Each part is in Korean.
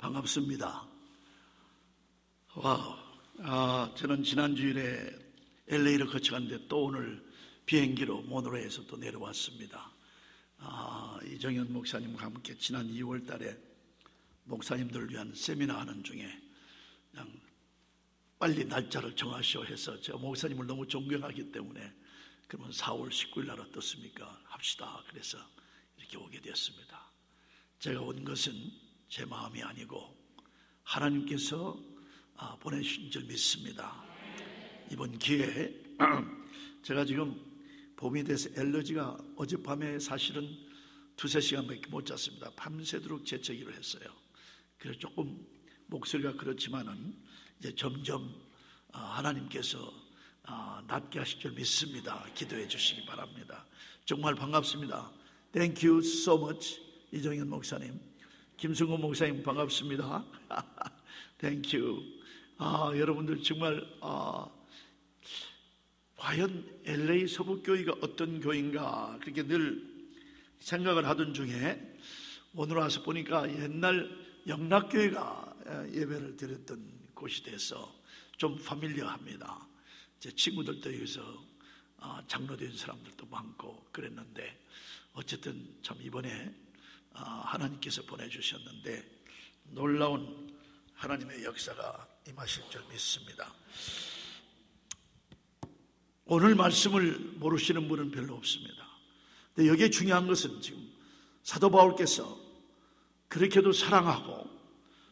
반갑습니다. 와우. 저는 지난주일에 LA를 거쳐갔는데 또 오늘 비행기로 모노레에서 또 내려왔습니다. 이정현 목사님과 함께 지난 2월 달에 목사님들을 위한 세미나 하는 중에 그냥 빨리 날짜를 정하시오 해서 제가 목사님을 너무 존경하기 때문에 그러면 4월 19일 날 어떻습니까? 합시다. 그래서 이렇게 오게 되었습니다. 제가 온 것은 제 마음이 아니고 하나님께서 보내주신 줄 믿습니다. 이번 기회에 제가 지금 봄이 돼서 엘러지가 어젯밤에 사실은 2-3시간밖에 못 잤습니다. 밤새도록 재채기를 했어요. 그래서 조금 목소리가 그렇지만은 이제 점점 하나님께서 낫게 하실 줄 믿습니다. 기도해 주시기 바랍니다. 정말 반갑습니다. Thank you so much. 이정현 목사님, 김승호 목사님 반갑습니다. Thank you. 여러분들 정말 과연 LA 서북교회가 어떤 교회인가 그렇게 늘 생각을 하던 중에 오늘 와서 보니까 옛날 영락교회가 예배를 드렸던 곳이 돼서 좀 파밀리어합니다. 제 친구들도 여기서 장로된 사람들도 많고 그랬는데 어쨌든 참 이번에 하나님께서 보내주셨는데 놀라운 하나님의 역사가 임하실 줄 믿습니다. 오늘 말씀을 모르시는 분은 별로 없습니다. 근데 여기에 중요한 것은 지금 사도 바울께서 그렇게도 사랑하고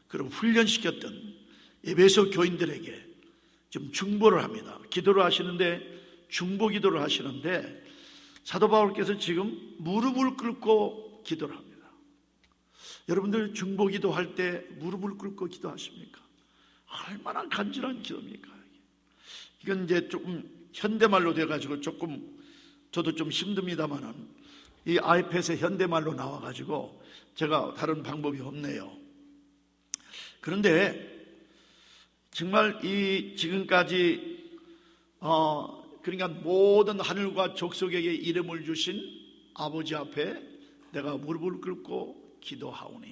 그리고 훈련시켰던 에베소 교인들에게 지금 중보를 합니다. 기도를 하시는데 중보 기도를 하시는데 사도 바울께서 지금 무릎을 꿇고 기도를 합니다. 여러분들 중보 기도할 때 무릎을 꿇고 기도하십니까? 얼마나 간절한 기도입니까? 이건 이제 조금 현대말로 돼가지고 조금 저도 좀 힘듭니다만은 이 아이패드에 현대말로 나와가지고 제가 다른 방법이 없네요. 그런데 정말 이 지금까지 그러니까 모든 하늘과 족속에게 이름을 주신 아버지 앞에 내가 무릎을 꿇고 기도하오니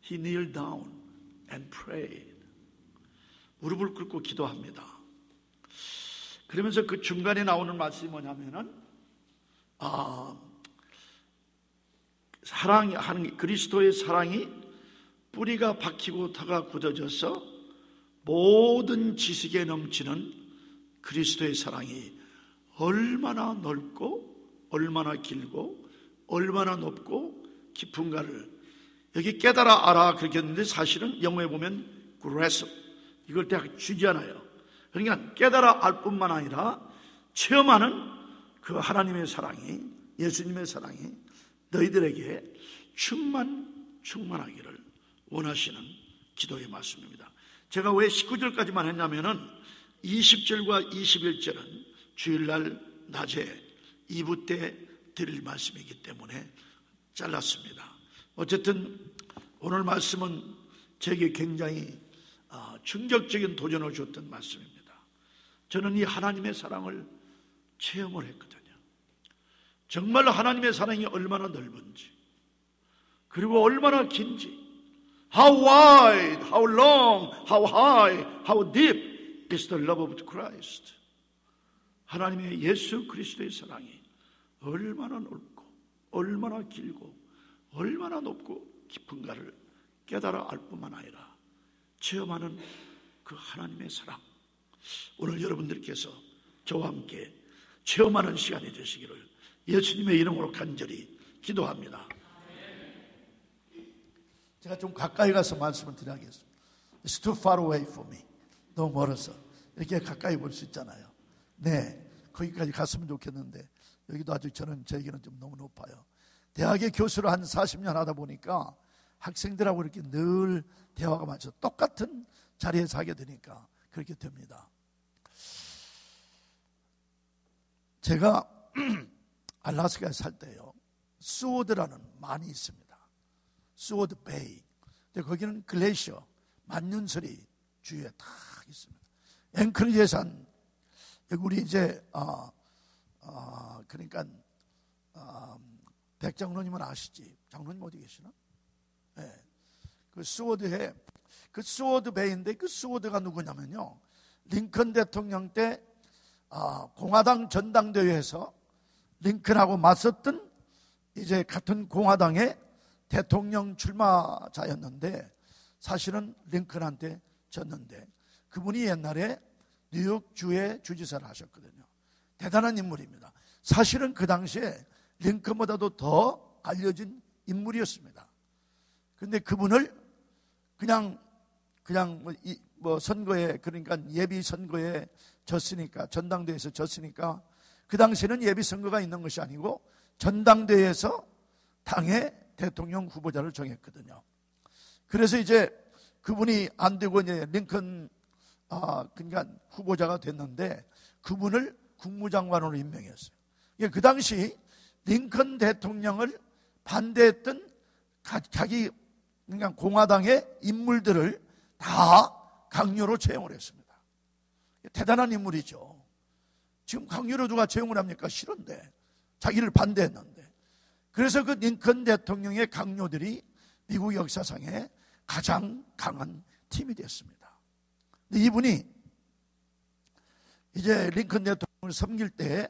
He kneeled down and prayed. 무릎을 꿇고 기도합니다. 그러면서 그 중간에 나오는 말씀이 뭐냐면은 사랑이 하는 그리스도의 사랑이 뿌리가 박히고 터가 굳어져서 모든 지식에 넘치는 그리스도의 사랑이 얼마나 넓고 얼마나 길고 얼마나 높고 깊은가를 여기 깨달아 알아 그렇게 했는데 사실은 영어에 보면 grasp 이걸 딱 쥐잖아요. 그러니까 깨달아 알 뿐만 아니라 체험하는 그 하나님의 사랑이 예수님의 사랑이 너희들에게 충만하기를 원하시는 기도의 말씀입니다. 제가 왜 19절까지만 했냐면은 20절과 21절은 주일날 낮에 2부 때 드릴 말씀이기 때문에 잘랐습니다. 어쨌든 오늘 말씀은 제게 굉장히 충격적인 도전을 줬던 말씀입니다. 저는 이 하나님의 사랑을 체험을 했거든요. 정말로 하나님의 사랑이 얼마나 넓은지 그리고 얼마나 긴지 How wide, how long, how high, how deep is the love of Christ. 하나님의 예수 그리스도의 사랑이 얼마나 넓고 얼마나 길고 얼마나 높고 깊은가를 깨달아 알 뿐만 아니라 체험하는 그 하나님의 사랑 오늘 여러분들께서 저와 함께 체험하는 시간이 되시기를 예수님의 이름으로 간절히 기도합니다. 제가 좀 가까이 가서 말씀을 드려야겠습니다. It's too far away for me. 너무 멀어서 이렇게 가까이 볼 수 있잖아요. 네, 거기까지 갔으면 좋겠는데 여기도 아직 저에게는 좀 너무 높아요. 대학의 교수를 한 40년 하다 보니까 학생들하고 이렇게 늘 대화가 많죠. 똑같은 자리에서 하게 되니까 그렇게 됩니다. 제가 알라스카에 살 때요, 스워드라는 만이 있습니다. 스워드 베이. 근데 거기는 글레이셔, 만년설이 주위에 딱 있습니다. 앵커리지에 산 우리 이제 그러니까 백 장로님은 아시지? 장로님 어디 계시나? 네. 그 스워드에, 그 스워드 베이인데, 그 스워드가 누구냐면요, 링컨 대통령 때 공화당 전당대회에서 링컨하고 맞섰던 이제 같은 공화당의 대통령 출마자였는데, 사실은 링컨한테 졌는데, 그분이 옛날에 뉴욕주의 주지사를 하셨거든요. 대단한 인물입니다. 사실은 그 당시에 링컨보다도 더 알려진 인물이었습니다. 그런데 그분을 그냥 선거에, 그러니까 예비 선거에 졌으니까, 전당대회에서 졌으니까, 그 당시에는 예비 선거가 있는 것이 아니고 전당대회에서 당의 대통령 후보자를 정했거든요. 그래서 이제 그분이 안 되고 이제 링컨 그러니까 후보자가 됐는데, 그분을 국무장관으로 임명했어요. 그 당시 링컨 대통령을 반대했던 자기 그러니까 공화당의 인물들을 다 강요로 채용을 했습니다. 대단한 인물이죠. 지금 강요로 누가 채용을 합니까? 싫은데, 자기를 반대했는데. 그래서 그 링컨 대통령의 강요들이 미국 역사상에 가장 강한 팀이 됐습니다. 근데 이분이 이제 링컨 대통령을 섬길 때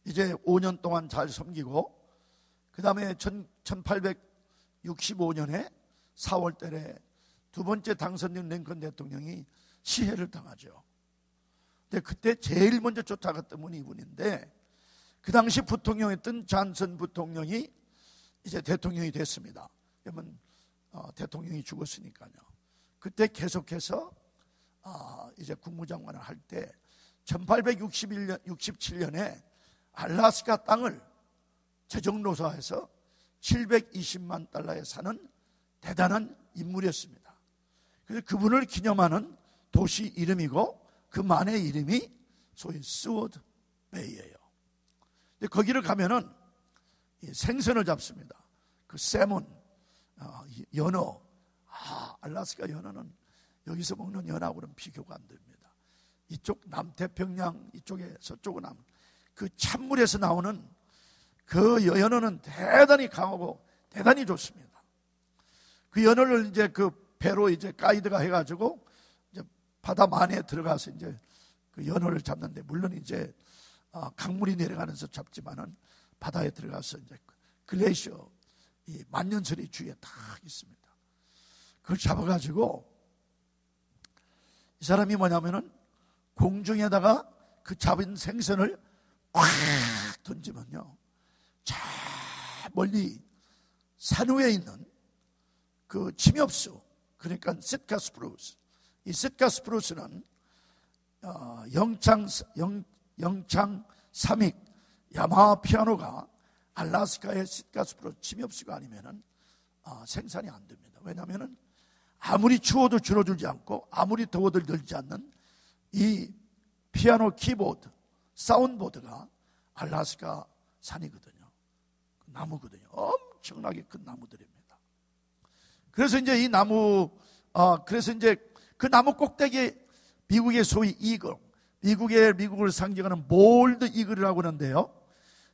이제 5년 동안 잘 섬기고, 그 다음에 1865년에 4월 달에 두 번째 당선된 링컨 대통령이 시해를 당하죠. 근데 그때 제일 먼저 쫓아갔던 분이 이분인데, 그 당시 부통령이었던 잔슨 부통령이 이제 대통령이 됐습니다. 그러면 대통령이 죽었으니까요. 그때 계속해서 이제 국무장관을 할 때 1867년에 알래스카 땅을 재정노사해서 720만 달러에 사는 대단한 인물이었습니다. 그래서 그분을 기념하는 도시 이름이고, 그 만의 이름이 소위 스워드 베이예요. 근데 거기를 가면은 생선을 잡습니다. 그 세몬, 연어. 알래스카 연어는 여기서 먹는 연어하고는 비교가 안 됩니다. 이쪽 남태평양 이쪽에 서쪽은 그 찬물에서 나오는 그 연어는 대단히 강하고 대단히 좋습니다. 그 연어를 이제 그 배로 이제 가이드가 해가지고 이제 바다 만에 들어가서 이제 그 연어를 잡는데, 물론 이제 강물이 내려가면서 잡지만은 바다에 들어가서 이제 글레이셔, 이 만년설이 주위에 딱 있습니다. 그걸 잡아가지고 이 사람이 뭐냐면은 공중에다가 그 잡은 생선을 확 던지면요, 저 멀리 산 위에 있는 그 침엽수, 그러니까 시tka 스프루스, 이 시tka 스프루스는 영창 삼익 야마 피아노가 알래스카의 시tka 스프루스 침엽수가 아니면은 생산이 안 됩니다. 왜냐하면은 아무리 추워도 줄어들지 않고 아무리 더워도 늘지 않는 이 피아노 키보드, 사운드보드가 알래스카 산이거든요. 나무거든요. 엄청나게 큰 나무들입니다. 그래서 이제 이 나무, 그래서 이제 그 나무 꼭대기에 미국의 소위 이글, 미국을 상징하는 몰드 이글이라고 하는데요.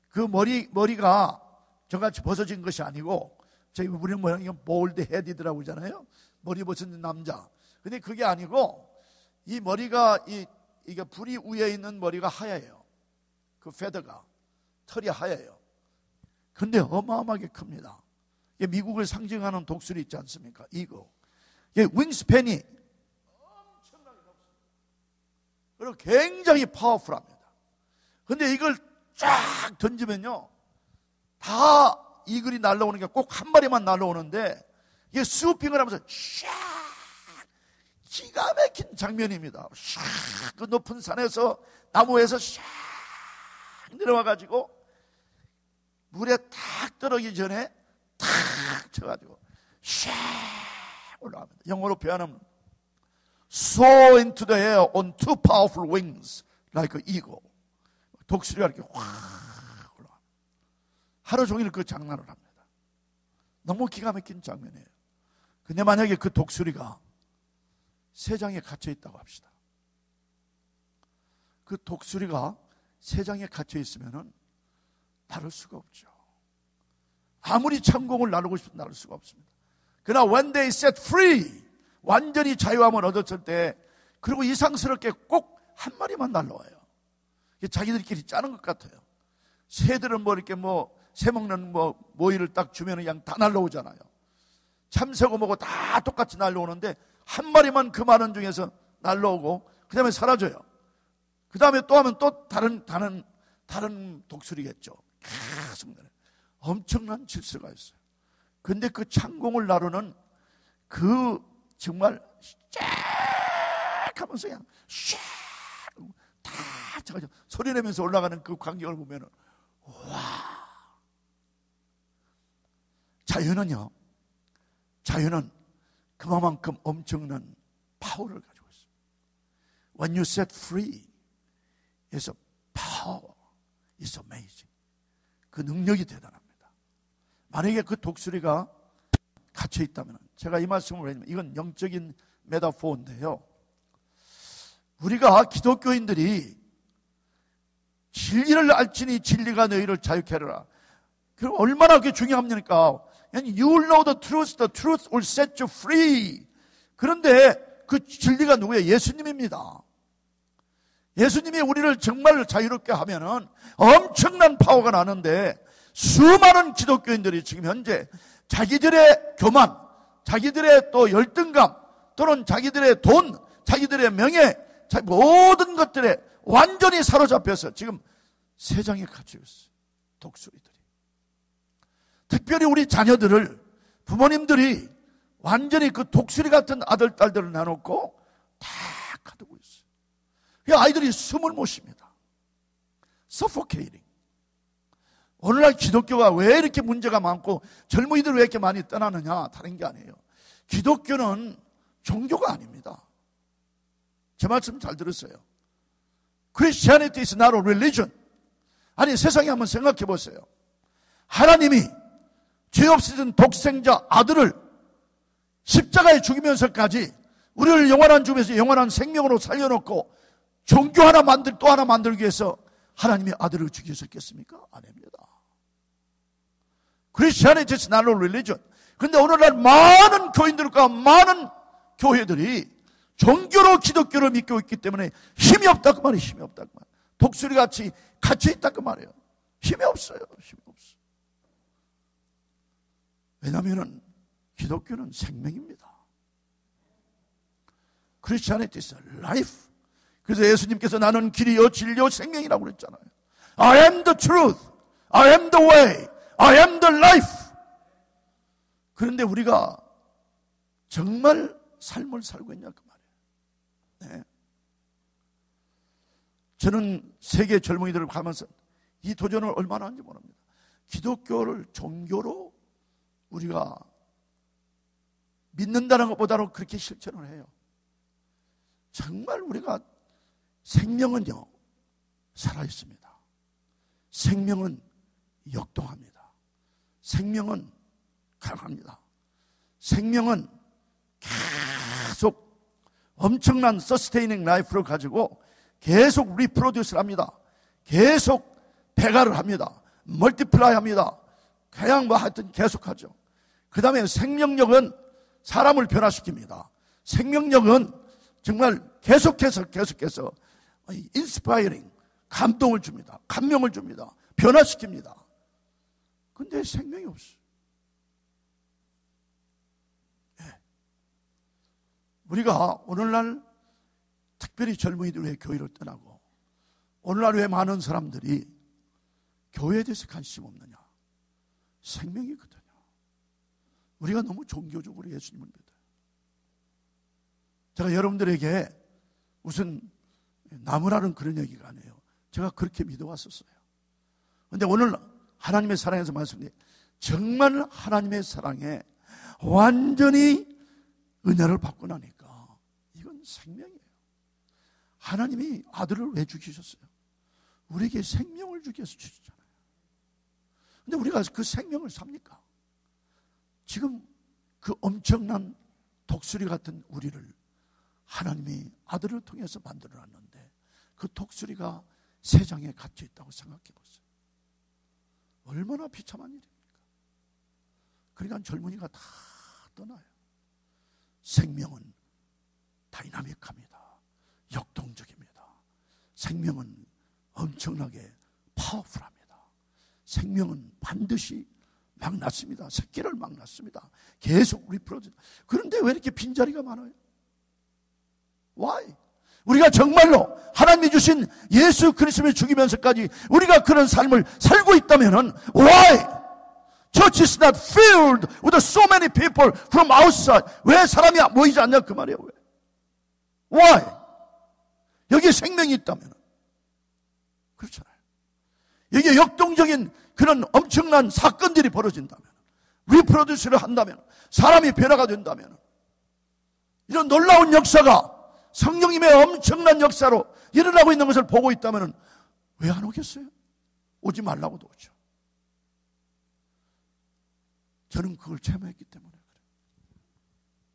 그 머리가 저같이 벗어진 것이 아니고, 우리는 뭐냐, 몰드 헤디드라고 하잖아요. 머리 벗은 남자. 근데 그게 아니고, 이 머리가, 이게 부리 위에 있는 머리가 하얘요. 그 페더가, 털이 하얘요. 근데 어마어마하게 큽니다. 이게 미국을 상징하는 독수리 있지 않습니까? 이거. 이게 윙스팬이 엄청나게 높습니다. 그리고 굉장히 파워풀합니다. 근데 이걸 쫙 던지면요, 다 이글이 날라오는 게 꼭 한 마리만 날라오는데, 이게 스우핑을 하면서 샥, 기가 막힌 장면입니다. 샥, 그 높은 산에서, 나무에서 샥 내려와가지고 물에 탁 떨어지기 전에 탁 쳐가지고 샥 올라갑니다. 영어로 표현하면 soar into the air on two powerful wings like an eagle. 독수리가 이렇게 확 올라갑니다. 하루 종일 그 장난을 합니다. 너무 기가 막힌 장면이에요. 근데 만약에 그 독수리가 새장에 갇혀 있다고 합시다. 그 독수리가 새장에 갇혀 있으면은 나를 수가 없죠. 아무리 창공을 나르고 싶어도 나를 수가 없습니다. 그러나 when they set free, 완전히 자유함을 얻었을 때, 그리고 이상스럽게 꼭 한 마리만 날라와요. 자기들끼리 짜는 것 같아요. 새들은 뭐 이렇게 새 먹는 모이를 딱 주면 그냥 다 날라오잖아요. 참새고 뭐고 다 똑같이 날라오는데 한 마리만 그 많은 중에서 날라오고 그 다음에 사라져요. 그 다음에 또 하면 또 다른 독수리겠죠. 계속 엄청난 질서가 있어요. 근데 그 창공을 나르는 그 정말 쫙 하면서 그냥 쫙 소리 내면서 올라가는 그 광경을 보면은 와. 자유는 그만큼 엄청난 파워를 가지고 있습니다. When you set free, it's a power. It's amazing. 그 능력이 대단합니다. 만약에 그 독수리가 갇혀 있다면, 제가 이 말씀을 해주면 이건 영적인 메타포인데요. 우리가 기독교인들이 진리를 알지니 진리가 너희를 자유케 하리라. 그럼 얼마나 그게 중요합니까? You will know the truth will set you free. 그런데 그 진리가 누구예요? 예수님입니다. 예수님이 우리를 정말 자유롭게 하면은 엄청난 파워가 나는데, 수많은 기독교인들이 지금 현재 자기들의 교만, 자기들의 또 열등감, 또는 자기들의 돈, 자기들의 명예, 모든 것들에 완전히 사로잡혀서 지금 세상에 갇혀 있어요. 독수리들이. 특별히 우리 자녀들을 부모님들이 완전히 그 독수리 같은 아들, 딸들을 내놓고 다 가두고 있어요. 그 아이들이 숨을 못 쉽니다. suffocating. 오늘날 기독교가 왜 이렇게 문제가 많고 젊은이들 왜 이렇게 많이 떠나느냐? 다른 게 아니에요. 기독교는 종교가 아닙니다. 제 말씀 잘 들었어요. Christianity is not a religion. 아니, 세상에 한번 생각해 보세요. 하나님이 죄 없으신 독생자 아들을 십자가에 죽이면서까지 우리를 영원한 죽음에서 영원한 생명으로 살려놓고 종교 하나 또 하나 만들기 위해서 하나님의 아들을 죽이셨겠습니까? 아닙니다. Christianity is not a religion. 그런데 오늘날 많은 교인들과 많은 교회들이 종교로 기독교를 믿고 있기 때문에 힘이 없다고 말이에요. 힘이 없다고 말이에요. 독수리같이 갇혀있다고 말이에요. 힘이 없어요. 힘이 없어요. 왜냐하면 기독교는 생명입니다. Christianity is life. 그래서 예수님께서 나는 길이요 진리요 생명이라고 그랬잖아요. I am the truth. I am the way. I am the life. 그런데 우리가 정말 삶을 살고 있냐 그 말이에요. 네. 저는 세계 젊은이들을 가면서 이 도전을 얼마나 하는지 모릅니다. 기독교를 종교로 우리가 믿는다는 것보다는 그렇게 실천을 해요. 정말 우리가 생명은요 살아있습니다. 생명은 역동합니다. 생명은 강합니다. 생명은 계속 엄청난 서스테이닝 라이프를 가지고 계속 리프로듀스를 합니다. 계속 배가를 합니다. 멀티플라이 합니다. 그냥 하여튼 계속하죠. 그 다음에 생명력은 사람을 변화시킵니다. 생명력은 정말 계속해서 인스파이링, 감동을 줍니다. 감명을 줍니다. 변화시킵니다. 근데 생명이 없어요. 네. 우리가 오늘날 특별히 젊은이들 왜 교회를 떠나고 오늘날 왜 많은 사람들이 교회에 대해서 관심 없느냐? 생명이거든요. 우리가 너무 종교적으로 예수님을 믿어요. 제가 여러분들에게 무슨 나무라는 그런 얘기가 아니에요. 제가 그렇게 믿어왔었어요. 그런데 오늘 하나님의 사랑에서 말씀드려요. 정말 하나님의 사랑에 완전히 은혜를 받고 나니까 이건 생명이에요. 하나님이 아들을 왜 죽이셨어요? 우리에게 생명을 주기 위해서 주셨잖아요. 근데 우리가 그 생명을 삽니까? 지금 그 엄청난 독수리 같은 우리를 하나님이 아들을 통해서 만들어놨는데 그 독수리가 세상에 갇혀 있다고 생각해 보세요. 얼마나 비참한 일입니까? 그러니까 젊은이가 다 떠나요. 생명은 다이나믹합니다. 역동적입니다. 생명은 엄청나게 파워풀합니다. 생명은 반드시 막 낳습니다. 새끼를 막 낳습니다. 계속 리프로듀스. 그런데 왜 이렇게 빈자리가 많아요? Why? 우리가 정말로 하나님이 주신 예수 그리스도를 죽이면서까지 우리가 그런 삶을 살고 있다면 why? Church is not filled with so many people from outside. 왜 사람이 모이지 않냐 그 말이에요. 왜? Why? 여기에 생명이 있다면 그렇잖아요. 여기에 역동적인 그런 엄청난 사건들이 벌어진다면, 리프로듀스를 한다면, 사람이 변화가 된다면, 이런 놀라운 역사가 성령님의 엄청난 역사로 일어나고 있는 것을 보고 있다면 왜 안 오겠어요? 오지 말라고도 오죠. 저는 그걸 체험했기 때문에 그래요.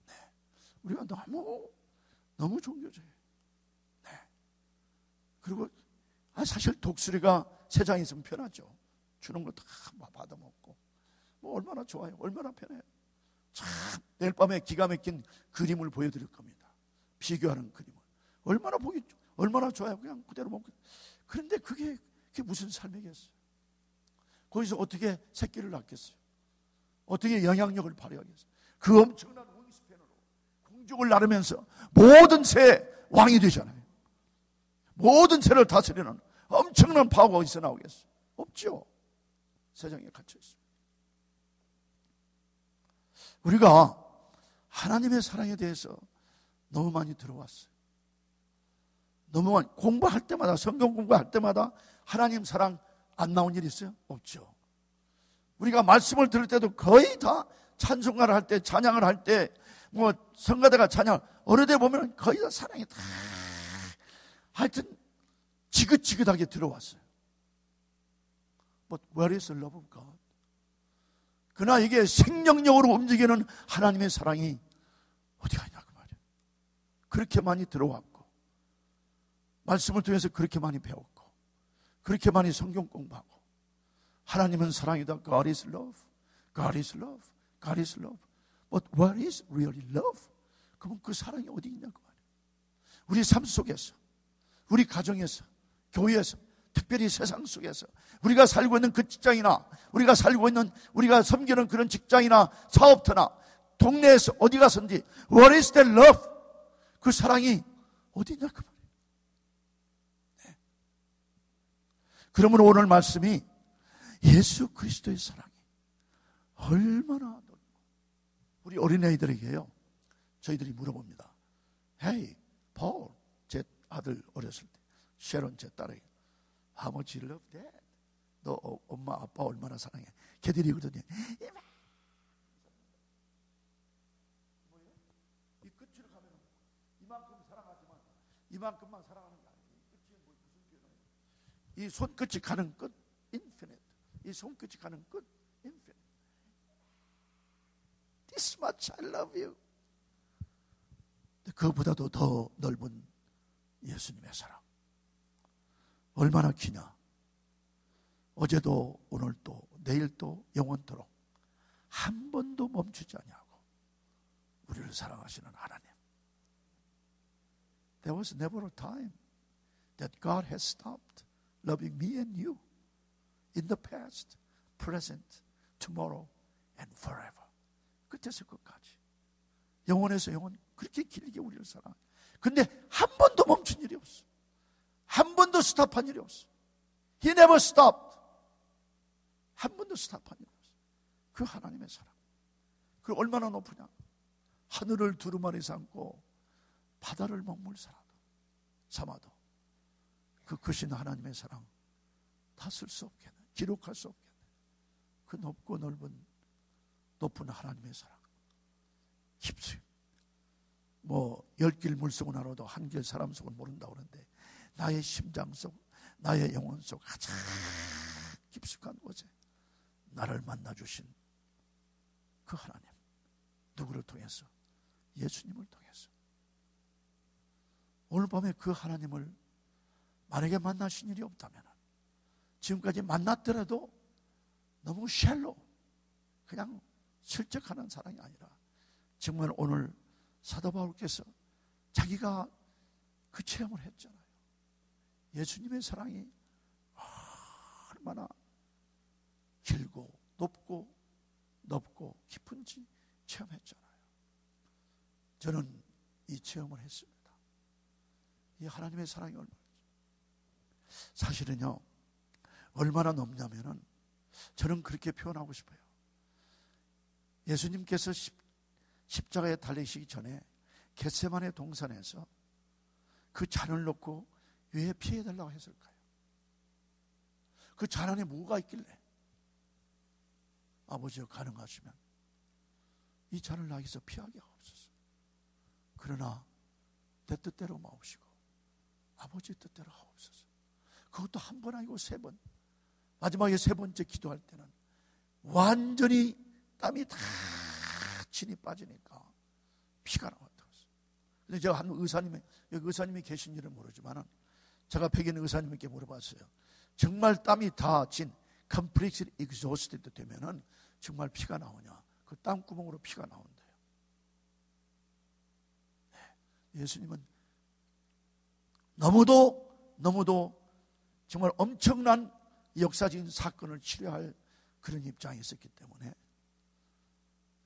네. 우리가 너무 종교적이에요. 네. 그리고 사실 독수리가 세상에 있으면 편하죠. 주는 거 다 받아먹고 얼마나 좋아요. 얼마나 편해요. 참 내일 밤에 기가 막힌 그림을 보여드릴 겁니다. 비교하는 그림을. 얼마나 좋아요. 그냥 그대로 먹고. 그런데 그게 무슨 삶이겠어요? 거기서 어떻게 새끼를 낳겠어요? 어떻게 영향력을 발휘하겠어요? 그 엄청난 윙스팬으로 공중을 나르면서 모든 새의 왕이 되잖아요. 모든 새를 다스리는 엄청난 파워가 어디서 나오겠어요? 없죠. 세상에 갇혀 있습니다. 우리가 하나님의 사랑에 대해서 너무 많이 들어왔어요. 너무 많이 공부할 때마다, 성경 공부할 때마다 하나님 사랑 안 나온 일 있어요? 없죠. 우리가 말씀을 들을 때도 거의 다 찬송가를 할 때, 찬양을 할 때, 성가대가 찬양, 어느 데 보면 거의 다 사랑이 다 하여튼 지긋지긋하게 들어왔어요. But where is the love of God? 그러나 이게 생명력으로 움직이는 하나님의 사랑이 어디가 있냐 그 말이에요. 그렇게 많이 들어왔고, 말씀을 통해서 그렇게 많이 배웠고, 그렇게 많이 성경 공부하고, 하나님은 사랑이다. God is love. God is love. God is love. But what is really love? 그럼 그 사랑이 어디 있냐 그 말이에요. 우리 삶 속에서, 우리 가정에서, 교회에서, 특별히 세상 속에서 우리가 살고 있는 그 직장이나 우리가 섬기는 그런 직장이나 사업터나 동네에서 어디 가서든지 What is that love? 그 사랑이 어디 있냐 그 말이에요. 네. 그러므로 오늘 말씀이 예수 그리스도의 사랑이 얼마나 넓고, 우리 어린아이들에게요, 저희들이 물어봅니다. Hey, Paul, 제 아들 어렸을 때, 쉐론 제 딸에게 How much you love dad? 너 엄마 아빠 얼마나 사랑해? 걔들이 그러더니 이 끝으로 가면 이만큼 사랑하지만 이만큼만 사랑하는 게 아니에요. 이 끝이 무슨 표현이에요? 이 손끝이 가는 끝 infinite. 이 손끝이 가는 끝 infinite. This much I love you. 그보다도 더 넓은 예수님의 사랑. 얼마나 기냐. 어제도 오늘도 내일도 영원토록 한 번도 멈추지 아니하고 우리를 사랑하시는 하나님. There was never a time that God has stopped loving me and you in the past, present, tomorrow and forever. 끝에서 끝까지, 영원에서 영원, 그렇게 길게 우리를 사랑해. 근데 한 번도 멈춘 일이 없어. 한 번도 스탑한 일이 없어. He never stopped. 한 번도 스탑한 일이 없어. 그 하나님의 사랑. 그 얼마나 높으냐. 하늘을 두루마리 삼고 바다를 먹물 삼아도 그 크신 하나님의 사랑 다 쓸 수 없겠네. 기록할 수 없겠네. 그 높고 높은 하나님의 사랑. 깊이. 10길 물속은 알아도 한 길 사람 속은 모른다고 그러는데, 나의 심장 속, 나의 영혼 속 가장 깊숙한 곳에 나를 만나주신 그 하나님, 누구를 통해서? 예수님을 통해서. 오늘 밤에 그 하나님을 만약에 만나신 일이 없다면, 지금까지 만났더라도 너무 샬로, 그냥 슬쩍하는 사랑이 아니라 정말 오늘 사도 바울께서 자기가 그 체험을 했잖아요. 예수님의 사랑이 얼마나 길고 높고 넓고 깊은지 체험했잖아요. 저는 이 체험을 했습니다. 이 하나님의 사랑이 얼마나, 사실은요, 얼마나 높냐면은 저는 그렇게 표현하고 싶어요. 예수님께서 십자가에 달리시기 전에 겟세마네 동산에서 그 잔을 놓고 왜 피해달라고 했을까요? 그 잔 안에 뭐가 있길래? 아버지여 가능하시면 이 잔을 나에게서 피하게 하옵소서. 그러나 내 뜻대로 마옵시고 아버지의 뜻대로 하옵소서. 그것도 한 번 아니고 3번. 마지막에 3번째 기도할 때는 완전히 땀이 다 진이 빠지니까 피가 나왔다고 했어요. 근데 제가 한 의사님이, 여기 의사님이 계신지는 모르지만 제가 백인 의사님께 물어봤어요. 정말 땀이 다 진, completely exhausted 되면은 정말 피가 나오냐? 그 땀구멍으로 피가 나온대요. 네. 예수님은 너무도 정말 엄청난 역사적인 사건을 치료할 그런 입장에 있었기 때문에,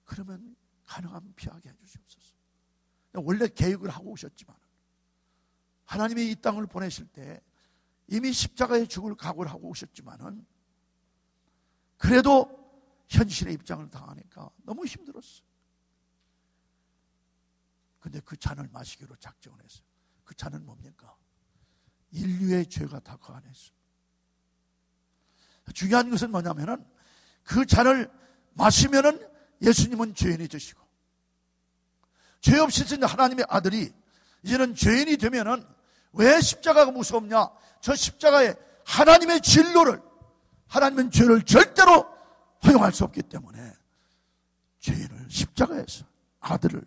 그러면 가능하면 피하게 해주시옵소서. 원래 계획을 하고 오셨지만 하나님이 이 땅을 보내실 때 이미 십자가에 죽을 각오를 하고 오셨지만은 그래도 현실의 입장을 당하니까 너무 힘들었어요. 근데 그 잔을 마시기로 작정을 했어요. 그 잔은 뭡니까? 인류의 죄가 다 그 안에 있어요. 중요한 것은 뭐냐면은 그 잔을 마시면은 예수님은 죄인이 되시고, 죄 없이 신 하나님의 아들이 이제는 죄인이 되면은 왜 십자가가 무섭냐? 저 십자가에 하나님의 진로를, 하나님은 죄를 절대로 허용할 수 없기 때문에 죄인을 십자가에서, 아들을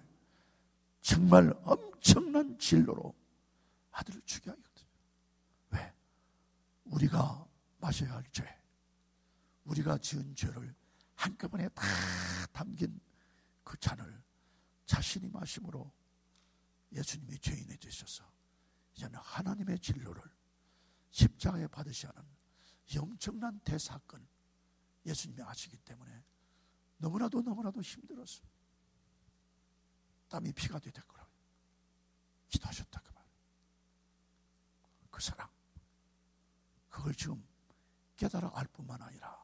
정말 엄청난 진로로 아들을 죽게 하거든요. 왜? 우리가 마셔야 할 죄, 우리가 지은 죄를 한꺼번에 다 담긴 그 잔을 자신이 마심으로 예수님이 죄인이 되셔서 이제는 하나님의 진로를 십자가에 받으셔야 하는 이 엄청난 대사건 예수님이 아시기 때문에 너무나도 힘들었어요. 땀이 피가 되겠구나 기도하셨다 그 말. 그 사랑, 그걸 지금 깨달아 알 뿐만 아니라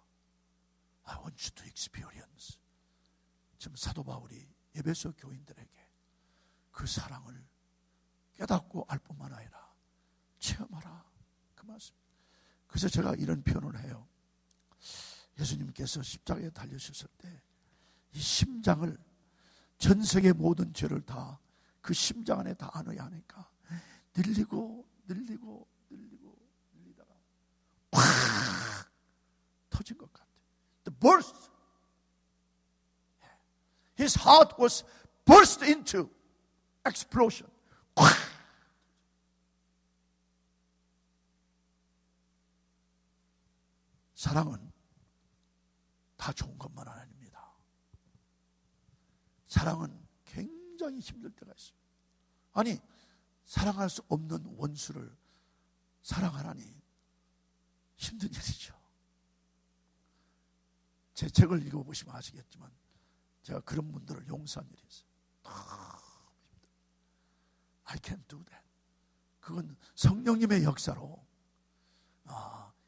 I want you to experience. 지금 사도 바울이 에베소 교인들에게 그 사랑을 깨닫고 알 뿐만 아니라 체험하라 그 말씀. 그래서 제가 이런 표현을 해요. 예수님께서 십자가에 달리셨을 때 이 심장을, 전 세계 모든 죄를 다 그 심장 안에 다 안어야 하니까 늘리다가 팍 터진 것 같아요. The burst. His heart was burst into explosion. 사랑은 다 좋은 것만 아닙니다. 사랑은 굉장히 힘들 때가 있습니다. 아니, 사랑할 수 없는 원수를 사랑하라니 힘든 일이죠. 제 책을 읽어보시면 아시겠지만 제가 그런 분들을 용서한 일이 있어요. I can't do that. 그건 성령님의 역사로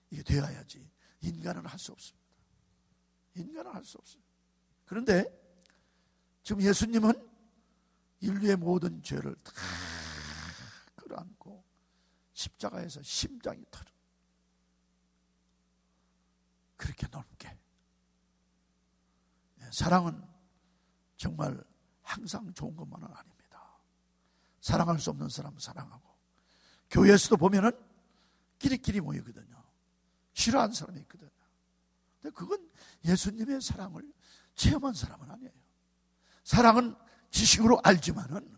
이게 되어야지. 인간은 할 수 없습니다. 인간은 할 수 없어요. 그런데 지금 예수님은 인류의 모든 죄를 다 끌어안고 십자가에서 심장이 터져 그렇게 넓게. 사랑은 정말 항상 좋은 것만은 아닙니다. 사랑할 수 없는 사람은 사랑하고, 교회에서도 보면은 끼리끼리 모이거든요. 싫어하는 사람이 있거든요. 근데 그건 예수님의 사랑을 체험한 사람은 아니에요. 사랑은 지식으로 알지만은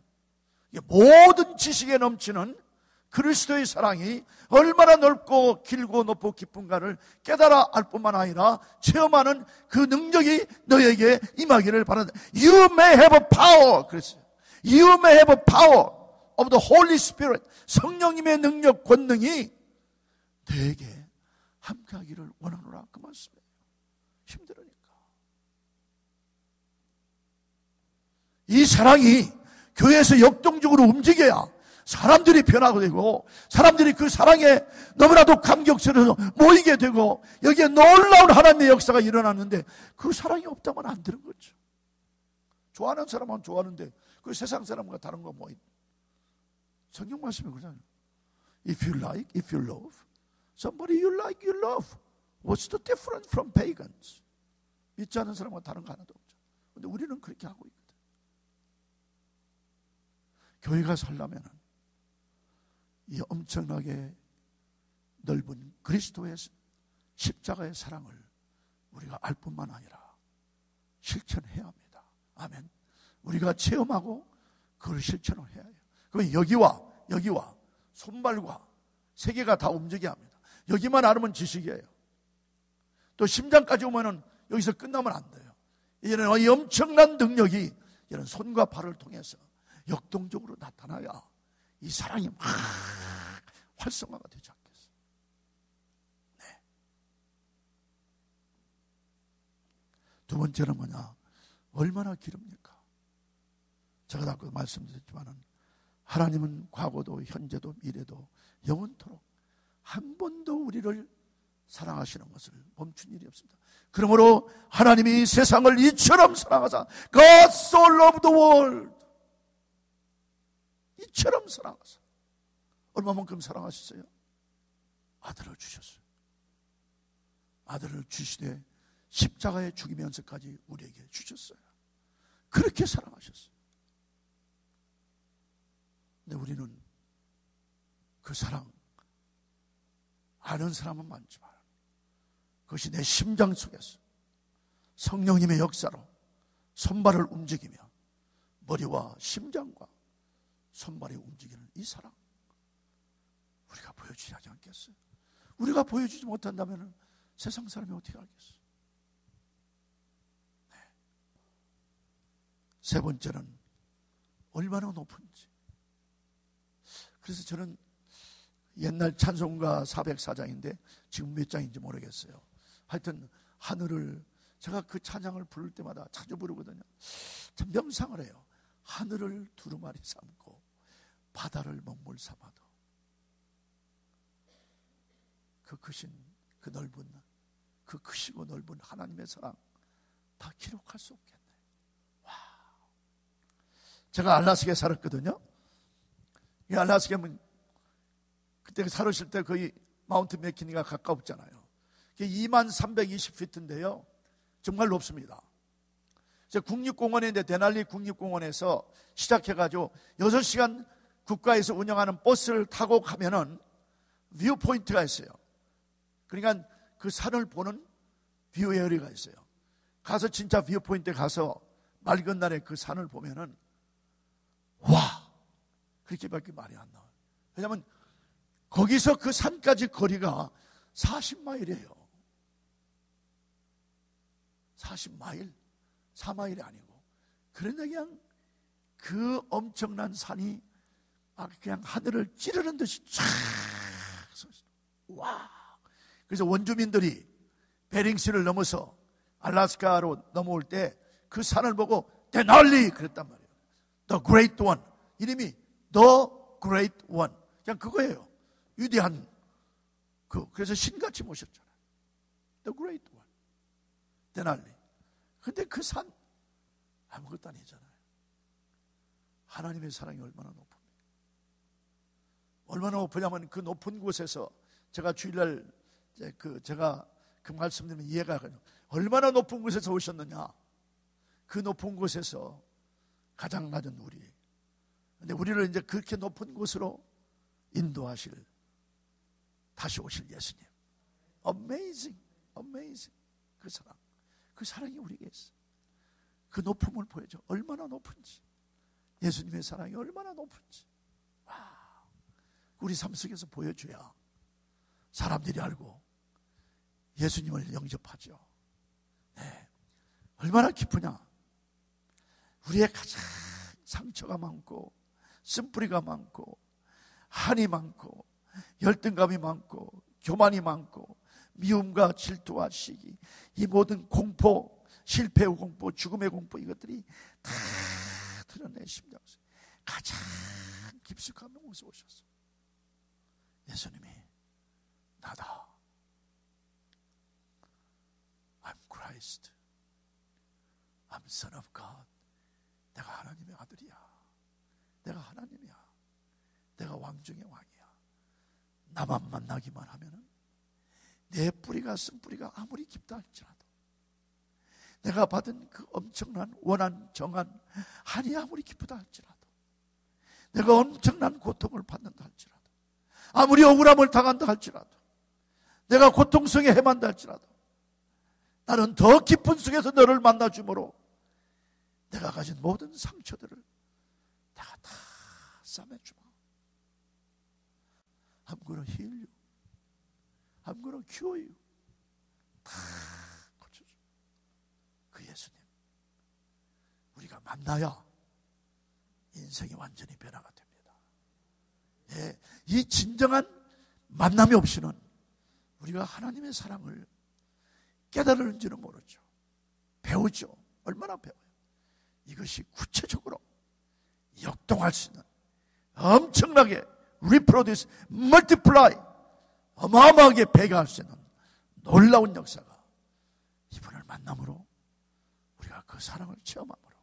모든 지식에 넘치는 그리스도의 사랑이 얼마나 넓고 길고 높고 깊은가를 깨달아 알 뿐만 아니라 체험하는 그 능력이 너에게 임하기를 바란다. You may have a power. 그랬어요. You may have a power of the Holy Spirit. 성령님의 능력, 권능이 너에게 함께하기를 원하노라. 그 말씀이에요. 힘들으니까. 이 사랑이 교회에서 역동적으로 움직여야 사람들이 변화가 되고, 사람들이 그 사랑에 너무나도 감격스러워서 모이게 되고, 여기에 놀라운 하나님의 역사가 일어났는데, 그 사랑이 없다면 안 되는 거죠. 좋아하는 사람은 좋아하는데 그 세상 사람과 다른 건 뭐? 성경 말씀이 그러잖아요. If you like, if you love somebody you like, you love. What's the difference from pagans? 믿지 않는 사람과 다른 거 하나도 없죠. 근데 우리는 그렇게 하고 있거든. 교회가 살려면 이 엄청나게 넓은 그리스도의 십자가의 사랑을 우리가 알 뿐만 아니라 실천해야 합니다. 아멘. 우리가 체험하고 그걸 실천을 해야 해요. 그럼 여기와 손발과 세계가 다 움직여야 합니다. 여기만 알으면 지식이에요. 또 심장까지 오면은 여기서 끝나면 안 돼요. 이제는 이 엄청난 능력이 이런 손과 발을 통해서 역동적으로 나타나야 이 사랑이 막 활성화가 되지 않겠어요. 네. 두 번째는 뭐냐? 얼마나 기릅니까? 제가 아까 말씀드렸지만은 하나님은 과거도 현재도 미래도 영원토록 한 번도 우리를 사랑하시는 것을 멈춘 일이 없습니다. 그러므로 하나님이 세상을 이처럼 사랑하사 God so loved the world, 이처럼 사랑하사. 얼마만큼 사랑하셨어요? 아들을 주셨어요. 아들을 주시되 십자가에 죽이면서까지 우리에게 주셨어요. 그렇게 사랑하셨어요. 근데 우리는 그 사랑 아는 사람은 많지만 그것이 내 심장 속에서 성령님의 역사로 손발을 움직이며 머리와 심장과 손발이 움직이는 이 사랑, 우리가 보여주지 않겠어요? 우리가 보여주지 못한다면 세상 사람이 어떻게 알겠어요? 네. 세 번째는 얼마나 높은지. 그래서 저는 옛날 찬송가 404장인데 지금 몇 장인지 모르겠어요. 하여튼 하늘을, 제가 그 찬양을 부를 때마다 자주 부르거든요. 참 명상을 해요. 하늘을 두루마리 삼고 바다를 먹물 삼아도 그 크신, 그 넓은, 그 크시고 넓은 하나님의 사랑 다 기록할 수 없겠네. 와. 제가 알라스카에 살았거든요. 이 알라스카는 그때 살으실 때 거의 마운트 맥키니가 가까웠잖아요. 2320피트인데요. 정말 높습니다. 국립공원인데 데날리 국립공원에서 시작해가지고 6시간 국가에서 운영하는 버스를 타고 가면은 뷰 포인트가 있어요. 그러니까 그 산을 보는 뷰 에어리가 있어요. 가서 진짜 뷰 포인트에 가서 맑은 날에 그 산을 보면은 와, 그렇게밖에 말이 안 나와요. 왜냐하면 거기서 그 산까지 거리가 40마일이에요. 40마일, 4마일이 아니고. 그런데 그냥 그 엄청난 산이 막 그냥 하늘을 찌르는 듯이 쫙 섰어요. 와. 그래서 원주민들이 베링스를 넘어서 알래스카로 넘어올 때 그 산을 보고 데날리 그랬단 말이에요. The Great One. 이름이 The Great One. 그냥 그거예요. 위대한 그래서 신같이 모셨잖아요. The Great One. 데날리. 근데 그 산 아무것도 아니잖아요. 하나님의 사랑이 얼마나 높습니까? 얼마나 높으냐면 그 높은 곳에서 제가 주일날 제가 그 말씀드리면 이해가 가요. 얼마나 높은 곳에서 오셨느냐? 그 높은 곳에서 가장 낮은 우리. 근데 우리를 이제 그렇게 높은 곳으로 인도하실, 다시 오실 예수님. Amazing, amazing. 그 사랑. 그 사랑이 우리에게 있어. 그 높음을 보여줘. 얼마나 높은지. 예수님의 사랑이 얼마나 높은지. 와. 우리 삶 속에서 보여줘야 사람들이 알고 예수님을 영접하죠. 네. 얼마나 기쁘냐. 우리의 가장 상처가 많고 쓴뿌리가 많고 한이 많고 열등감이 많고 교만이 많고 미움과 질투와 시기, 이 모든 공포, 실패의 공포, 죽음의 공포, 이것들이 다 드러내 심장 속에 가장 깊숙한 곳에 오셔서 예수님이 나다. I'm Christ. I'm Son of God. 내가 하나님의 아들이야. 내가 하나님이야. 내가 왕중의 왕이야. 나만 만나기만 하면은 내 뿌리가 쓴 뿌리가 아무리 깊다 할지라도, 내가 받은 그 엄청난 원한 정한 한이 아무리 깊다 할지라도, 내가 엄청난 고통을 받는다 할지라도, 아무리 억울함을 당한다 할지라도, 내가 고통 속에 헤맨다 할지라도, 나는 더 깊은 속에서 너를 만나주므로 내가 가진 모든 상처들을 내가 다 싸매주마. I'm gonna heal you. I'm gonna cure you. 다 고쳐줘. 그 예수님, 우리가 만나야 인생이 완전히 변화가 됩니다. 예, 이 진정한 만남이 없이는 우리가 하나님의 사랑을 깨달을지는 모르죠. 배우죠. 얼마나 배워요. 이것이 구체적으로 역동할 수 있는, 엄청나게 reproduce, multiply, 어마어마하게 배가할 수 있는 놀라운 역사가 이분을 만남으로, 우리가 그 사랑을 체험함으로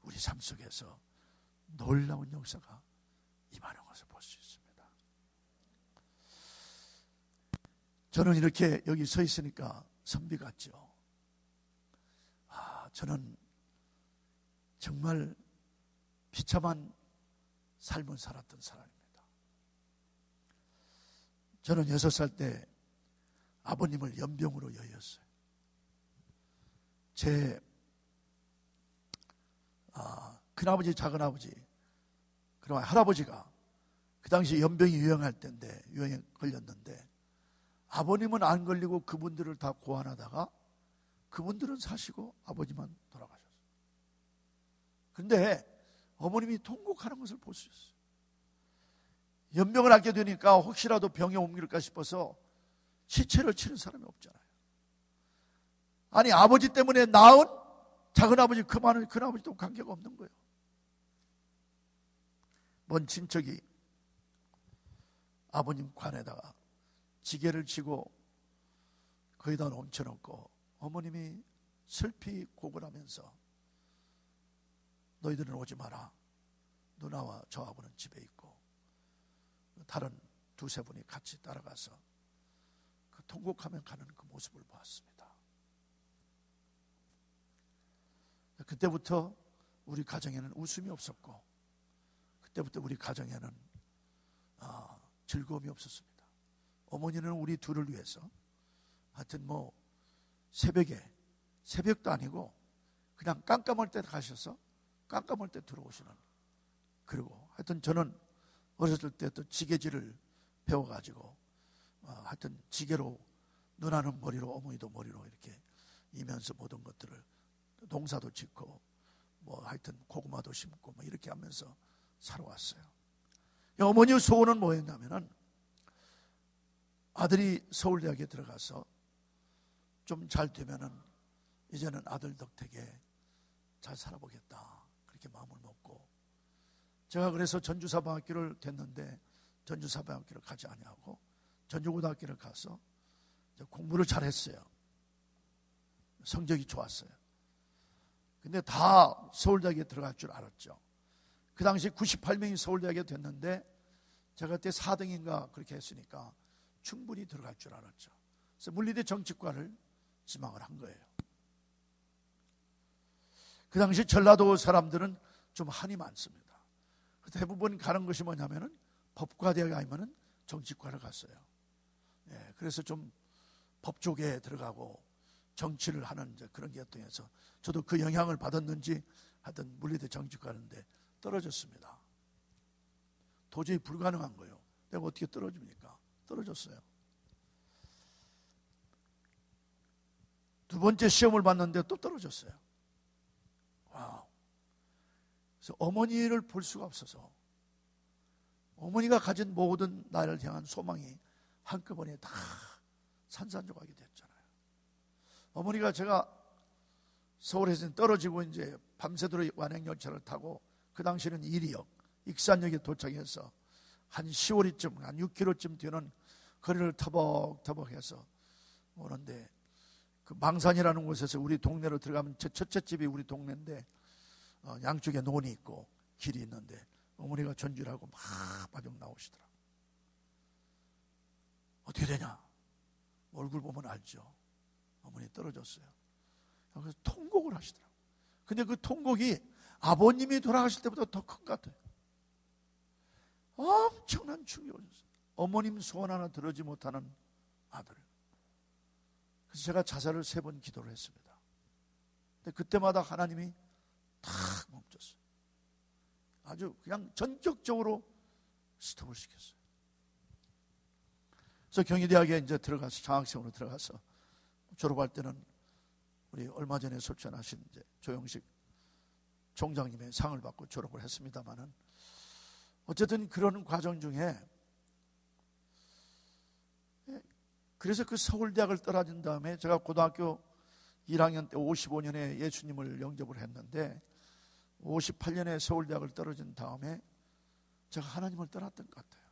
우리 삶 속에서 놀라운 역사가 임하는 것을 볼 수 있습니다. 저는 이렇게 여기 서 있으니까 선비 같죠. 저는 정말 비참한 삶을 살았던 사람입니다. 저는 6살 때 아버님을 연병으로 여의었어요. 제 큰아버지, 작은아버지, 그리고 할아버지가 그 당시 연병이 유행할 때인데, 유행에 걸렸는데, 아버님은 안 걸리고 그분들을 다 고안하다가 그분들은 사시고 아버지만 돌아가셨어요. 그런데 어머님이 통곡하는 것을 볼 수 있어요. 연병을 앓게 되니까 혹시라도 병에 옮길까 싶어서 시체를 치는 사람이 없잖아요. 아니, 아버지 때문에 낳은 작은아버지, 큰아버지도 관계가 없는 거예요. 먼 친척이 아버님 관에다가 지게를 치고 거기다 얹혀놓고 어머님이 슬피 고글하면서 너희들은 오지 마라. 누나와 저하고는 집에 있고, 다른 두세 분이 같이 따라가서 그 통곡하며 가는 그 모습을 보았습니다. 그때부터 우리 가정에는 웃음이 없었고, 그때부터 우리 가정에는 즐거움이 없었습니다. 어머니는 우리 둘을 위해서 하여튼 새벽도 아니고 그냥 깜깜할 때 가셔서 깜깜할 때 들어오시는, 그리고 하여튼 저는 어렸을 때 또 지게질을 배워가지고 하여튼 지게로, 누나는 머리로, 어머니도 머리로 이렇게 이면서 모든 것들을, 농사도 짓고 하여튼 고구마도 심고 이렇게 하면서 살아왔어요. 어머니의 소원은 뭐였냐면은 아들이 서울대학에 들어가서 좀 잘 되면은 이제는 아들 덕택에 잘 살아보겠다, 그렇게 마음을 먹고, 제가 그래서 전주사방학교를 됐는데 전주사방학교를 가지 아니하고 전주고등학교를 가서 공부를 잘했어요. 성적이 좋았어요. 근데 다 서울대학에 들어갈 줄 알았죠. 그 당시 98명이 서울대학에 됐는데 제가 그때 4등인가 그렇게 했으니까 충분히 들어갈 줄 알았죠. 그래서 물리대 정치과를 지망을 한 거예요. 그 당시 전라도 사람들은 좀 한이 많습니다. 대부분 가는 것이 뭐냐면은 법과대학에 아니면은 정치과를 갔어요. 예, 그래서 좀 법 쪽에 들어가고 정치를 하는 그런 게 어떠해서 저도 그 영향을 받았는지 하여튼 물리대 정치과인데 떨어졌습니다. 도저히 불가능한 거예요. 내가 어떻게 떨어집니까? 떨어졌어요. 두 번째 시험을 봤는데 또 떨어졌어요. 와우. 그래서 어머니를 볼 수가 없어서 어머니가 가진 모든 나를 향한 소망이 한꺼번에 다 산산조각이 됐잖아요. 어머니가 제가 서울에서 떨어지고 이제 밤새도록 완행열차를 타고 그 당시에는 이리역, 익산역에 도착해서 한 10월쯤, 한 6km쯤 되는 거리를 터벅터벅해서 오는데 그 망산이라는 곳에서 우리 동네로 들어가면 첫째 집이 우리 동네인데 양쪽에 논이 있고 길이 있는데 어머니가 전주를 하고 막 마중 나오시더라고요. 어떻게 되냐? 얼굴 보면 알죠. 어머니 떨어졌어요. 그래서 통곡을 하시더라고요. 근데 그 통곡이 아버님이 돌아가실 때보다 더 큰 것 같아요. 엄청난 충격이었어요. 어머님 소원 하나 들어지 못하는 아들. 그래서 제가 자살을 3번 기도를 했습니다. 근데 그때마다 하나님이 탁 멈췄어요. 아주 그냥 전격적으로 스톱을 시켰어요. 그래서 경희대학에 이제 들어가서 장학생으로 들어가서 졸업할 때는 우리 얼마 전에 소천하신 이제 조영식 총장님의 상을 받고 졸업을 했습니다만은 어쨌든 그런 과정 중에 그래서 그 서울대학을 떨어진 다음에 제가 고등학교 1학년 때 55년에 예수님을 영접을 했는데 58년에 서울대학을 떨어진 다음에 제가 하나님을 떠났던 것 같아요.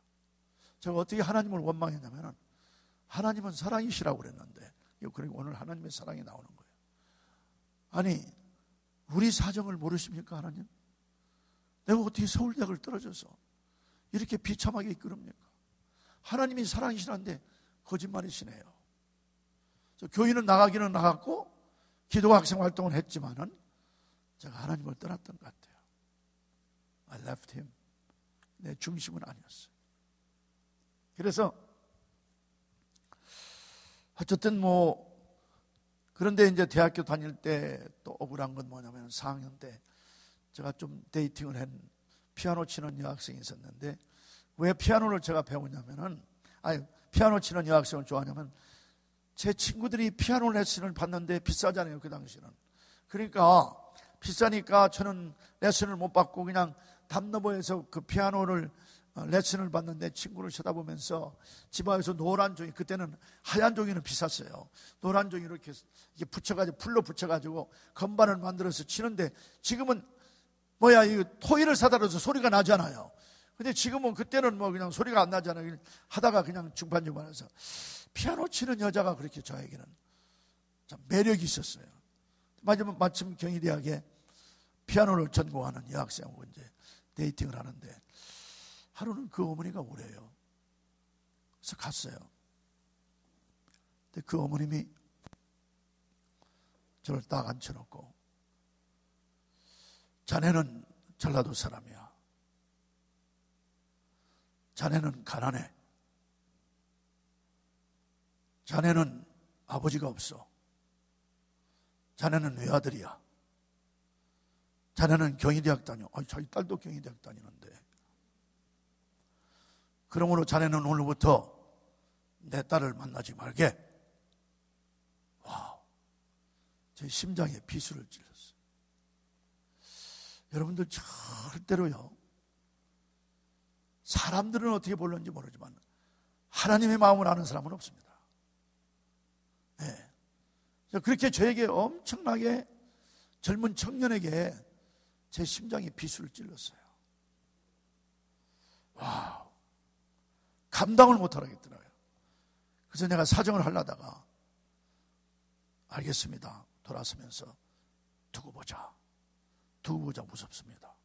제가 어떻게 하나님을 원망했냐면 하나님은 사랑이시라고 그랬는데 그리고 오늘 하나님의 사랑이 나오는 거예요. 아니 우리 사정을 모르십니까 하나님? 내가 어떻게 서울대학을 떨어져서 이렇게 비참하게 이끌습니까? 하나님이 사랑이시라는데 거짓말이시네요. 교인은 나가기는 나갔고 기도 학생 활동을 했지만은 제가 하나님을 떠났던 것 같아요. I left him. 내 중심은 아니었어요. 그래서 어쨌든 그런데 이제 대학교 다닐 때 또 억울한 건 뭐냐면 4학년 때 제가 좀 데이팅을 한 피아노 치는 여학생이 있었는데 왜 피아노를 제가 배우냐면은 피아노 치는 여학생을 좋아하냐면 제 친구들이 피아노 레슨을 받는데 비싸잖아요 그 당시는. 그러니까 비싸니까 저는 레슨을 못 받고 그냥 담너버에서 그 피아노를 레슨을 받는데 친구를 쳐다보면서 집 앞에서 노란 종이, 그때는 하얀 종이는 비쌌어요. 노란 종이 이렇게 붙여가지고 풀로 붙여가지고 건반을 만들어서 치는데 지금은 이 토이를 사다라서 소리가 나잖아요. 근데 지금은 그때는 그냥 소리가 안 나잖아요. 하다가 그냥 중판중판해서 피아노 치는 여자가 그렇게 저에게는 참 매력이 있었어요. 마침 경희대학에 피아노를 전공하는 여학생하고 이제 데이팅을 하는데 하루는 그 어머니가 오래요. 그래서 갔어요. 근데 그 어머님이 저를 딱 앉혀놓고 자네는 전라도 사람이야. 자네는 가난해. 자네는 아버지가 없어. 자네는 외아들이야. 자네는 경희대학 다녀. 자기 딸도 경희대학 다니는데. 그러므로 자네는 오늘부터 내 딸을 만나지 말게. 와, 제 심장에 비수를 찔렀어요. 여러분들 절대로요. 사람들은 어떻게 보는지 모르지만 하나님의 마음을 아는 사람은 없습니다. 네. 그렇게 저에게 엄청나게 젊은 청년에게 제 심장에 비수를 찔렀어요. 와, 감당을 못 하겠더라고요. 그래서 내가 사정을 하려다가 알겠습니다. 돌아서면서 두고 보자 무섭습니다.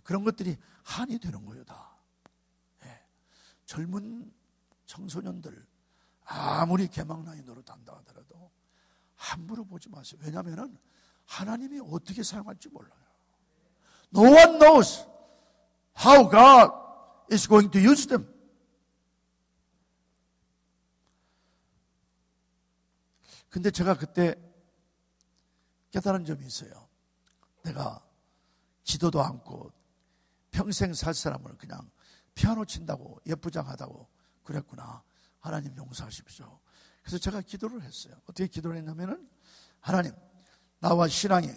그런 것들이 한이 되는 거예요, 다. 네. 젊은 청소년들 아무리 개망나이 노릇한다 하더라도 함부로 보지 마세요. 왜냐하면 하나님이 어떻게 사용할지 몰라요. No one knows how God is going to use them. 근데 제가 그때 깨달은 점이 있어요. 내가 지도도 않고 평생 살 사람을 그냥 피아노 친다고 예쁘장하다고 그랬구나. 하나님 용서하십시오. 그래서 제가 기도를 했어요. 어떻게 기도를 했냐면은, 하나님, 나와 신앙이,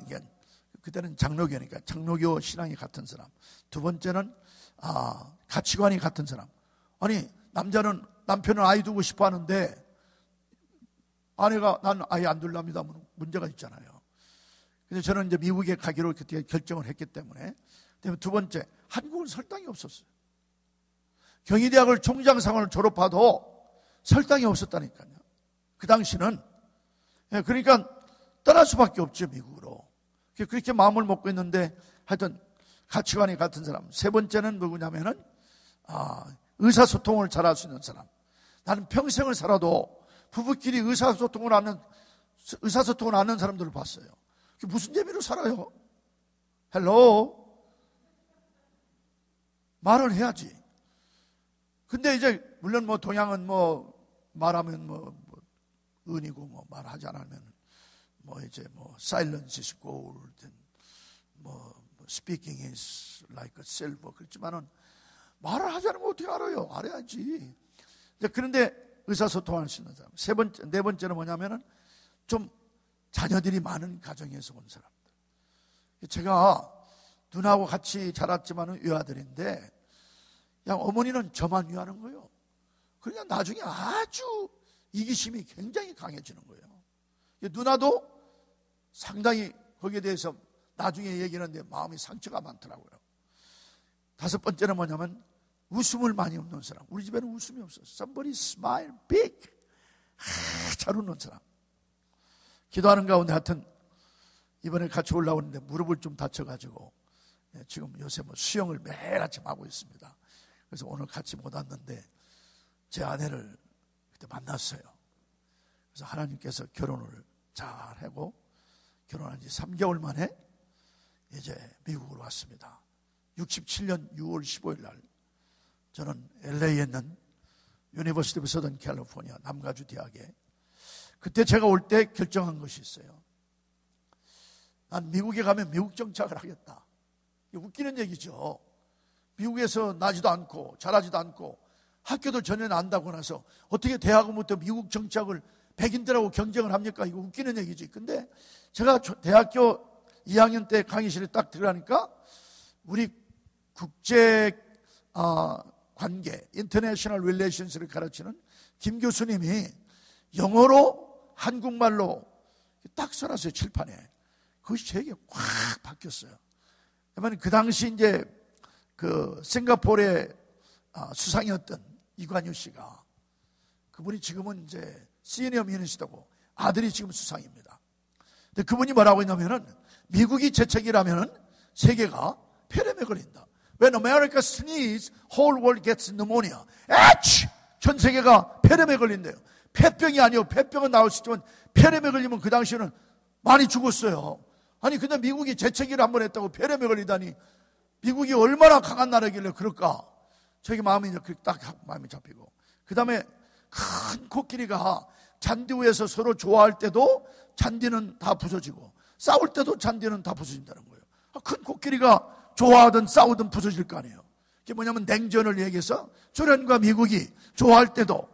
그때는 장로교니까 장로교 신앙이 같은 사람, 두 번째는 가치관이 같은 사람. 아니, 남편은 아이 두고 싶어 하는데 아내가 난 아이 안 둘랍니다 하면 문제가 있잖아요. 그래서 저는 이제 미국에 가기로 그때 결정을 했기 때문에. 두 번째, 한국은 설당이 없었어요. 경희대학을 총장상을 졸업하도 설당이 없었다니까요. 그 당시는. 그러니까 떠날 수밖에 없죠, 미국으로. 그렇게 마음을 먹고 있는데, 하여튼 가치관이 같은 사람. 세 번째는 누구냐면은 의사소통을 잘할 수 있는 사람. 나는 평생을 살아도 부부끼리 의사소통을 하는 사람들을 봤어요. 그게 무슨 재미로 살아요? 헬로, 말을 해야지. 근데 이제 물론 뭐 동양은 뭐 말하면 뭐 은이고, 뭐 말하지 않으면 뭐 이제 뭐 silence is gold, 뭐 speaking is like a silver. 그렇지만은 말을 하지 않으면 어떻게 알아요? 알아야지. 그런데 의사소통할 수 있는 사람. 네 번째는 뭐냐면은 좀 자녀들이 많은 가정에서 온 사람들. 제가 누나하고 같이 자랐지만은 외아들인데, 그냥 어머니는 저만 위하는 거예요. 그러니까 나중에 아주 이기심이 굉장히 강해지는 거예요. 누나도 상당히 거기에 대해서 나중에 얘기하는데 마음이 상처가 많더라고요. 다섯 번째는 뭐냐면 웃음을 많이 웃는 사람. 우리 집에는 웃음이 없어요. Somebody smile big. 잘 웃는 사람. 기도하는 가운데 하여튼 이번에 같이 올라오는데 무릎을 좀 다쳐가지고 지금 요새 뭐 수영을 매일 아침 하고 있습니다. 그래서 오늘 같이 못 왔는데 제 아내를 그때 만났어요. 그래서 하나님께서 결혼을 잘 하고 결혼한 지 3개월 만에 이제 미국으로 왔습니다. 67년 6월 15일 날 저는 LA에 있는 유니버시티 오브 서던 캘리포니아 남가주 대학에, 그때 제가 올 때 결정한 것이 있어요. 난 미국에 가면 미국 정착을 하겠다. 웃기는 얘기죠. 미국에서 나지도 않고 자라지도 않고 학교도 전혀 안 다고 나서 어떻게 대학원부터 미국 정착을 백인들하고 경쟁을 합니까? 이거 웃기는 얘기지. 근데 제가 대학교 2학년 때 강의실에 딱 들어가니까 우리 국제 관계, 인터내셔널 릴레이션스를 가르치는 김 교수님이 영어로 한국말로 딱 써놨어요, 칠판에. 그것이 제게 확 바뀌었어요. 그 당시 이제 그 싱가포르의 수상이었던 이관유 씨가, 그분이 지금은 이제 시니어 미니스터고 아들이 지금 수상입니다. 근데 그분이 뭐라고 했냐면은 미국이 재책이라면은 세계가 폐렴에 걸린다. When America sneezes, whole world gets pneumonia. 에치! 전 세계가 폐렴에 걸린대요. 폐병이 아니요. 폐병은 나올 수 있지만 폐렴에 걸리면 그 당시에는 많이 죽었어요. 아니 근데 미국이 재채기를 한번 했다고 폐렴에 걸리다니, 미국이 얼마나 강한 나라길래 그럴까? 저기 마음이 이제 딱 마음이 잡히고, 그 다음에 큰 코끼리가 잔디 위에서 서로 좋아할 때도 잔디는 다 부서지고 싸울 때도 잔디는 다 부서진다는 거예요. 큰 코끼리가 좋아하든 싸우든 부서질 거 아니에요. 그게 뭐냐면 냉전을 얘기해서 소련과 미국이 좋아할 때도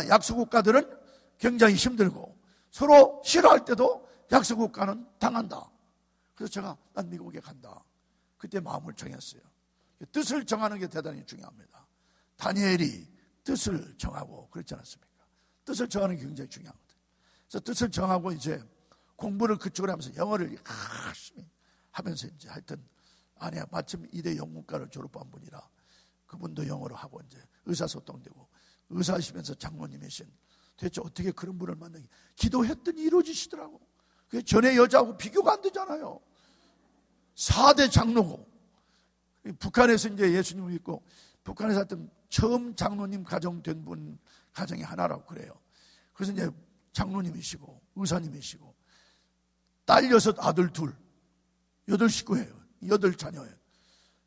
약소국가들은 굉장히 힘들고 서로 싫어할 때도 약소국가는 당한다. 그래서 제가 난 미국에 간다. 그때 마음을 정했어요. 뜻을 정하는 게 대단히 중요합니다. 다니엘이 뜻을 정하고 그렇지 않았습니까? 뜻을 정하는 게 굉장히 중요하거든요. 그래서 뜻을 정하고 이제 공부를 그쪽으로 하면서 영어를 열심히 하면서 이제 하여튼 아내야 마침 이대 영문과를 졸업한 분이라 그분도 영어로 하고 이제 의사소통되고, 의사하시면서 장로님이신, 대체 어떻게 그런 분을 만나기, 기도했더니 이루어지시더라고. 그게 전에 여자하고 비교가 안 되잖아요. 4대 장로고, 북한에서 이제 예수님을 믿고 북한에서 하여튼 처음 장로님 가정 된 분 가정이 하나라고 그래요. 그래서 이제 장로님이시고 의사님이시고 딸 6, 아들 2, 8식구예요. 8자녀예요.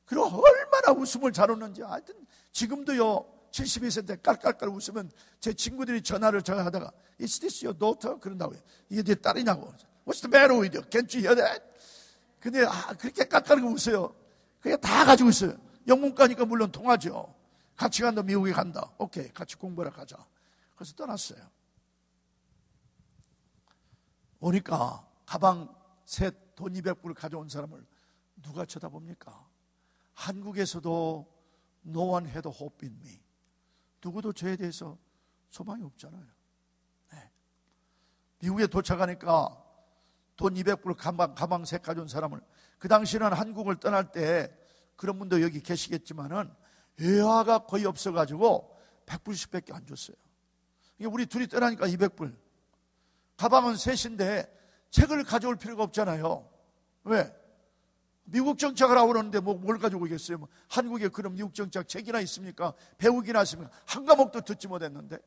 그리고 얼마나 웃음을 잘 웃는지. 하여튼 지금도요 72세 때 깔깔깔 웃으면 제 친구들이 전화를 하다가 Is this your daughter? 그런다고요. 이게 네 딸이냐고. What's the matter with you? Can't you hear that? 근데 그렇게 깔깔하게 웃어요. 그게 다 가지고 있어요. 영문과니까 물론 통하죠. 같이 간다, 미국에 간다. 오케이, 같이 공부하러 가자. 그래서 떠났어요. 오니까 가방 셋, 돈 200불 가져온 사람을 누가 쳐다봅니까? 한국에서도 No one had a hope in me. 누구도 저에 대해서 소망이 없잖아요. 네. 미국에 도착하니까 돈 200불 가방 셋 가져온 사람을, 그 당시는 한국을 떠날 때 그런 분도 여기 계시겠지만은 외화가 거의 없어가지고 100불씩밖에 안 줬어요. 우리 둘이 떠나니까 200불. 가방은 셋인데 책을 가져올 필요가 없잖아요. 왜? 미국 정착을 하고 그러는데 뭘 가지고 오겠어요? 한국에 그런 미국 정착 책이나 있습니까? 배우기나 했습니까? 한 과목도 듣지 못했는데.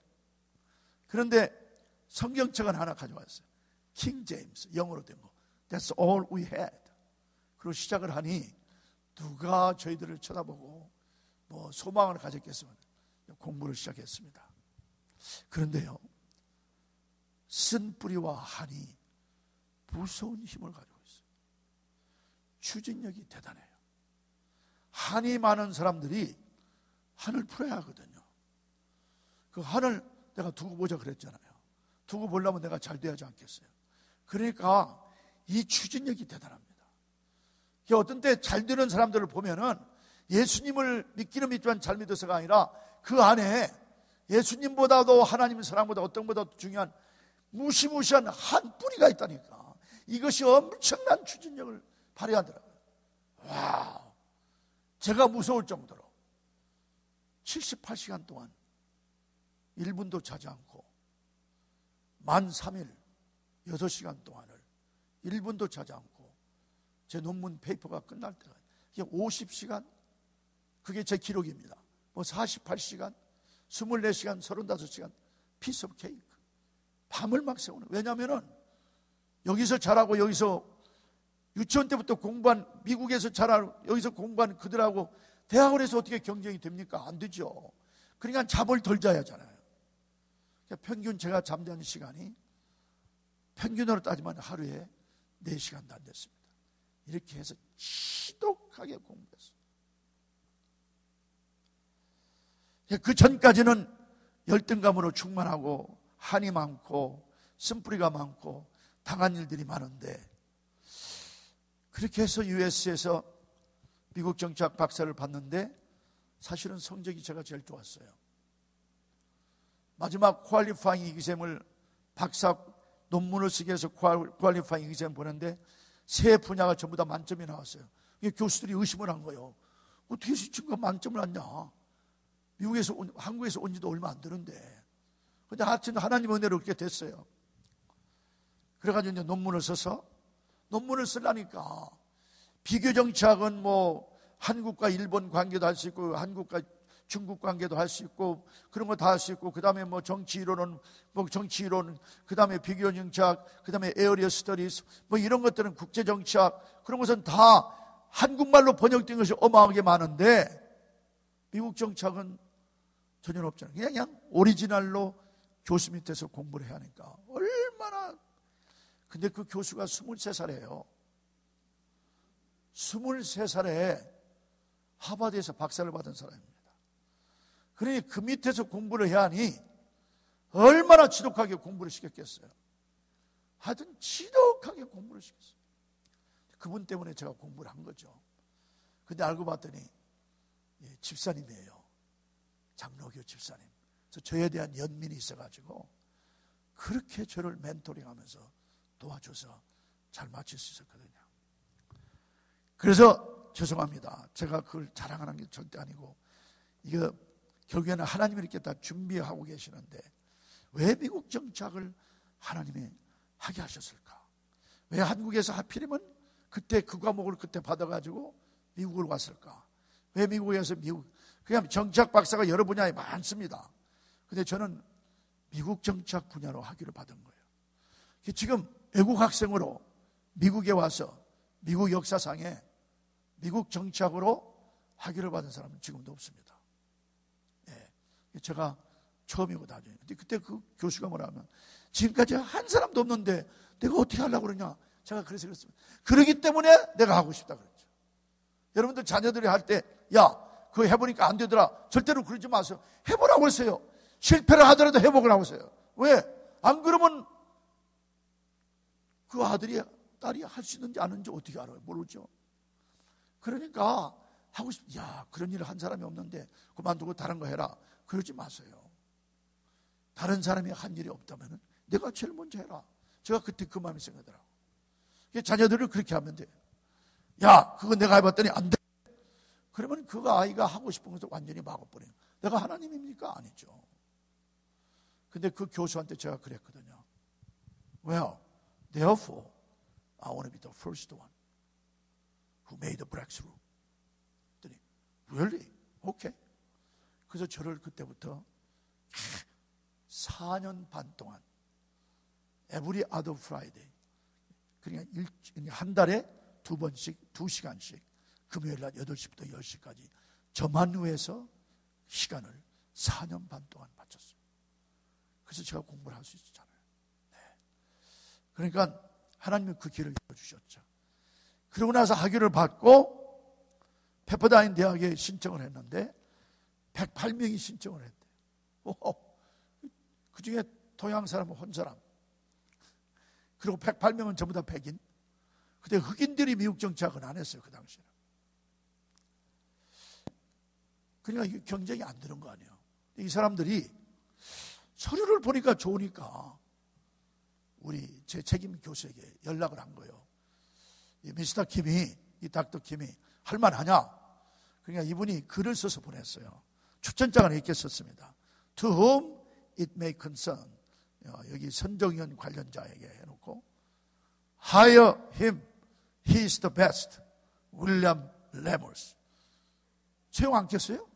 그런데 성경책은 하나 가져왔어요. 킹 제임스, 영어로 된 거. That's all we had. 그리고 시작을 하니 누가 저희들을 쳐다보고 소망을 가졌겠으면 공부를 시작했습니다. 그런데요, 쓴 뿌리와 한이 무서운 힘을 가지고 있어요. 추진력이 대단해요. 한이 많은 사람들이 한을 풀어야 하거든요. 그 한을 내가 두고 보자 그랬잖아요. 두고 보려면 내가 잘 돼야지 않겠어요. 그러니까 이 추진력이 대단합니다. 어떤 때 잘 되는 사람들을 보면은 예수님을 믿기는 믿지만 잘 믿어서가 아니라 그 안에 예수님보다도 하나님 사랑보다 어떤 것보다 중요한 무시무시한 한 뿌리가 있다니까. 이것이 엄청난 추진력을 발휘하더라고요. 와우. 제가 무서울 정도로 78시간 동안 1분도 자지 않고 만 3일 6시간 동안을 1분도 자지 않고 제 논문 페이퍼가 끝날 때가 이게 50시간, 그게 제 기록입니다. 48시간, 24시간, 35시간 피스 오브 케이크. 밤을 막 새우는. 왜냐하면은 여기서 자라고 여기서 유치원 때부터 공부한, 미국에서 자라고 여기서 공부한 그들하고 대학원에서 어떻게 경쟁이 됩니까? 안 되죠. 그러니까 잠을 덜 자야 하잖아요. 그러니까 평균 제가 잠자는 시간이 평균으로 따지면 하루에 4시간도 안 됐습니다. 이렇게 해서 지독하게 공부했어요. 그 전까지는 열등감으로 충만하고 한이 많고 쓴뿌리가 많고 당한 일들이 많은데, 그렇게 해서 US에서 미국 정치학 박사를 받는데 사실은 성적이 제가 제일 좋았어요. 마지막 퀄리파잉 exam을, 박사 논문을 쓰기 위해서 퀄리파잉 exam 보는데 세 분야가 전부 다 만점이 나왔어요. 교수들이 의심을 한 거예요. 어떻게 이 친구가 만점을 안 냐? 미국에서 한국에서 온 지도 얼마 안 되는데. 근데 하여튼 하나님 은혜로 그렇게 됐어요. 그래가지고 이제 논문을 써서, 논문을 쓰려니까 비교 정치학은 한국과 일본 관계도 할 수 있고 한국과 중국 관계도 할 수 있고 그런 거 다 할 수 있고, 그 다음에 정치 이론은 정치 이론, 그 다음에 비교 정치학, 그 다음에 에어리어 스터디스 이런 것들은 국제 정치학, 그런 것은 다 한국말로 번역된 것이 어마어마하게 많은데 미국 정치학은 전혀 없잖아요. 그냥 오리지널로 교수 밑에서 공부를 해야 하니까 얼마나. 근데 그 교수가 23살이에요. 23살에 하버드에서 박사를 받은 사람입니다. 그러니 그 밑에서 공부를 해야 하니 얼마나 지독하게 공부를 시켰겠어요. 하여튼 지독하게 공부를 시켰어요. 그분 때문에 제가 공부를 한 거죠. 근데 알고 봤더니 집사님이에요. 장로교 집사님. 그래서 저에 대한 연민이 있어가지고 그렇게 저를 멘토링하면서 도와줘서 잘 마칠 수 있었거든요. 그래서 죄송합니다. 제가 그걸 자랑하는 게 절대 아니고, 이거 결국에는 하나님이 이렇게 다 준비하고 계시는데 왜 미국 정착을 하나님이 하게 하셨을까? 왜 한국에서 하필이면 그때 그 과목을 그때 받아가지고 미국으로 왔을까? 왜 미국에서 그냥 정착 박사가 여러 분야에 많습니다. 근데 저는 미국 정착 분야로 학위를 받은 거예요. 지금 외국 학생으로 미국에 와서 미국 역사상에 미국 정착으로 학위를 받은 사람은 지금도 없습니다. 제가 처음이고 나중에. 근데 그때 그 교수가 뭐라 하면, 지금까지 한 사람도 없는데 내가 어떻게 하려고 그러냐. 제가 그래서 그랬습니다. 그러기 때문에 내가 하고 싶다 그랬죠. 여러분들 자녀들이 할 때 야, 그거 해보니까 안 되더라. 절대로 그러지 마세요. 해보라고 했어요. 실패를 하더라도 해보라고 했어요. 왜? 안 그러면 그 아들이 딸이 할 수 있는지 아는지 어떻게 알아요? 모르죠. 그러니까 하고 야, 그런 일을 한 사람이 없는데 그만두고 다른 거 해라. 그러지 마세요. 다른 사람이 한 일이 없다면 내가 제일 먼저 해라. 제가 그때 그 마음이 생기더라고요. 자녀들을 그렇게 하면 돼. 야, 그거 내가 해봤더니 안 돼. 그러면 그 아이가 하고 싶은 것을 완전히 막아버려요. 내가 하나님입니까? 아니죠. 근데 그 교수한테 제가 그랬거든요. Well, therefore, I want to be the first one who made the breakthrough. 그랬더니, really? Okay. 그래서 저를 그때부터 4년 반 동안 every other Friday, 그러니까 한 달에 2번씩 2시간씩 금요일 날 8시부터 10시까지 저만 위해서 시간을 4년 반 동안 바쳤어요. 그래서 제가 공부를 할 수 있었잖아요. 네. 그러니까 하나님은 그 길을 열어주셨죠. 그러고 나서 학위를 받고 페퍼다인 대학에 신청을 했는데 108명이 신청을 했대요. 그 중에 동양 사람은 혼 사람, 그리고 108명은 전부 다 백인. 그때 흑인들이 미국 정치학은 안 했어요, 그 당시에는. 그러니까 경쟁이 안 되는 거 아니에요. 이 사람들이 서류를 보니까 좋으니까 우리 제 책임 교수에게 연락을 한 거예요. 이 미스터 킴이, 이 닥터 킴이 할만하냐? 그러니까 이분이 글을 써서 보냈어요. 추천장을 이렇게 썼습니다. To whom it may concern. 여기 선정위원 관련자에게 해놓고 Hire him. He is the best. William Lemors. 채용 않겠어요?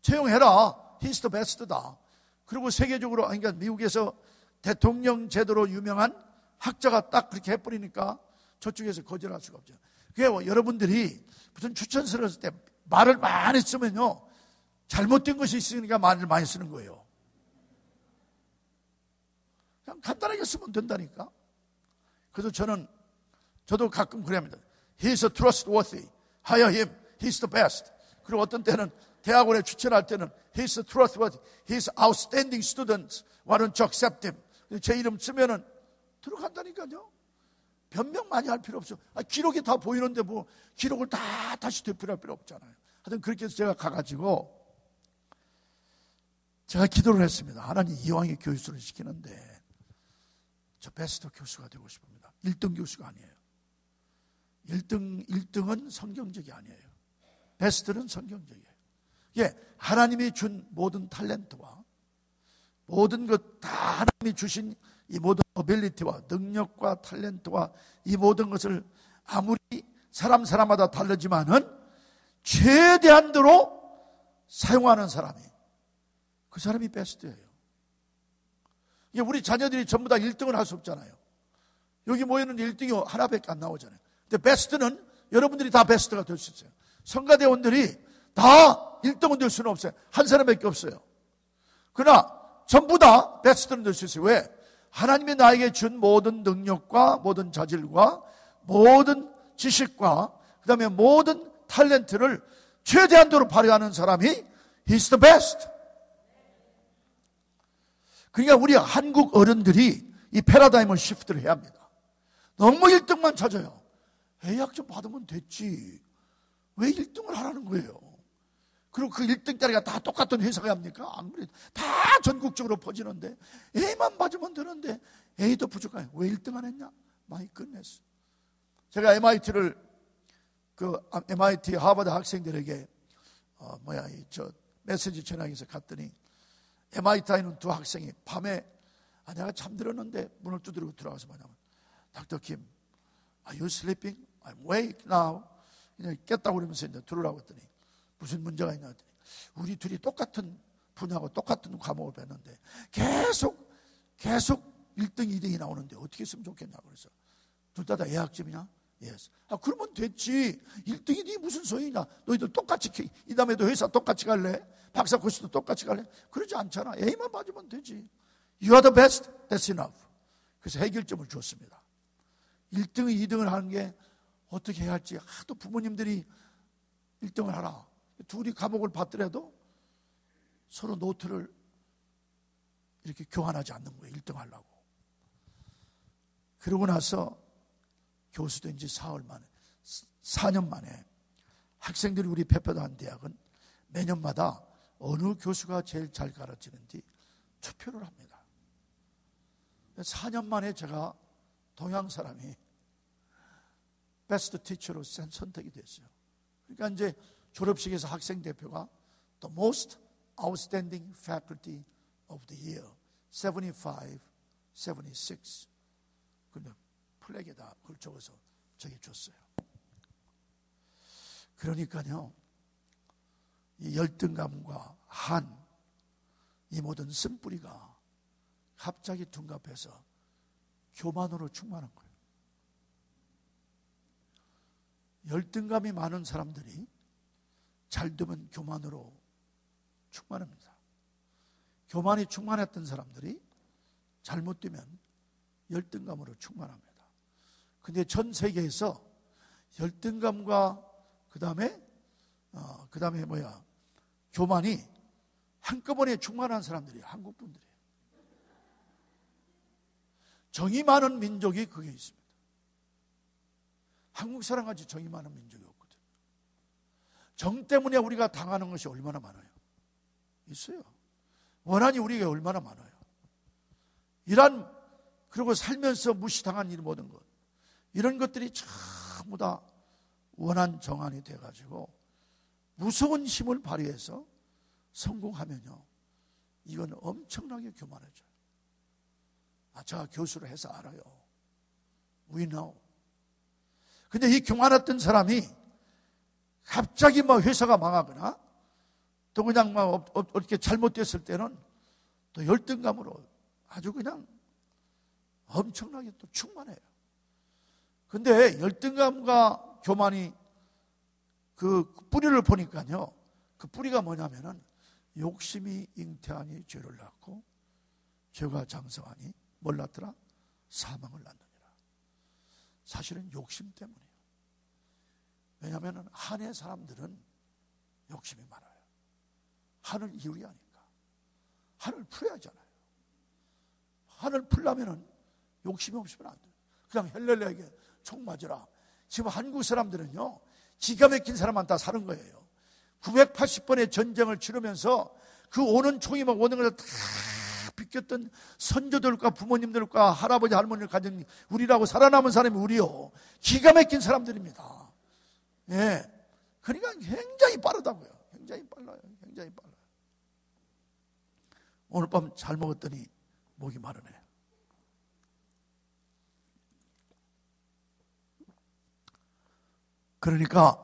채용해라. He is the best다. 그리고 세계적으로, 그러니까 미국에서 대통령 제도로 유명한 학자가 딱 그렇게 해버리니까 저쪽에서 거절할 수가 없죠. 그게 여러분들이 무슨 추천서를 쓸 때 말을 많이 쓰면요, 잘못된 것이 있으니까 말을 많이 쓰는 거예요. 그냥 간단하게 쓰면 된다니까. 그래서 저도 가끔 그럽니다. He's trustworthy. Hire him. He's the best. 그리고 어떤 때는 대학원에 추천할 때는 He's trustworthy. He's outstanding student. Why don't you accept him? 제 이름 쓰면은 들어간다니까요. 변명 많이 할 필요 없어. 기록이 다 보이는데 뭐 기록을 다 다시 되풀이할 필요 없잖아요. 하여튼 그렇게 해서 제가 가가지고 제가 기도를 했습니다. 하나님, 이왕에 교수를 시키는데 저 베스트 교수가 되고 싶습니다. 1등 교수가 아니에요. 1등은 성경적이 아니에요. 베스트는 성경적이에요. 예, 하나님이 준 모든 탤런트와 모든 것 다 하나님이 주신 이 모든 어빌리티와 능력과 탤런트와 이 모든 것을 아무리 사람마다 다르지만은 최대한도로 사용하는 사람이, 그 사람이 베스트예요. 이게 우리 자녀들이 전부 다 1등을 할 수 없잖아요. 여기 모여있는 1등이 하나밖에 안 나오잖아요. 근데 베스트는 여러분들이 다 베스트가 될 수 있어요. 성가대원들이 다 1등은 될 수는 없어요. 한 사람밖에 없어요. 그러나 전부 다 베스트는 될 수 있어요. 왜? 하나님이 나에게 준 모든 능력과 모든 자질과 모든 지식과 그 다음에 모든 탤런트를 최대한도로 발휘하는 사람이 He's the best. 그러니까 우리 한국 어른들이 이 패러다임을 시프트를 해야 합니다. 너무 1등만 찾아요. A학 좀 받으면 됐지. 왜 1등을 하라는 거예요? 그리고 그 1등짜리가 다 똑같은 회사가 합니까? 안 그래도 다 전국적으로 퍼지는데 A만 받으면 되는데 A도 부족하네. 왜 1등 안 했냐? 많이 끝냈어. 제가 MIT를 MIT 하버드 학생들에게 메시지 전하기에서 갔더니 MIT에 있는 두 학생이 밤에 내가 잠들었는데 문을 두드리고 들어가서 뭐냐면 닥터 킴, Are you sleeping? I'm awake now. 그냥 깼다고 그러면서 이제 들으라고 했더니 무슨 문제가 있냐 했더니 우리 둘이 똑같은 분야고 똑같은 과목을 배웠는데 계속 1등, 2등이 나오는데 어떻게 했으면 좋겠냐고 그래서 둘 다 예학점이냐? Yes. 그러면 됐지. 1등, 2등이 무슨 소용이냐? 너희들 똑같이 이 다음에도 회사 똑같이 갈래? 박사 코스도 똑같이 갈래? 그러지 않잖아. A만 맞으면 되지. You are the best. That's enough. 그래서 해결점을 줬습니다. 1등, 2등을 하는 게 어떻게 해야 할지 하도 부모님들이 1등을 하라. 둘이 감옥을 받더라도 서로 노트를 이렇게 교환하지 않는 거예요. 1등 하려고. 그러고 나서 교수된 지 4년 만에 학생들이 우리 페퍼단 대학은 매년마다 어느 교수가 제일 잘 가르치는지 투표를 합니다. 4년 만에 제가 동양 사람이 베스트 티처로 선택이 됐어요. 그러니까 이제 졸업식에서 학생 대표가 The most outstanding faculty of the year 75, 76 그런데 플렉에다 그걸 적어서 저기 줬어요. 그러니까요, 이 열등감과 한, 이 모든 쓴뿌리가 갑자기 둔갑해서 교만으로 충만한 거예요. 열등감이 많은 사람들이 잘 되면 교만으로 충만합니다. 교만이 충만했던 사람들이 잘못되면 열등감으로 충만합니다. 근데 전 세계에서 열등감과 그 다음에 교만이 한꺼번에 충만한 사람들이 한국 분들이에요. 정이 많은 민족이 그게 있습니다. 한국 사람같이 정이 많은 민족이 없거든요. 정 때문에 우리가 당하는 것이 얼마나 많아요. 있어요. 원한이 우리에게 얼마나 많아요. 그리고 살면서 무시당한 일 모든 것, 이런 것들이 전부 다 원한 정한이 돼가지고 무서운 힘을 발휘해서 성공하면요, 이건 엄청나게 교만해져요. 제가 교수를 해서 알아요. We know. 근데 이 교만했던 사람이 갑자기 회사가 망하거나 또 그냥 어떻게 잘못됐을 때는 또 열등감으로 아주 그냥 엄청나게 또 충만해요. 근데 열등감과 교만이 그 뿌리를 보니까요, 그 뿌리가 뭐냐면은 욕심이 잉태하니 죄를 낳고 죄가 장성하니 뭘 낳더라? 사망을 낳느니라. 사실은 욕심 때문이에요. 왜냐하면 한의 사람들은 욕심이 많아요. 한을 이루게 하니까. 한을 풀어야 하잖아요. 한을 풀려면은 욕심이 없으면 안 돼요. 그냥 헬렐레에게 총 맞으라. 지금 한국 사람들은요, 기가 막힌 사람만 다 사는 거예요. 980번의 전쟁을 치르면서 그 오는 총이 오는 걸 다 비꼈던 선조들과 부모님들과 할아버지 할머니를 가진 우리라고 살아남은 사람이 우리요. 기가 막힌 사람들입니다. 예. 그러니까 굉장히 빠르다고요. 굉장히 빨라요. 굉장히 빨라요. 오늘 밤 잘 먹었더니 목이 마르네. 그러니까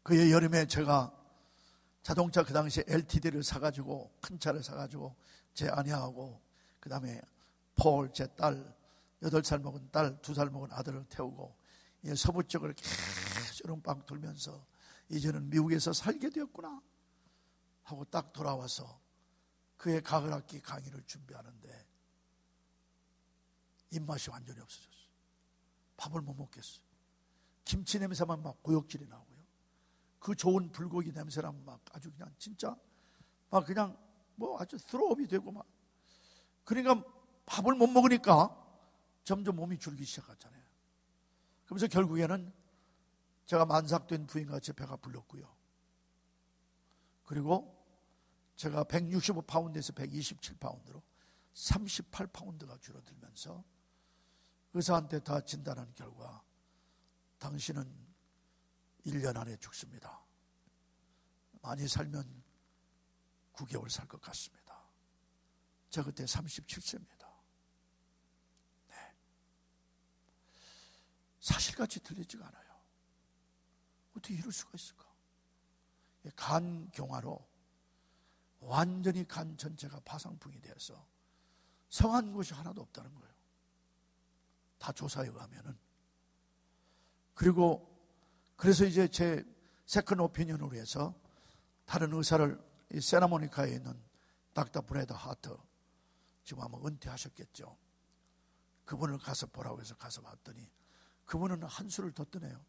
그 여름에 제가 자동차 그 당시에 LTD를 사가지고 큰 차를 사가지고 제 아내하고 그 다음에 폴 제 딸 8살 먹은 딸 2살 먹은 아들을 태우고 서부 쪽을 계속 여름방 돌면서 이제는 미국에서 살게 되었구나 하고 딱 돌아와서 그의 가을학기 강의를 준비하는데 입맛이 완전히 없어졌어요. 밥을 못 먹겠어요. 김치 냄새만 막 고역질이 나고요. 그 좋은 불고기 냄새랑 막 아주 그냥 진짜 막 그냥 아주 스로업이 되고 막 그러니까 밥을 못 먹으니까 점점 몸이 줄기 시작하잖아요. 그러면서 결국에는 제가 만삭된 부인같이 배가 불렀고요. 그리고 제가 165파운드에서 127파운드로 38파운드가 줄어들면서 의사한테 다 진단한 결과 당신은 1년 안에 죽습니다. 많이 살면 9개월 살 것 같습니다. 제가 그때 37세입니다. 네. 사실같이 들리지가 않아요. 어떻게 이럴 수가 있을까? 간경화로 완전히 간 전체가 파상풍이 되어서 성한 곳이 하나도 없다는 거예요. 다 조사해 가면은. 그래서 이제 제 세컨 오피니언으로 해서 다른 의사를 이 세나모니카에 있는 닥터 브래드 하트, 지금 아마 은퇴하셨겠죠. 그분을 가서 보라고 해서 가서 봤더니 그분은 한수를 더 뜨네요.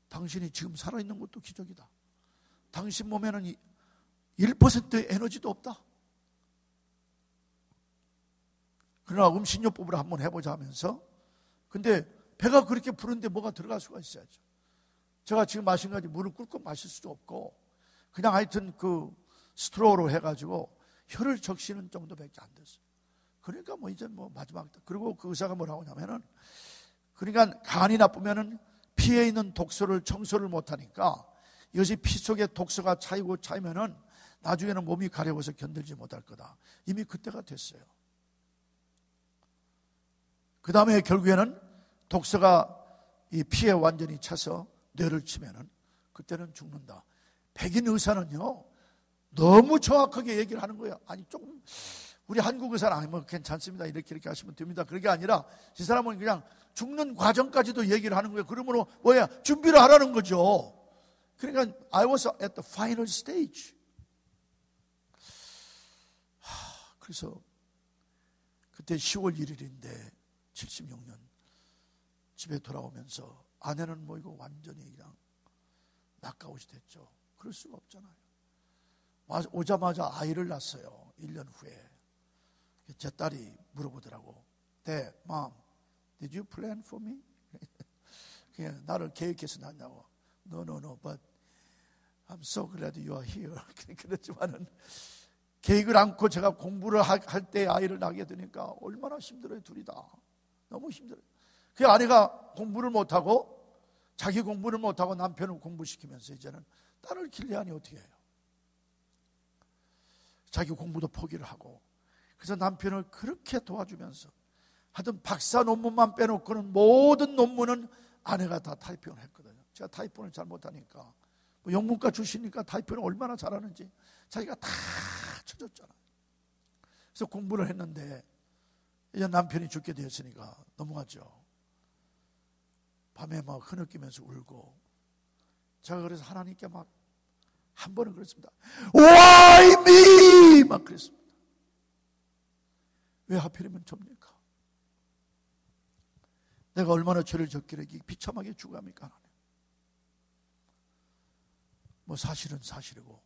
당신이 지금 살아있는 것도 기적이다. 당신 몸에는 1%의 에너지도 없다. 그러나 음식요법을 한번 해보자 하면서, 근데 배가 그렇게 부른데 뭐가 들어갈 수가 있어야죠. 제가 지금 마신 가지 물을 꿀꺽 마실 수도 없고, 그냥 하여튼 그 스트로우로 해가지고 혀를 적시는 정도밖에 안 됐어요. 그러니까 뭐 이제 뭐 마지막, 그리고 그 의사가 뭐라고 하냐면은, 그러니까 간이 나쁘면은 피에 있는 독소를 청소를 못하니까 이것이 피 속에 독소가 차이면은 나중에는 몸이 가려워서 견딜지 못할 거다. 이미 그때가 됐어요. 그 다음에 결국에는 독소가 이 피에 완전히 차서 뇌를 치면은 그때는 죽는다. 백인 의사는요, 너무 정확하게 얘기를 하는 거예요. 아니, 조금, 우리 한국 의사는 아니, 뭐 괜찮습니다. 이렇게 하시면 됩니다. 그게 아니라, 이 사람은 그냥 죽는 과정까지도 얘기를 하는 거예요. 그러므로 뭐야? 준비를 하라는 거죠. 그러니까, I was at the final stage. 그래서, 그때 10월 1일인데, 76년, 집에 돌아오면서, 아내는 뭐 이거 완전히 그냥 낙가웃이 됐죠. 그럴 수가 없잖아요. 오자마자 아이를 낳았어요. 1년 후에. 제 딸이 물어보더라고. Dad, Mom, did you plan for me? 그냥 나를 계획해서 낳냐고. No, but I'm so glad you are here. 그랬지만은 계획을 않고 제가 공부를 할 때 아이를 낳게 되니까 얼마나 힘들어요, 둘이 다. 너무 힘들어요. 그 아내가 공부를 못하고, 자기 공부를 못하고 남편을 공부시키면서 이제는 딸을 길러야하니 어떻게 해요? 자기 공부도 포기를 하고, 그래서 남편을 그렇게 도와주면서 하여튼 박사 논문만 빼놓고는 모든 논문은 아내가 다 타이핑을 했거든요. 제가 타이핑을 잘 못하니까, 뭐 영문과 출신이니까 타이핑을 얼마나 잘하는지 자기가 다 쳐줬잖아요. 그래서 공부를 했는데 이제 남편이 죽게 되었으니까 넘어가죠. 밤에 막 흐느끼면서 울고, 제가 그래서 하나님께 막 한 번은 그랬습니다. Why me? 막 그랬습니다. 왜 하필이면 접니까? 내가 얼마나 죄를 졌기를 비참하게 죽어갑니까? 뭐 사실은 사실이고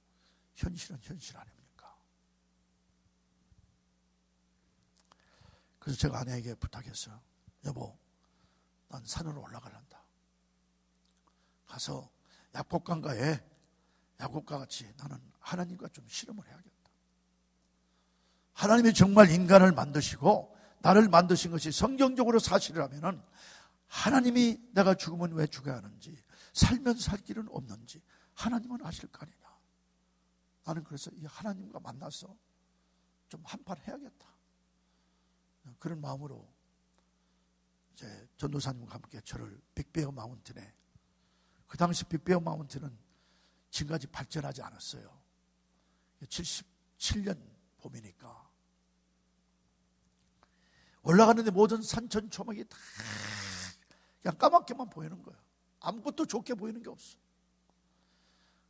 현실은 현실 아닙니까? 그래서 제가 아내에게 부탁했어요. 여보, 난 산으로 올라가란다. 가서 약국강가에 야곱과 같이 나는 하나님과 좀 씨름을 해야겠다. 하나님이 정말 인간을 만드시고 나를 만드신 것이 성경적으로 사실이라면 하나님이 내가 죽으면 왜 죽어야 하는지, 살면 살 길은 없는지 하나님은 아실 거 아니냐. 나는 그래서 이 하나님과 만나서 좀 한판 해야겠다. 그런 마음으로 이제 전도사님과 함께 저를 빅베어 마운틴에, 그 당시 빅베어 마운틴은 지금까지 발전하지 않았어요. 77년 봄이니까 올라가는데 모든 산천 초막이 다 그냥 까맣게만 보이는 거예요. 아무것도 좋게 보이는 게 없어.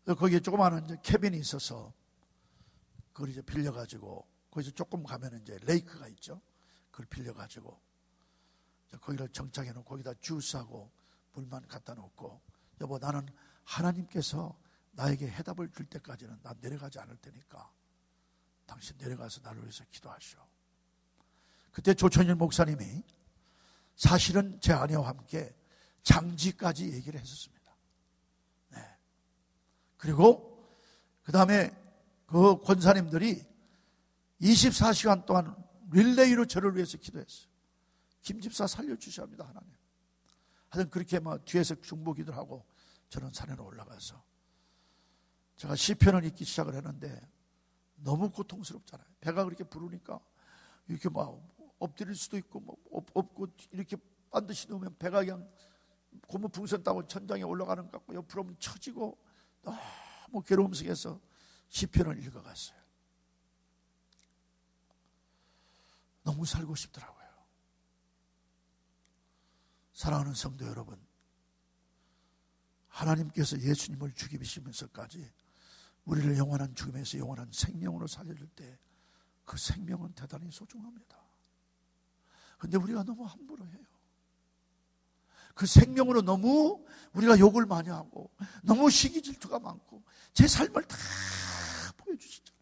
거기에 조그마한 이제 캐빈이 있어서 그걸 이제 빌려가지고, 거기서 조금 가면 이제 레이크가 있죠. 그걸 빌려가지고 거기를 정착해 놓고 거기다 주스하고 물만 갖다 놓고, 여보, 나는 하나님께서 나에게 해답을 줄 때까지는 나 내려가지 않을 테니까 당신 내려가서 나를 위해서 기도하시오. 그때 조천일 목사님이 사실은 제 아내와 함께 장지까지 얘기를 했었습니다. 네. 그리고 그 다음에 그 권사님들이 24시간 동안 릴레이로 저를 위해서 기도했어요. 김집사 살려주셔야 합니다, 하나님. 하여튼 그렇게 막 뒤에서 중보기도를 하고 저는 산에로 올라가서 제가 시편을 읽기 시작을 했는데 너무 고통스럽잖아요. 배가 그렇게 부르니까 이렇게 막 엎드릴 수도 있고 뭐 엎고 이렇게 반드시 누우면 배가 그냥 고무풍선 따고 천장에 올라가는 것 같고 옆으로 처지고 너무 괴로움 속에서 시편을 읽어갔어요. 너무 살고 싶더라고요. 사랑하는 성도 여러분, 하나님께서 예수님을 죽이시면서까지 우리를 영원한 죽음에서 영원한 생명으로 살려줄 때 그 생명은 대단히 소중합니다. 그런데 우리가 너무 함부로 해요. 그 생명으로 너무 우리가 욕을 많이 하고 너무 시기 질투가 많고 제 삶을 다 보여주시잖아요.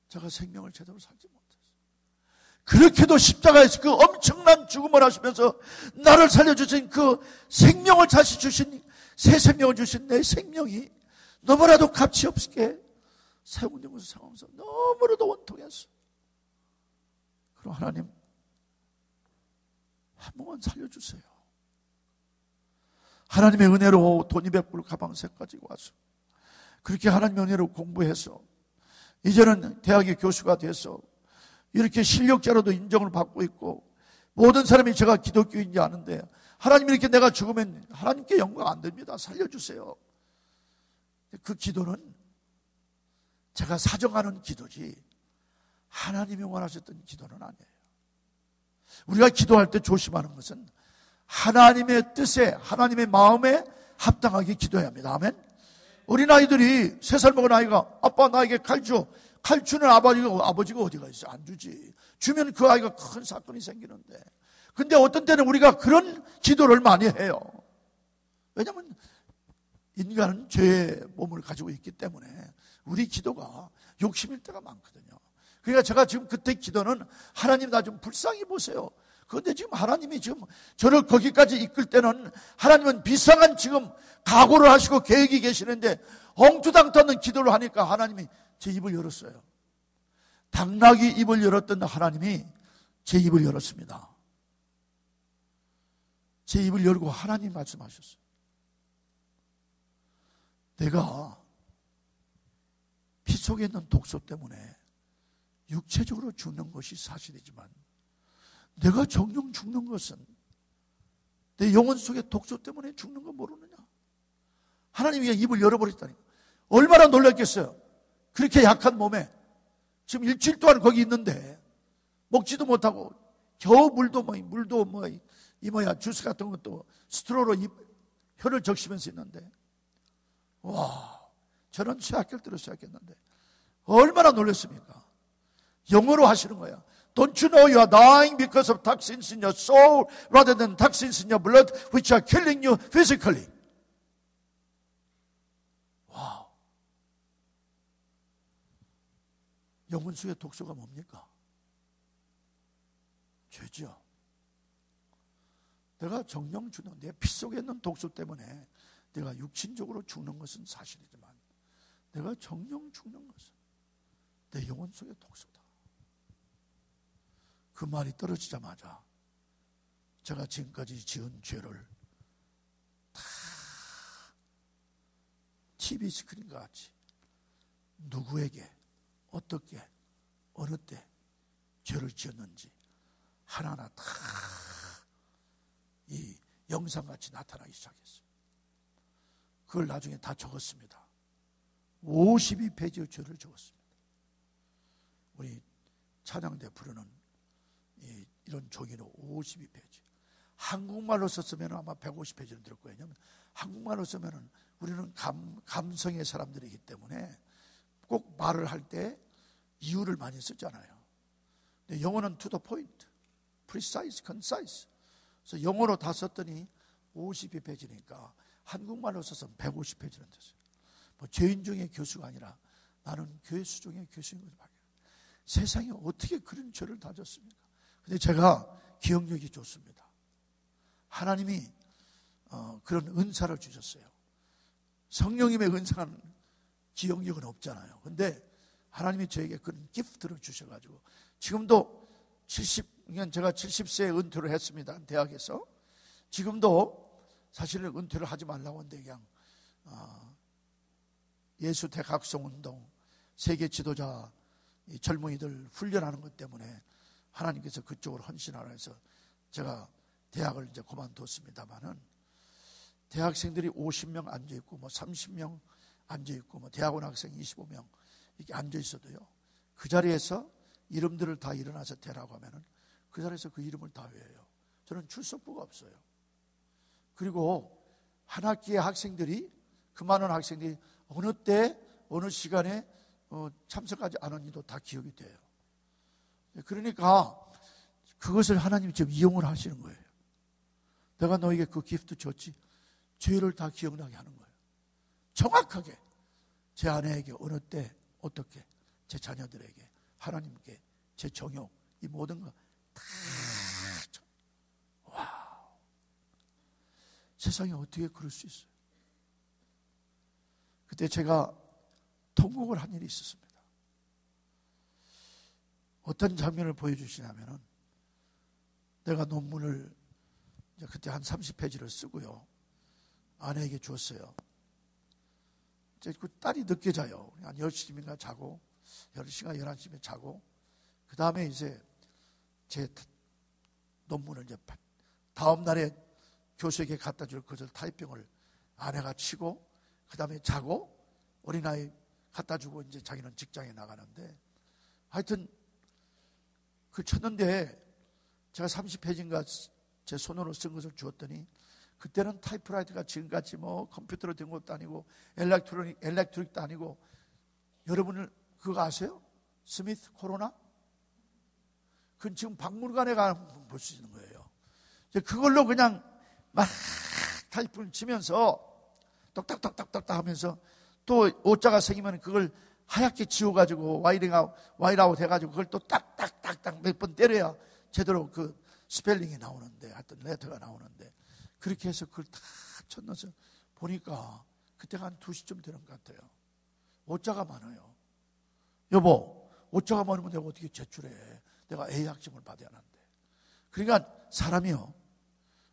제가 생명을 제대로 살지 못했어요. 그렇게도 십자가에서 그 엄청난 죽음을 하시면서 나를 살려주신 그 생명을 다시 주신, 새 생명을 주신 내 생명이 너무나도 값이 없게 사용된 것을 생각하면서 너무나도 원통했어요. 그럼 하나님 한 번만 살려주세요. 하나님의 은혜로 돈 200불 가방색 가지고 와서 그렇게 하나님의 은혜로 공부해서 이제는 대학의 교수가 돼서 이렇게 실력자로도 인정을 받고 있고 모든 사람이 제가 기독교인지 아는데 하나님 이렇게 내가 죽으면 하나님께 영광 안 됩니다. 살려주세요. 그 기도는 제가 사정하는 기도지 하나님이 원하셨던 기도는 아니에요. 우리가 기도할 때 조심하는 것은 하나님의 뜻에 하나님의 마음에 합당하게 기도해야 합니다. 아멘. 어린아이들이 3살 먹은 아이가 아빠 나에게 칼 줘. 칼 주는 아버지가 어디가 있어? 안 주지. 주면 그 아이가 큰 사건이 생기는데. 근데 어떤 때는 우리가 그런 기도를 많이 해요. 왜냐하면 인간은 죄의 몸을 가지고 있기 때문에 우리 기도가 욕심일 때가 많거든요. 그러니까 제가 지금 그때 기도는 하나님 나 좀 불쌍히 보세요. 그런데 지금 하나님이 지금 저를 거기까지 이끌 때는 하나님은 비상한 지금 각오를 하시고 계획이 계시는데 엉투당투하는 기도를 하니까 하나님이 제 입을 열었어요. 당나귀 입을 열었던 하나님이 제 입을 열었습니다. 제 입을 열고 하나님 말씀하셨어요. 내가 피 속에 있는 독소 때문에 육체적으로 죽는 것이 사실이지만 내가 정녕 죽는 것은 내 영혼 속의 독소 때문에 죽는 거 모르느냐. 하나님이 입을 열어버렸다니까. 얼마나 놀랐겠어요. 그렇게 약한 몸에 지금 일주일 동안 거기 있는데 먹지도 못하고 겨우 물도 주스 같은 것도 스트로로 혀를 적시면서 있는데 와 저는 쇠학기를 들어 쇠학했는데 얼마나 놀랐습니까. 영어로 하시는 거야. Don't you know you are dying because of toxins in your soul rather than toxins in your blood which are killing you physically. 와우. 영혼 속의 독소가 뭡니까? 죄죠. 내가 정령 죽는 내 피 속에 있는 독소 때문에 내가 육신적으로 죽는 것은 사실이지만 내가 정령 죽는 것은 내 영혼 속의 독소다. 그 말이 떨어지자마자 제가 지금까지 지은 죄를 다 TV 스크린과 같이 누구에게 어떻게 어느 때 죄를 지었는지 하나하나 다 이 영상같이 나타나기 시작했습니다. 그걸 나중에 다 적었습니다. 52페이지의 죄를 적었습니다. 우리 찬양대 부르는 이런 종이로 52페이지. 한국말로 썼으면 아마 150페이지는 될 거예요. 왜냐하면 한국말로 쓰면 우리는 감성의 사람들이기 때문에 꼭 말을 할 때 이유를 많이 쓰잖아요. 근데 영어는 to the point, precise, concise. 그래서 영어로 다 썼더니 52페이지니까 한국말로 써서 150페이지는 됐어요. 뭐 죄인 중에 교수가 아니라 나는 교수 중에 교수인 것을 발견해요. 세상에 어떻게 그런 죄를 다 졌습니까? 근데 제가 기억력이 좋습니다. 하나님이 그런 은사를 주셨어요. 성령님의 은사는 기억력은 없잖아요. 근데 하나님이 저에게 그런 기프트를 주셔가지고 지금도 70년 제가 70세에 은퇴를 했습니다. 대학에서. 지금도 사실은 은퇴를 하지 말라고 하는데 그냥 예수 대각성 운동, 세계 지도자 젊은이들 훈련하는 것 때문에 하나님께서 그쪽으로 헌신하라 해서 제가 대학을 이제 그만뒀습니다만은 대학생들이 50명 앉아있고 뭐 30명 앉아있고 뭐 대학원 학생 25명 이렇게 앉아있어도요 그 자리에서 이름들을 다 일어나서 대라고 하면은 그 자리에서 그 이름을 다 외워요. 저는 출석부가 없어요. 그리고 한 학기의 학생들이 그 많은 학생들이 어느 때 어느 시간에 참석하지 않았는지도 다 기억이 돼요. 그러니까 그것을 하나님이 지금 이용을 하시는 거예요. 내가 너에게 그 기프트 줬지. 죄를 다 기억나게 하는 거예요. 정확하게 제 아내에게 어느 때 어떻게, 제 자녀들에게, 하나님께, 제 정욕, 이 모든 거 다. 와우. 세상에 어떻게 그럴 수 있어요? 그때 제가 통곡을 한 일이 있었습니다. 어떤 장면을 보여주시냐면은, 내가 논문을 이제 그때 한 30페이지를 쓰고요, 아내에게 줬어요. 이제 그 딸이 늦게 자요. 한 10시쯤인가 자고, 10시가 11시쯤에 자고, 그 다음에 이제 제 논문을 이제 다음 날에 교수에게 갖다 줄 것을 타이핑을 아내가 치고, 그 다음에 자고, 어린아이 갖다 주고 이제 자기는 직장에 나가는데, 하여튼 그 쳤는데 제가 30페이지인가 제 손으로 쓴 것을 주었더니, 그때는 타이프라이터가 지금같이 뭐 컴퓨터로 된 것도 아니고 엘렉트릭도 아니고, 여러분을 그거 아세요? 스미스 코로나? 그건 지금 박물관에 가면 볼 수 있는 거예요. 그걸로 그냥 막 타이프를 치면서 똑딱똑딱똑딱 하면서, 또 오자가 생기면 그걸 하얗게 지워가지고 와이라웃 해가지고 그걸 또 딱딱딱딱 몇 번 때려야 제대로 그 스펠링이 나오는데, 하여튼 레터가 나오는데, 그렇게 해서 그걸 다 쳤는서 보니까 그때가 한 2시쯤 되는 것 같아요. 오자가 많아요. 여보, 오자가 많으면 내가 어떻게 제출해? 내가 A 학점을 받아야 하는데. 그러니까 사람이요,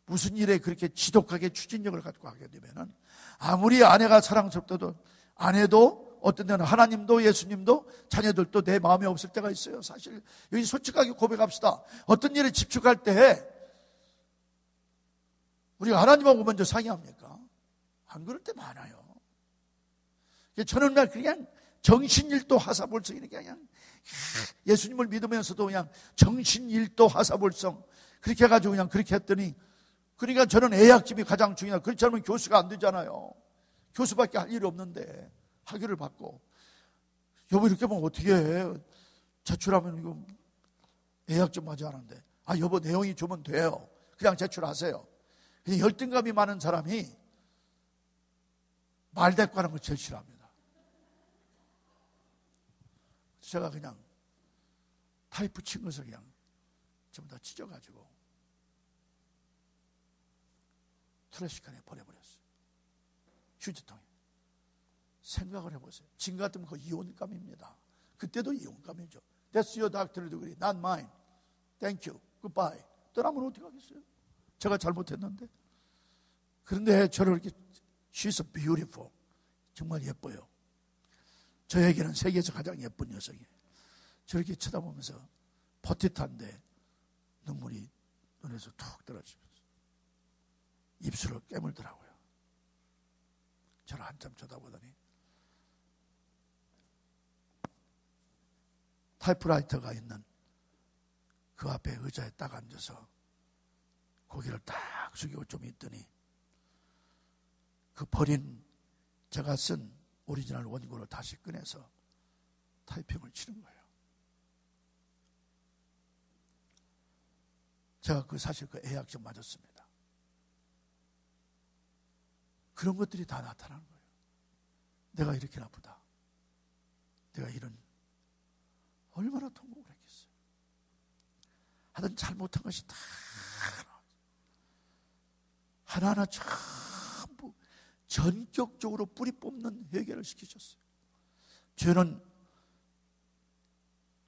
무슨 일에 그렇게 지독하게 추진력을 갖고 하게 되면은, 아무리 아내가 사랑스럽다도 아내도, 어떤 때는 하나님도 예수님도 자녀들도 내 마음에 없을 때가 있어요. 사실 여기 솔직하게 고백합시다. 어떤 일에 집중할 때 우리가 하나님하고 먼저 상의합니까? 안 그럴 때 많아요. 저는 그냥 정신일도 하사볼성, 그냥 예수님을 믿으면서도 그냥 정신일도 하사볼성 그렇게 해가지고 그냥 그렇게 했더니, 그러니까 저는 애학집이 가장 중요하다. 그렇지 않으면 교수가 안 되잖아요. 교수밖에 할 일이 없는데 학위를 받고, 여보 이렇게 하면 어떻게 해? 제출하면 이거 애학점 맞아 하는데, 아 여보 내용이 주면 돼요. 그냥 제출하세요. 열등감이 많은 사람이 말대꾸하는 걸 제일 싫어합니다. 제가 그냥 타이프 친 것을 그냥 전부 다 찢어가지고 트래시칸에 버려버렸어요. 휴지통에. 생각을 해보세요. 지금 같으면 그 이혼감입니다. 그때도 이혼감이죠. That's your doctorate degree, not mine. Thank you, goodbye. 떠나면 어떻게 하겠어요? 제가 잘못했는데. 그런데 저를 이렇게, she's beautiful, 정말 예뻐요. 저에게는 세계에서 가장 예쁜 여성이에요. 저렇게 쳐다보면서 버티탄데 눈물이 눈에서 툭 떨어지면서 입술을 깨물더라고요. 저를 한참 쳐다보더니 타이프라이터가 있는 그 앞에 의자에 딱 앉아서 고개를 딱 숙이고 좀 있더니 그 버린 제가 쓴 오리지널 원고를 다시 꺼내서 타이핑을 치는 거예요. 제가 사실 그 A학점 맞았습니다. 그런 것들이 다 나타나는 거예요. 내가 이렇게 나쁘다. 내가 이런, 얼마나 통곡을 했겠어요. 하여튼 잘못한 것이 다 하나하나 전부 전격적으로 뿌리 뽑는 회개를 시키셨어요. 죄는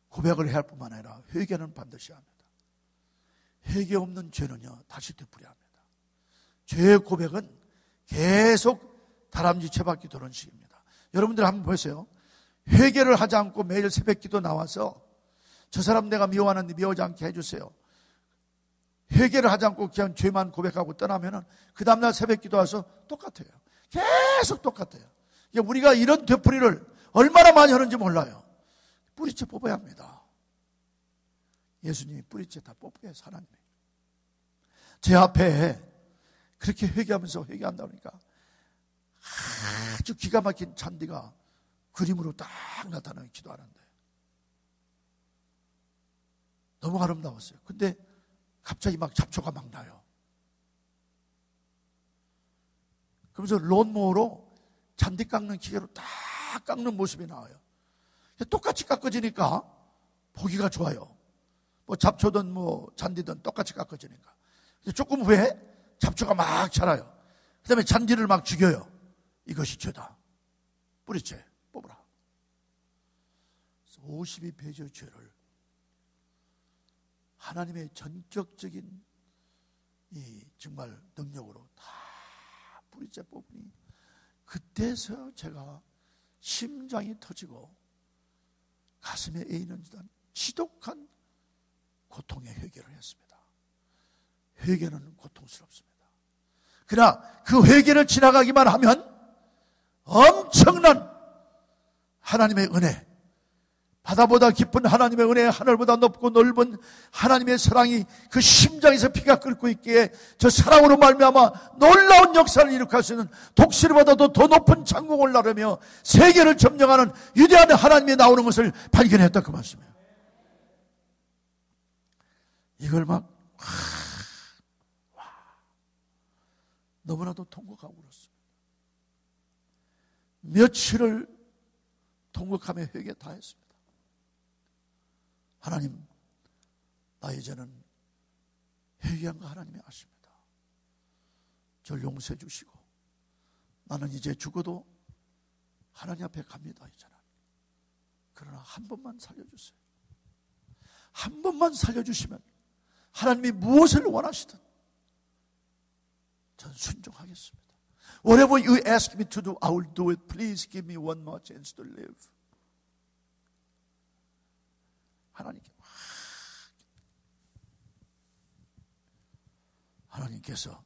고백을 해야 할 뿐만 아니라 회개는 반드시 합니다. 회개 없는 죄는요, 다시 되풀이합니다. 죄의 고백은 계속 다람쥐 채바퀴 도는 식입니다. 여러분들 한번 보세요. 회개를 하지 않고 매일 새벽기도 나와서 저 사람 내가 미워하는데 미워하지 않게 해주세요. 회개를 하지 않고 그냥 죄만 고백하고 떠나면은 그 다음날 새벽기도 와서 똑같아요. 계속 똑같아요. 우리가 이런 되풀이를 얼마나 많이 하는지 몰라요. 뿌리째 뽑아야 합니다. 예수님이 뿌리째 다 뽑게 해서 하나님이 제 앞에 그렇게 회개하면서 회개한다 그러니까 아주 기가 막힌 잔디가 그림으로 딱 나타나는 기도하는데 너무 아름다웠어요. 근데 갑자기 막 잡초가 막 나요. 그러면서 론모어로 잔디 깎는 기계로 다 깎는 모습이 나와요. 똑같이 깎아지니까 보기가 좋아요. 뭐 잡초든 뭐 잔디든 똑같이 깎아지니까. 조금 후에 잡초가 막 자라요. 그 다음에 잔디를 막 죽여요. 이것이 죄다. 뿌리째 뽑으라. 52페이지의 죄를 하나님의 전격적인 이 정말 능력으로 다 뿌리째 뽑으니 그때서 제가 심장이 터지고 가슴에 에이는 듯한 지독한 고통의 회개를 했습니다. 회개는 고통스럽습니다. 그러나 그 회개를 지나가기만 하면 엄청난 하나님의 은혜, 바다보다 깊은 하나님의 은혜, 하늘보다 높고 넓은 하나님의 사랑이 그 심장에서 피가 끓고 있기에 저 사랑으로 말미암아 놀라운 역사를 일으킬 수 있는 독수리보다도 더 높은 창공을 나르며 세계를 점령하는 위대한 하나님이 나오는 것을 발견했다, 그 말씀이에요. 이걸 막 너무나도 통곡하고 그렇습니다. 며칠을 통곡하며 회개 다 했습니다. 하나님, 나 이제는 회개한 거 하나님이 아십니다. 저를 용서해 주시고 나는 이제 죽어도 하나님 앞에 갑니다, 이제는. 그러나 한 번만 살려주세요. 한 번만 살려주시면 하나님이 무엇을 원하시든 전 순종하겠습니다. Whatever you ask me to do, I will do it. Please give me one more chance to live. 하나님께서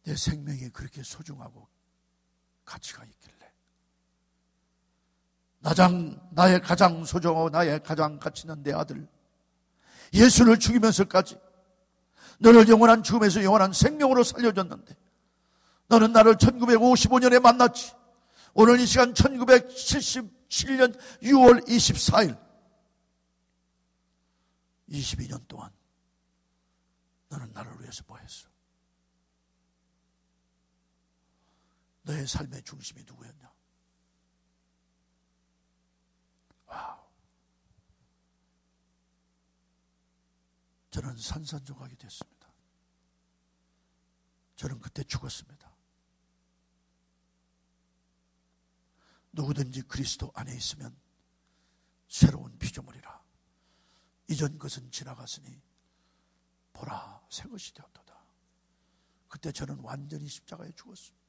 내 생명이 그렇게 소중하고 가치가 있길래 나의 가장 소중하고 나의 가장 가치 있는 내 아들 예수를 죽이면서까지 너를 영원한 죽음에서 영원한 생명으로 살려줬는데 너는 나를 1955년에 만났지. 오늘 이 시간 1977년 6월 24일 22년 동안 너는 나를 위해서 뭐 했어? 너의 삶의 중심이 누구였냐? 와우. 저는 산산조각이 됐습니다. 저는 그때 죽었습니다. 누구든지 그리스도 안에 있으면 새로운 피조물이라. 이전 것은 지나갔으니 보라 새 것이 되었도다. 그때 저는 완전히 십자가에 죽었습니다.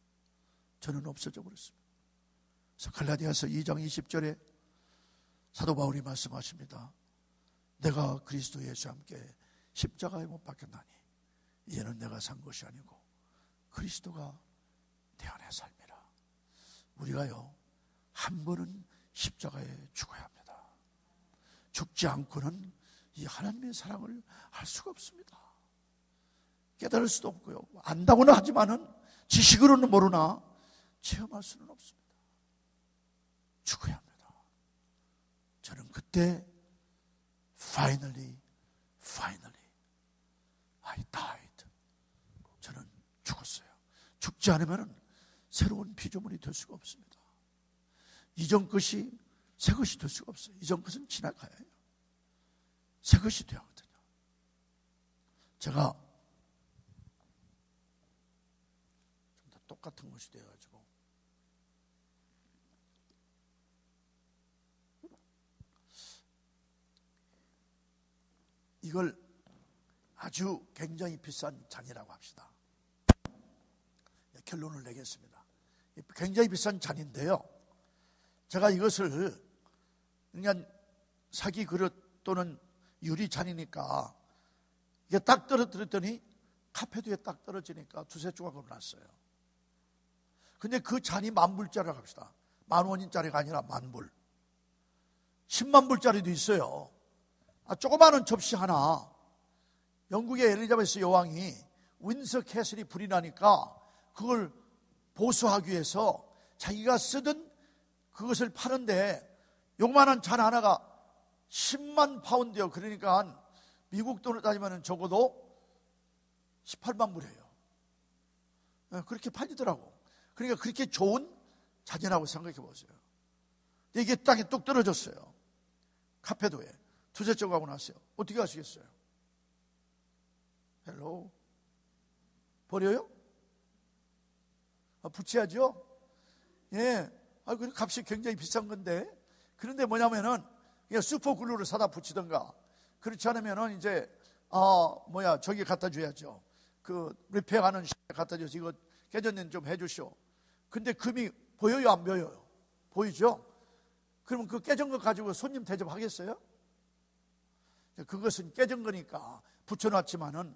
저는 없어져 버렸습니다. 그래서 갈라디아서 2장 20절에 사도 바울이 말씀하십니다. 내가 그리스도 예수와 함께 십자가에 못 박혔나니 이제는 내가 산 것이 아니고 그리스도가 내 안에 삶이라. 우리가요 한 번은 십자가에 죽어야 합니다. 죽지 않고는 이 하나님의 사랑을 알 수가 없습니다. 깨달을 수도 없고요. 안다고는 하지만은 지식으로는 모르나 체험할 수는 없습니다. 죽어야 합니다. 저는 그때 finally I died. 저는 죽었어요. 죽지 않으면 새로운 피조물이 될 수가 없습니다. 이전 것이 새 것이 될 수가 없어요. 이전 것은 지나가야 해요. 새 것이 되어야 하거든요. 제가 좀 더 똑같은 것이 되어가지고 이걸 아주 굉장히 비싼 잔이라고 합시다. 결론을 내겠습니다. 굉장히 비싼 잔인데요. 제가 이것을 그냥 사기 그릇 또는 유리 잔이니까 이게 딱 떨어뜨렸더니 카페 뒤에 딱 떨어지니까 두세 조각을 났어요. 근데 그 잔이 10,000불짜리라고 합시다. 10,000원짜리가 아니라 10,000불. 100,000불짜리도 있어요. 조그마한 접시 하나. 영국의 엘리자베스 여왕이 윈서 캐슬이 불이 나니까 그걸 보수하기 위해서 자기가 쓰던 그것을 파는데 요만한 잔 하나가 10만 파운드요. 그러니까 미국 돈으로 따지면 적어도 18만 불이에요. 그렇게 팔리더라고. 그러니까 그렇게 좋은 자재라고 생각해 보세요. 이게 땅에 뚝 떨어졌어요. 카페도에. 두세 쪽 하고 났어요. 어떻게 하시겠어요? 헬로? 버려요? 붙여야죠? 예. 그 값이 굉장히 비싼 건데. 그런데 뭐냐면은, 그냥 슈퍼글루를 사다 붙이던가. 그렇지 않으면은 이제, 저기 갖다 줘야죠. 그, 리페어하는 샵에 갖다 줘서 이거 깨졌는지 좀 해주시오. 근데 금이 보여요? 안 보여요? 보이죠? 그러면 그 깨진 거 가지고 손님 대접하겠어요? 그것은 깨진 거니까 붙여놨지만은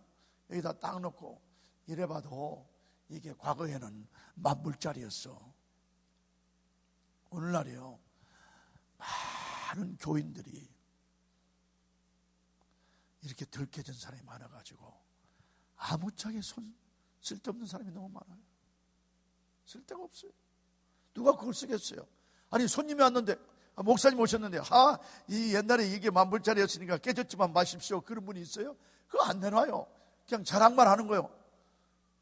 여기다 딱 놓고 이래봐도 이게 과거에는 10,000불짜리였어. 오늘날이요, 많은 교인들이 이렇게 덜 깨진 사람이 많아가지고 아무짝에 쓸데없는 사람이 너무 많아요. 쓸데가 없어요. 누가 그걸 쓰겠어요? 아니, 손님이 왔는데, 목사님 오셨는데, 이 옛날에 이게 10,000불짜리였으니까 깨졌지만 마십시오. 그런 분이 있어요? 그거 안 내놔요. 그냥 자랑만 하는 거예요.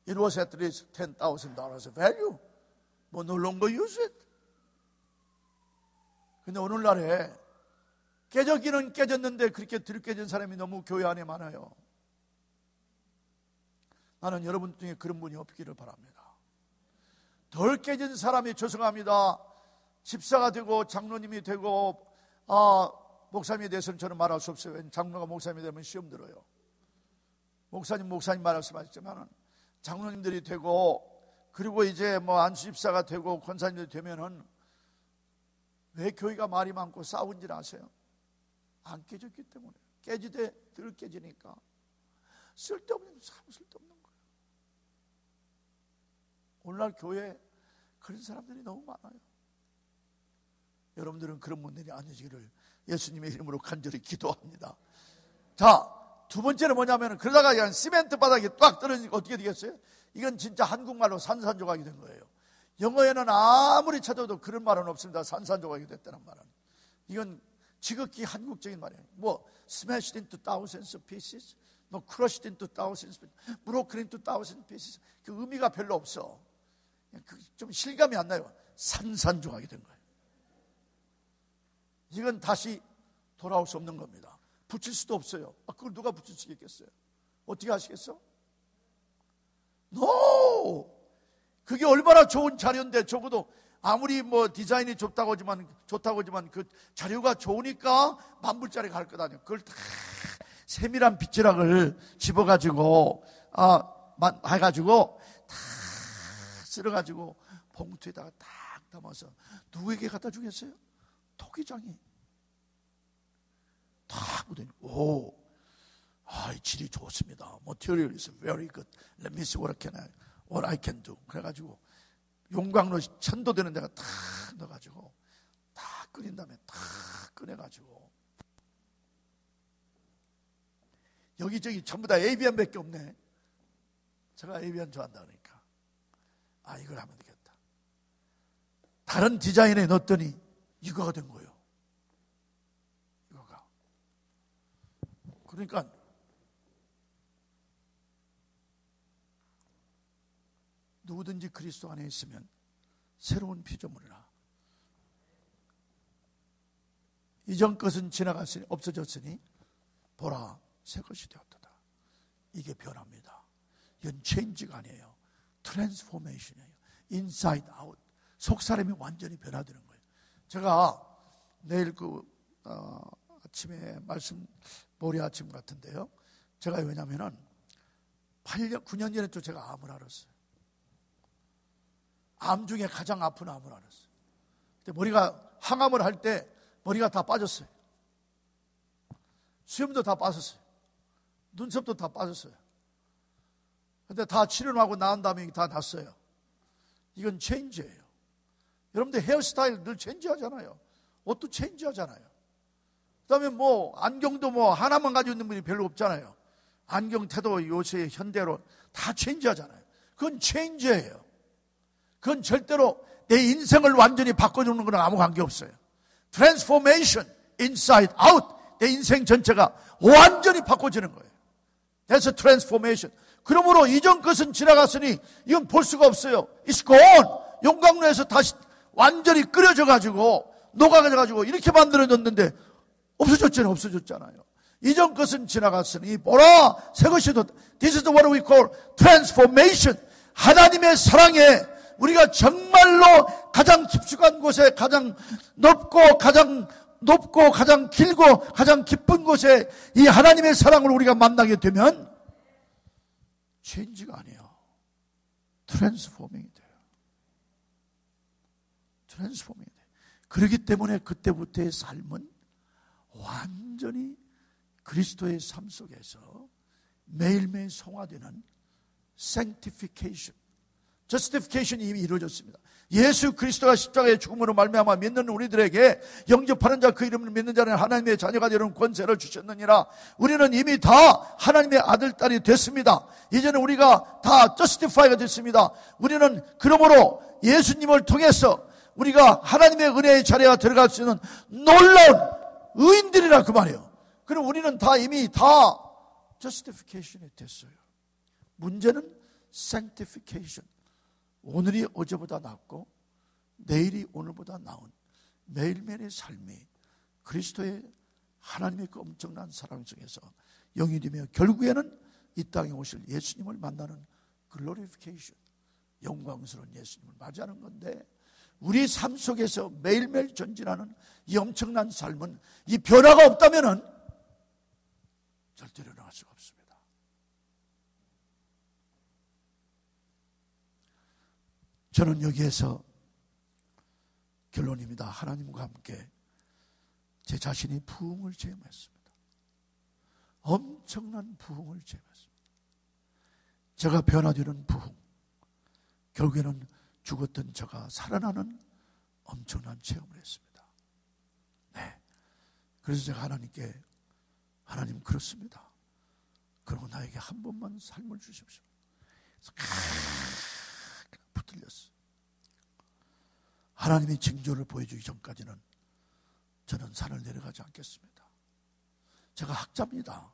It was at least $10,000 value. 뭐 no longer use it. 근데 오늘날에 깨졌기는 깨졌는데 그렇게 덜 깨진 사람이 너무 교회 안에 많아요. 나는 여러분 중에 그런 분이 없기를 바랍니다. 덜 깨진 사람이, 죄송합니다, 집사가 되고 장로님이 되고 목사님에 대해서는 저는 말할 수 없어요. 장로가 목사님이 되면 시험 들어요. 목사님 말씀하셨지만 장로님들이 되고, 그리고 이제 뭐 안수집사가 되고 권사님들이 되면은 왜 교회가 말이 많고 싸운지 아세요? 안 깨졌기 때문에. 깨지되 덜 깨지니까 쓸데없는 거예요. 오늘날 교회에 그런 사람들이 너무 많아요. 여러분들은 그런 분들이 아니시기를 예수님의 이름으로 간절히 기도합니다. 자, 두 번째는 뭐냐면, 그러다가 그냥 시멘트 바닥에 딱 떨어지니까 어떻게 되겠어요? 이건 진짜 한국말로 산산조각이 된 거예요. 영어에는 아무리 찾아도 그런 말은 없습니다. 산산조각이 됐다는 말은. 이건 지극히 한국적인 말이에요. 뭐 smashed into thousands of pieces, 뭐 crushed into thousands, broken into thousands pieces. 그 의미가 별로 없어. 좀 실감이 안 나요. 산산조각이 된 거예요. 이건 다시 돌아올 수 없는 겁니다. 붙일 수도 없어요. 그걸 누가 붙일 수 있겠어요? 어떻게 하시겠어? No! 그게 얼마나 좋은 자료인데, 적어도 아무리 뭐 디자인이 좋다고 하지만 그 자료가 좋으니까 10,000불짜리 갈 것 아니에요. 그걸 다 세밀한 빗자락을 집어가지고 해가지고 다 쓸어가지고 봉투에다가 딱 담아서 누구에게 갖다 주겠어요? 토기장이 딱 묻어있는, 이 질이 좋습니다. Material is very good. Let me see what I can do. 그래가지고 용광로 천도되는 데가 탁 넣어가지고 탁 끓인 다음에 탁 꺼내가지고, 여기저기 전부 다 에비안밖에 없네. 제가 에비안 좋아한다 그러니까 이걸 하면 되겠다. 다른 디자인에 넣었더니 이거가 된 거예요. 이거가. 그러니까 누구든지 그리스도 안에 있으면 새로운 피조물이라. 이전 것은 지나갔으니, 없어졌으니 보라, 새 것이 되었도다. 이게 변합니다. 이건 체인지가 아니에요. 트랜스포메이션이에요. 인사이드 아웃. 속사람이 완전히 변화되는 거예요. 제가 내일 아침에 모레 아침 같은데요, 제가 왜냐면은 9년 전에 또 제가 암을 앓았어요. 암 중에 가장 아픈 암을 앓았어요. 근데 머리가, 항암을 할 때 머리가 다 빠졌어요. 수염도 다 빠졌어요. 눈썹도 다 빠졌어요. 근데 다 치료하고 나온 다음에 다 났어요. 이건 체인지예요. 여러분들 헤어스타일 늘 체인지하잖아요. 옷도 체인지하잖아요. 그 다음에 뭐 안경도 뭐 하나만 가지고 있는 분이 별로 없잖아요. 안경 태도 요새 현대로 다 체인지하잖아요. 그건 체인지예요. 그건 절대로 내 인생을 완전히 바꿔주는 거랑 아무 관계 없어요. 트랜스포메이션, 인사이드 아웃. 내 인생 전체가 완전히 바꿔지는 거예요. That's a transformation. 그러므로 이전 것은 지나갔으니 이건 볼 수가 없어요. It's gone. 용광로에서 다시 완전히 끓여져 가지고 녹아져 가지고 이렇게 만들어졌는데 없어졌잖아요. 이전 것은 지나갔으니 보라 새 것이 더. This is what we call transformation. 하나님의 사랑에 우리가 정말로 가장 깊숙한 곳에 가장 넓고 가장 길고 가장 깊은 곳에 이 하나님의 사랑을 우리가 만나게 되면 체인지가 아니에요. 트랜스포밍이 돼요. 트랜스포밍이 돼요. 그렇기 때문에 그때부터의 삶은 완전히 그리스도의 삶 속에서 매일매일 성화되는 sanctification, justification이 이미 이루어졌습니다. 예수 그리스도가 십자가의 죽음으로 말미암아 믿는 우리들에게 영접하는 자 그 이름을 믿는 자는 하나님의 자녀가 되는 권세를 주셨느니라. 우리는 이미 다 하나님의 아들 딸이 됐습니다. 이제는 우리가 다 justify가 됐습니다. 우리는 그러므로 예수님을 통해서 우리가 하나님의 은혜의 자리에 들어갈 수 있는 놀라운 의인들이라 그 말이에요. 그럼 우리는 다 이미 다 justification이 됐어요. 문제는 sanctification. 오늘이 어제보다 낫고 내일이 오늘보다 나은 매일매일의 삶이 그리스도의 하나님의 그 엄청난 사랑 속에서 영이 되며 결국에는 이 땅에 오실 예수님을 만나는 글로리피케이션, 영광스러운 예수님을 맞이하는 건데, 우리 삶 속에서 매일매일 전진하는 이 엄청난 삶은 이 변화가 없다면은 절대로 일어날 수가 없습니다. 저는 여기에서 결론입니다. 하나님과 함께 제 자신이 부흥을 체험했습니다. 엄청난 부흥을 체험했습니다. 제가 변화되는 부흥, 결국에는 죽었던 저가 살아나는 엄청난 체험을 했습니다. 네. 그래서 제가 하나님께, 하나님 그렇습니다. 그러고 나에게 한 번만 삶을 주십시오. 그래서 붙들렸어요. 하나님의 징조를 보여주기 전까지는 저는 산을 내려가지 않겠습니다. 제가 학자입니다.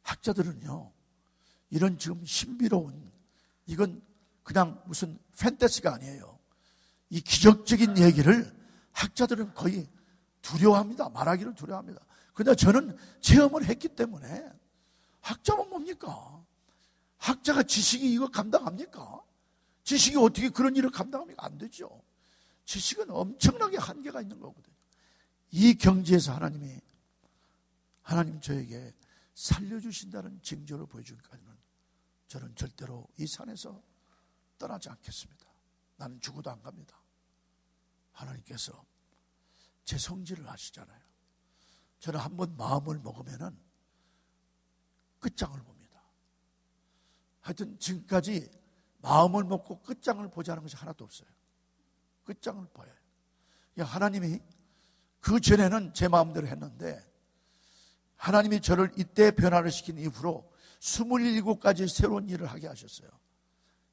학자들은요, 이런 지금 신비로운, 이건 그냥 무슨 판타지가 아니에요. 이 기적적인 얘기를 학자들은 거의 두려워합니다. 말하기를 두려워합니다. 그러나 저는 체험을 했기 때문에, 학자면 뭡니까? 학자가 지식이 이거 감당합니까? 지식이 어떻게 그런 일을 감당합니까? 안 되죠. 지식은 엄청나게 한계가 있는 거거든요. 이 경지에서 하나님 저에게 살려주신다는 징조를 보여주기까지는 저는 절대로 이 산에서 떠나지 않겠습니다. 나는 죽어도 안 갑니다. 하나님께서 제 성질을 아시잖아요. 저는 한번 마음을 먹으면은 끝장을 봅니다. 하여튼 지금까지 마음을 먹고 끝장을 보자는 것이 하나도 없어요. 끝장을 봐요. 하나님이 그 전에는 제 마음대로 했는데, 하나님이 저를 이때 변화를 시킨 이후로 27가지 새로운 일을 하게 하셨어요.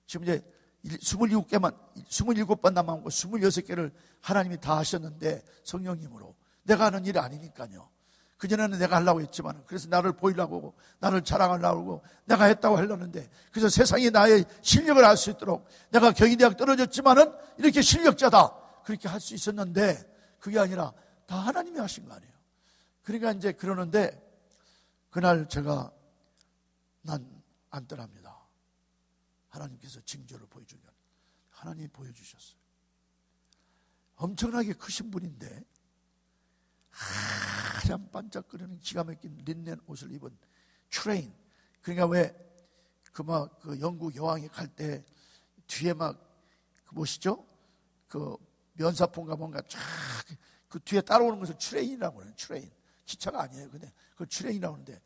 지금 이제 27번 남았고 26개를 하나님이 다 하셨는데, 성령님으로. 내가 하는 일이 아니니까요. 그전에는 내가 하려고 했지만, 그래서 나를 보이려고 하고 나를 자랑하려고 하고 내가 했다고 하려는데, 그래서 세상이 나의 실력을 알 수 있도록 내가 경희대학 떨어졌지만은 이렇게 실력자다 그렇게 할 수 있었는데, 그게 아니라 다 하나님이 하신 거 아니에요. 그러니까 이제 그러는데, 그날 제가 난 안 떠납니다. 하나님께서 징조를 보여주면 하나님이 보여주셨어요. 엄청나게 크신 분인데 하얀 반짝거리는 기가 막힌 린넨 옷을 입은 트레인. 그러니까 왜 그 영국 여왕이 갈 때 뒤에 막 그 뭐시죠? 그 면사포인가 뭔가 쫙 그 뒤에 따라오는 것을 트레인이라고 해요. 트레인. 기차가 아니에요. 근데 그 트레인이라고 하는데,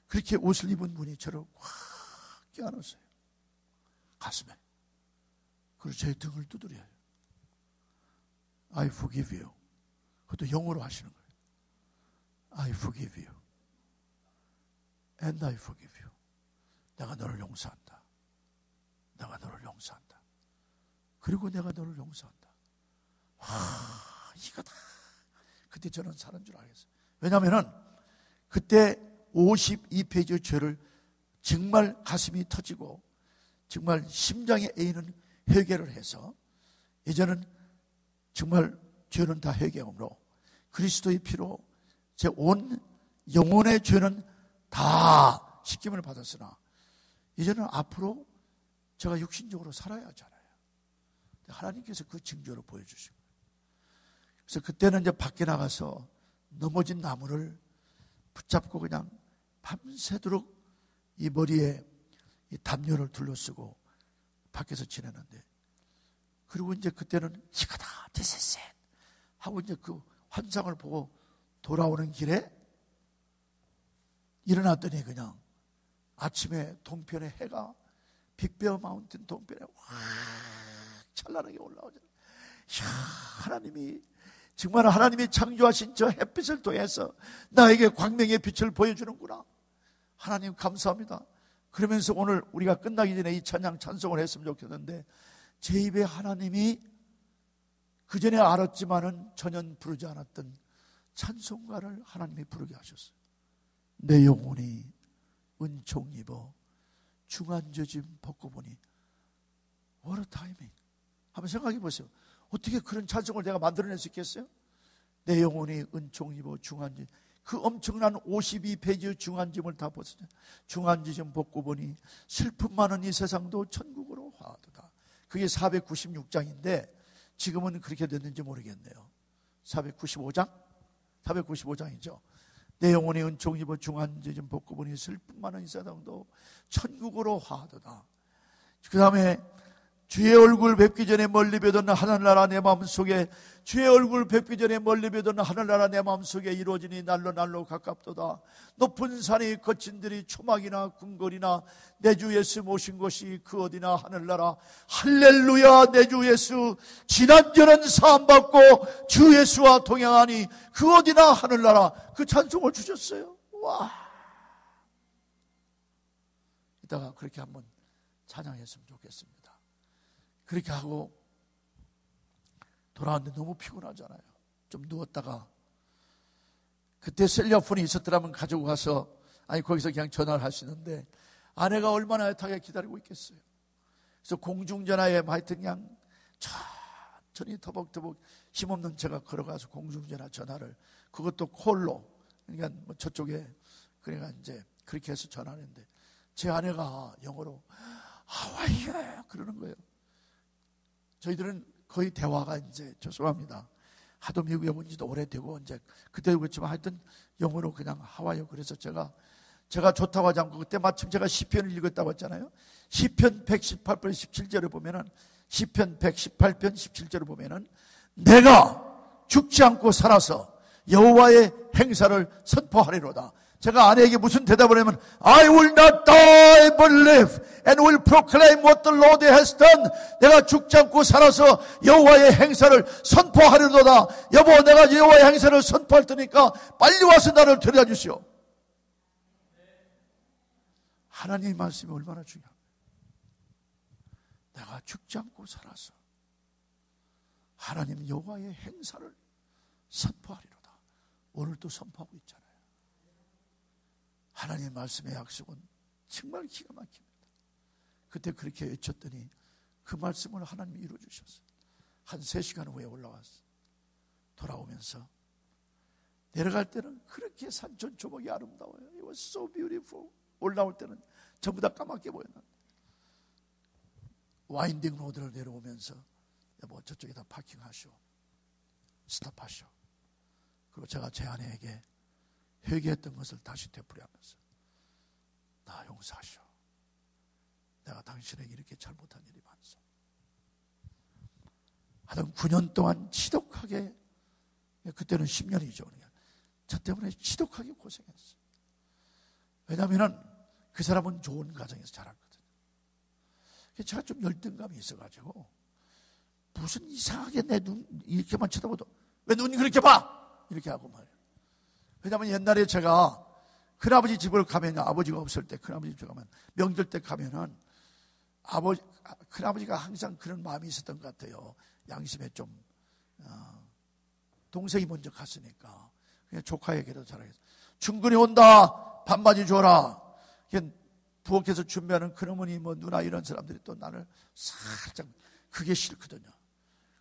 그렇게 옷을 입은 분이 저를 확 껴안았어요. 가슴에. 그리고 제 등을 두드려요. I forgive you. 그것도 영어로 하시는 거예요. I forgive you. And I forgive you. 내가 너를 용서한다. 내가 너를 용서한다. 그리고 내가 너를 용서한다. 와, 이거다. 그때 저는 사는 줄 알겠어요. 왜냐하면 그때 52페이지의 죄를 정말 가슴이 터지고 정말 심장에 애이는 회개를 해서 이제는 정말 죄는 다 회개함으로 그리스도의 피로 제 온 영혼의 죄는 다 씻김을 받았으나 이제는 앞으로 제가 육신적으로 살아야 하잖아요. 하나님께서 그 징조를 보여주시고, 그래서 그때는 이제 밖에 나가서 넘어진 나무를 붙잡고 그냥 밤새도록 이 머리에 이 담요를 둘러쓰고 밖에서 지내는데, 그리고 이제 그때는 이거다 됐었어 하고 이제 그 환상을 보고 돌아오는 길에 일어났더니 그냥 아침에 동편에 해가 빅베어 마운틴 동편에 확 찬란하게 올라오잖아요. 이야, 하나님이 정말 하나님이 창조하신 저 햇빛을 통해서 나에게 광명의 빛을 보여주는구나. 하나님 감사합니다. 그러면서 오늘 우리가 끝나기 전에 이 찬양 찬송을 했으면 좋겠는데, 제 입에 하나님이 그전에 알았지만은 전혀 부르지 않았던 찬송가를 하나님이 부르게 하셨어요. 내 영혼이 은총 입어 중한저짐 벗고 보니. What a timing. 한번 생각해 보세요. 어떻게 그런 찬송을 내가 만들어낼 수 있겠어요? 내 영혼이 은총 입어 중한짐, 그 엄청난 52페이지의 중한짐을 다 벗었어요. 중한짐 벗고 보니 슬픔 많은 이 세상도 천국으로 화도다. 그게 496장인데 지금은 그렇게 됐는지 모르겠네요. 495장? 495장이죠. 내 영혼이 은총 입어 중한짐 벗고 보니 슬픔 많은 이 세상도 천국으로 화도다. 그 다음에 주의 얼굴 뵙기 전에 멀리 뵈던 하늘나라 내 마음속에, 주의 얼굴 뵙기 전에 멀리 뵈던 하늘나라 내 마음속에 이루어지니 날로 날로 가깝도다. 높은 산이 거친 들이 초막이나 궁궐이나 내 주 예수 모신 곳이 그 어디나 하늘나라. 할렐루야. 내 주 예수 지난전은 사함받고 주 예수와 동행하니 그 어디나 하늘나라. 그 찬송을 주셨어요. 와, 이따가 그렇게 한번 찬양했으면 좋겠습니다. 그렇게 하고 돌아왔는데 너무 피곤하잖아요. 좀 누웠다가 그때 셀리아폰이 있었더라면 가지고 가서, 아니 거기서 그냥 전화를 할 수 있는데 아내가 얼마나 애타게 기다리고 있겠어요. 그래서 공중전화에 하여튼 그냥 천천히 터벅터벅 힘없는 제가 걸어가서 공중전화 전화를, 그것도 콜로, 그러니까 뭐 저쪽에, 그러니까 이제 그렇게 해서 전화를 했는데 제 아내가 영어로 하와이에 그러는 거예요. 저희들은 거의 대화가 이제 죄송합니다. 하도 미국에 온 지도 오래되고 이제 그때도 그렇지만 하여튼 영어로 그냥 하와이요. 그래서 제가 좋다고 하지 않고, 그때 마침 제가 시편을 읽었다고 했잖아요. 시편 118편 17절에 보면은, 시편 118편 17절에 보면은 내가 죽지 않고 살아서 여호와의 행사를 선포하리로다. 제가 아내에게 무슨 대답을 하면 I will not die but live and will proclaim what the Lord has done. 내가 죽지 않고 살아서 여호와의 행사를 선포하리로다. 여보, 내가 여호와의 행사를 선포할 테니까 빨리 와서 나를 데려다 주시오. 하나님의 말씀이 얼마나 중요합니까? 내가 죽지 않고 살아서 하나님 여호와의 행사를 선포하리로다. 오늘도 선포하고 있잖아요. 하나님의 말씀의 약속은 정말 기가 막힙니다. 그때 그렇게 외쳤더니 그 말씀을 하나님이 이루어주셨어요. 한 3시간 후에 올라왔어요. 돌아오면서 내려갈 때는 그렇게 산천 조목이 아름다워요. It was so beautiful. 올라올 때는 전부 다 까맣게 보였는데, 와인딩 로드를 내려오면서 여보, 저쪽에다 파킹하시오, 스탑하시오. 그리고 제가 제 아내에게 회개했던 것을 다시 되풀이하면서 나 용서하시오. 내가 당신에게 이렇게 잘못한 일이 많소. 하여튼 9년 동안 지독하게, 그때는 10년이죠. 저 때문에 지독하게 고생했어요. 왜냐하면 그 사람은 좋은 가정에서 자랐거든요. 제가 좀 열등감이 있어가지고 무슨 이상하게 내 눈 이렇게만 쳐다봐도 왜 눈이 그렇게 봐? 이렇게 하고 말이에요. 왜냐하면 옛날에 제가 큰아버지 집을 가면, 아버지가 없을 때 큰아버지 집에 가면, 명절 때 가면은 큰아버지가 항상 그런 마음이 있었던 것 같아요. 양심에 좀 동생이 먼저 갔으니까 조카에게도 잘하겠어. 중근이 온다. 반바지 줘라. 부엌에서 준비하는 큰어머니, 누나 이런 사람들이 또 나를 살짝 그게 싫거든요.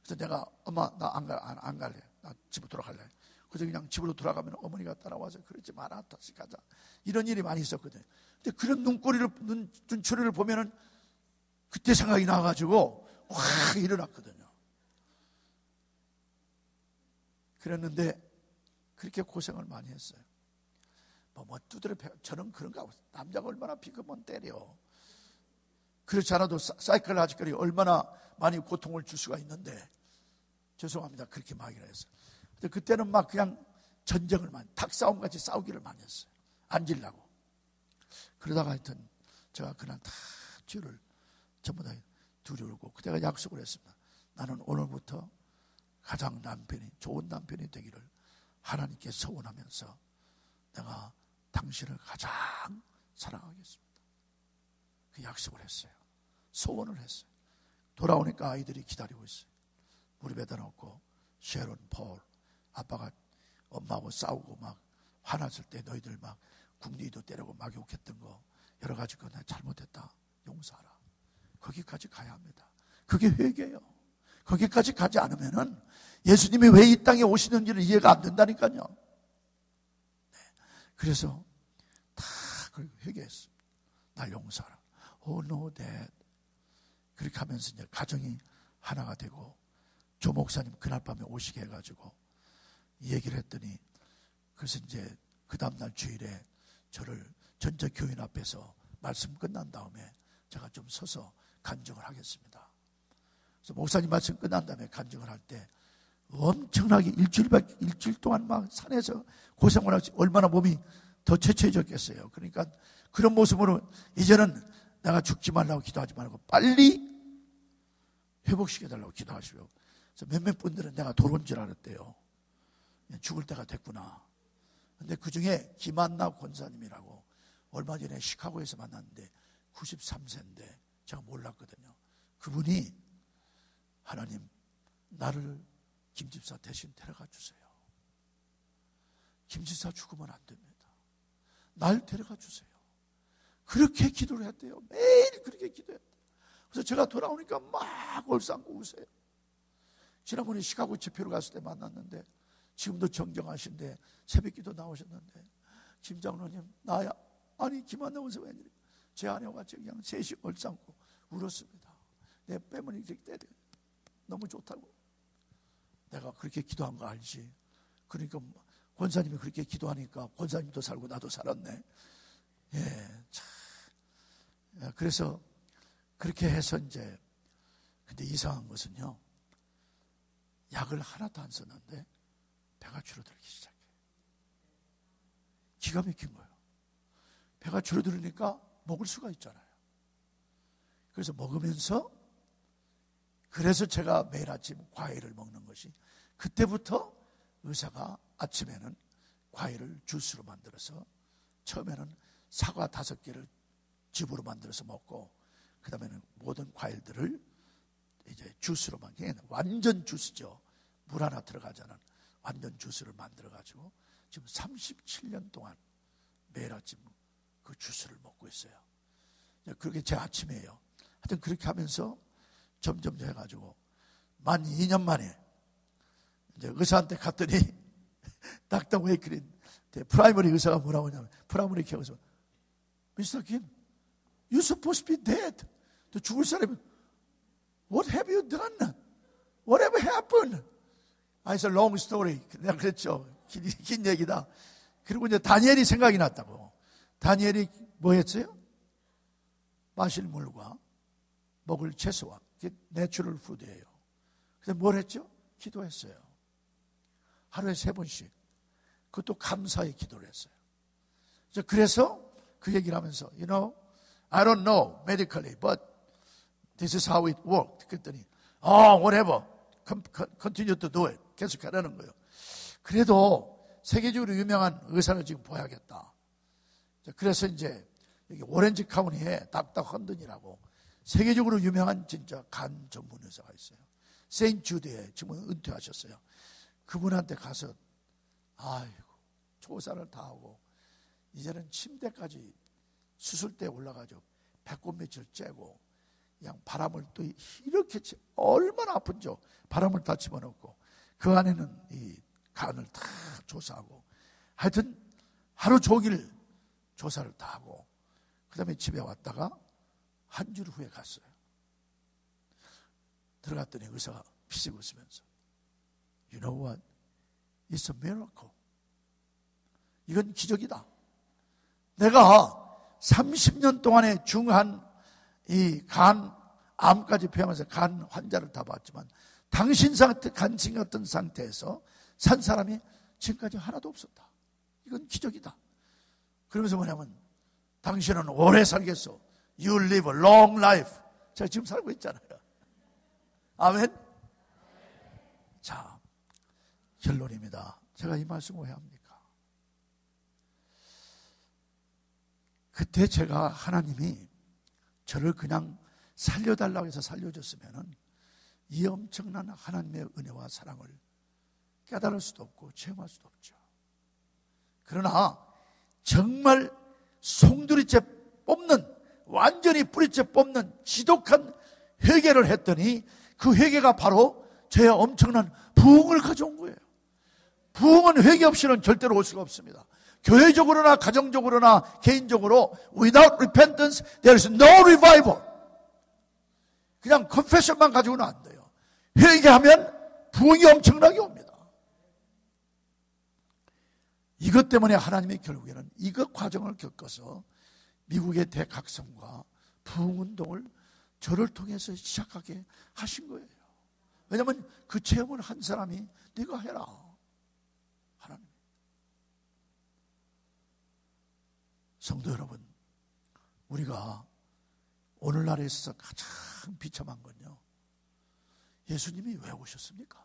그래서 내가 엄마 나 안 갈래. 나 집으로 돌아갈래. 그래서 그냥 집으로 돌아가면 어머니가 따라와서 그러지 마라. 다시 가자. 이런 일이 많이 있었거든요. 근데 그런 눈초리를 보면은 그때 생각이 나가지고 확 일어났거든요. 그랬는데 그렇게 고생을 많이 했어요. 두드려 패. 저는 그런가. 남자가 얼마나 비그면 때려. 그렇지 않아도 사이클라지컬이 얼마나 많이 고통을 줄 수가 있는데, 죄송합니다. 그렇게 막이라 했어요. 근데 그때는 막 그냥 전쟁을 닭싸움 같이 싸우기를 많이 했어요. 앉으려고. 그러다가 하여튼 제가 그날 다 죄를 전부 다 두려우고, 그때가 약속을 했습니다. 나는 오늘부터 가장 좋은 남편이 되기를 하나님께 서원하면서 내가 당신을 가장 사랑하겠습니다. 그 약속을 했어요. 소원을 했어요. 돌아오니까 아이들이 기다리고 있어요. 무릎에다 놓고 셰론, 폴, 아빠가 엄마하고 싸우고 막 화났을 때 너희들 막 궁리도 때리고 막 욕했던 거 여러 가지 거 내가 잘못했다. 용서하라. 거기까지 가야 합니다. 그게 회개예요. 거기까지 가지 않으면은 예수님이 왜 이 땅에 오시는지를 이해가 안 된다니까요. 그래서 다 회개했습니다. 날 용서하라. Oh no, Dad. 그렇게 하면서 이제 가정이 하나가 되고, 조 목사님 그날 밤에 오시게 해가지고 얘기를 했더니, 그래서 이제 그 다음날 주일에 저를 전체교인 앞에서 말씀 끝난 다음에 제가 좀 서서 간증을 하겠습니다. 그래서 목사님 말씀 끝난 다음에 간증을 할 때 엄청나게 일주일 동안 막 산에서 고생을 하지 얼마나 몸이 더 체체해졌겠어요. 그러니까 그런 모습으로 이제는 내가 죽지 말라고 기도하지 말고 빨리 회복시켜달라고 기도하시고, 그래서 몇몇 분들은 내가 돌아온 줄 알았대요. 죽을 때가 됐구나. 근데 그 중에 김한나 권사님이라고 얼마 전에 시카고에서 만났는데 93세인데 제가 몰랐거든요. 그분이 하나님 나를 김집사 대신 데려가 주세요. 김집사 죽으면 안 됩니다. 날 데려가 주세요. 그렇게 기도를 했대요. 매일 그렇게 기도했대요. 그래서 제가 돌아오니까 막 얼싸안고 우세요. 지난번에 시카고 집회로 갔을 때 만났는데 지금도 정정하신데 새벽기도 나오셨는데, 김 장로님 나야. 아니 김한나 원사 웬일이야. 제 아내와 같이 그냥 셋이 얼싸안고 울었습니다. 내 뺨을 이렇게 때려. 너무 좋다고. 내가 그렇게 기도한 거 알지. 그러니까 권사님이 그렇게 기도하니까 권사님도 살고 나도 살았네. 예, 참. 그래서 그렇게 해서 이제, 근데 이상한 것은요, 약을 하나도 안 썼는데 배가 줄어들기 시작해. 기가 막힌 거예요. 배가 줄어들으니까 먹을 수가 있잖아요. 그래서 먹으면서, 그래서 제가 매일 아침 과일을 먹는 것이, 그때부터 의사가 아침에는 과일을 주스로 만들어서, 처음에는 사과 5개를 즙으로 만들어서 먹고, 그 다음에는 모든 과일들을 이제 주스로 만든, 완전 주스죠. 물 하나 들어가지 않은 완전 주스를 만들어가지고 지금 37년 동안 매일 아침 그 주스를 먹고 있어요. 그렇게 제 아침이에요. 하여튼 그렇게 하면서 점점 해가지고 만 2년 만에 이제 의사한테 갔더니 닥터 웨이클린 프라이머리 의사가 뭐라고 하냐면, 프라이머리 케어에서 미스터 김, you're supposed to be dead. 또 죽을 사람이 What have you done? Whatever happened? It's a long story. 내가 그랬죠. 긴 얘기다. 그리고 이제 다니엘이 생각이 났다고. 다니엘이 뭐 했어요? 마실 물과 먹을 채소와, 그게 내추럴 푸드예요. 그래서 뭘 했죠? 기도했어요. 하루에 3번씩. 그것도 감사의 기도를 했어요. 그래서 그 얘기를 하면서, you know, I don't know medically, but this is how it worked. 그랬더니, whatever, continue to do it. 계속 하라는 거예요. 그래도 세계적으로 유명한 의사를 지금 봐야겠다. 그래서 이제 여기 오렌지 카운티에 닥터 헌든이라고 세계적으로 유명한 진짜 간 전문 의사가 있어요. 세인트 주드에 지금 은퇴하셨어요. 그분한테 가서, 아이고, 조사를 다 하고 이제는 침대까지 수술대에 올라가죠. 배꼽 밑을 째고 그냥 바람을 또 이렇게 얼마나 아픈지 바람을 다 집어넣고 그 안에는 이 간을 다 조사하고 하여튼 하루 종일 조사를 다 하고 그 다음에 집에 왔다가 한 주 후에 갔어요. 들어갔더니 의사가 피식 웃으면서 You know what? It's a miracle. 이건 기적이다. 내가 30년 동안의 중한 이 암까지 피하면서 간 환자를 다 봤지만 당신 상태, 간신 같은 상태에서 산 사람이 지금까지 하나도 없었다. 이건 기적이다. 그러면서 뭐냐면 당신은 오래 살겠어. You live a long life. 제가 지금 살고 있잖아요. 아멘. 자, 결론입니다. 제가 이 말씀을 왜 합니까? 그때 제가 하나님이 저를 그냥 살려달라고 해서 살려줬으면 이 엄청난 하나님의 은혜와 사랑을 깨달을 수도 없고 체험할 수도 없죠. 그러나 정말 송두리째 뽑는, 완전히 뿌리째 뽑는 지독한 회개를 했더니 그 회개가 바로 저의 엄청난 부흥을 가져온 거예요. 부흥은 회개 없이는 절대로 올 수가 없습니다. 교회적으로나 가정적으로나 개인적으로 without repentance there is no revival. 그냥 confession만 가지고는 안 돼요. 회개하면 부흥이 엄청나게 옵니다. 이것 때문에 하나님이 결국에는 이것 과정을 겪어서 미국의 대각성과 부흥운동을 저를 통해서 시작하게 하신 거예요. 왜냐하면 그 체험을 한 사람이 네가 해라. 하나님. 성도 여러분, 우리가 오늘날에 있어서 가장 비참한 건요, 예수님이 왜 오셨습니까?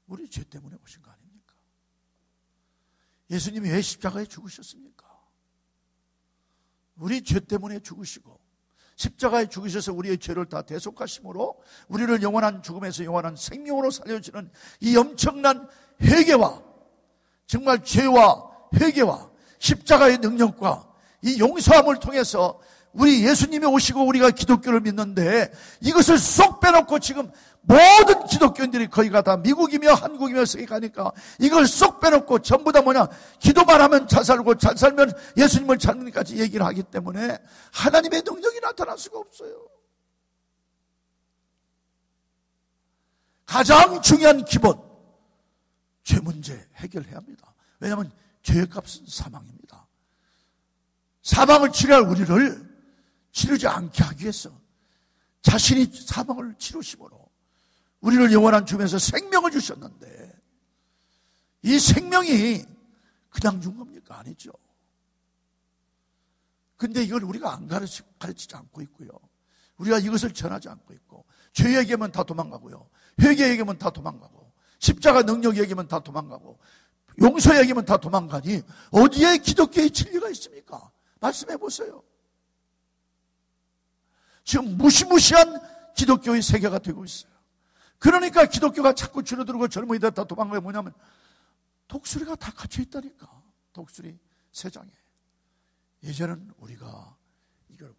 우리 죄 때문에 오신 거 아닙니까? 예수님이 왜 십자가에 죽으셨습니까? 우리 죄 때문에 죽으시고 십자가에 죽으셔서 우리의 죄를 다 대속하심으로 우리를 영원한 죽음에서 영원한 생명으로 살려주는 이 엄청난 회개와, 정말 죄와 회개와 십자가의 능력과 이 용서함을 통해서 우리 예수님이 오시고 우리가 기독교를 믿는데, 이것을 쏙 빼놓고 지금 모든 기독교인들이 거의가 다 미국이며 한국이며 세계 가니까 이걸 쏙 빼놓고 전부 다 뭐냐, 기도만 하면 잘 살고 잘 살면 예수님을 찾는까지 얘기를 하기 때문에 하나님의 능력이 나타날 수가 없어요. 가장 중요한 기본, 죄 문제 해결해야 합니다. 왜냐하면 죄의 값은 사망입니다. 사망을 치료할 우리를 치르지 않게 하기 위해서 자신이 사망을 치르심으로 우리를 영원한 죽음에서 생명을 주셨는데, 이 생명이 그냥 준 겁니까? 아니죠. 근데 이걸 우리가 안 가르치지 않고 있고요, 우리가 이것을 전하지 않고 있고, 죄 얘기하면 다 도망가고요, 회개 얘기하면 다 도망가고, 십자가 능력 얘기하면 다 도망가고, 용서 얘기하면 다 도망가니 어디에 기독교의 진리가 있습니까? 말씀해 보세요. 지금 무시무시한 기독교의 세계가 되고 있어요. 그러니까 기독교가 자꾸 줄어들고 젊은이들 다 도망가요. 뭐냐면 독수리가 다 갇혀 있다니까. 독수리 세 장에. 예전은 우리가 이걸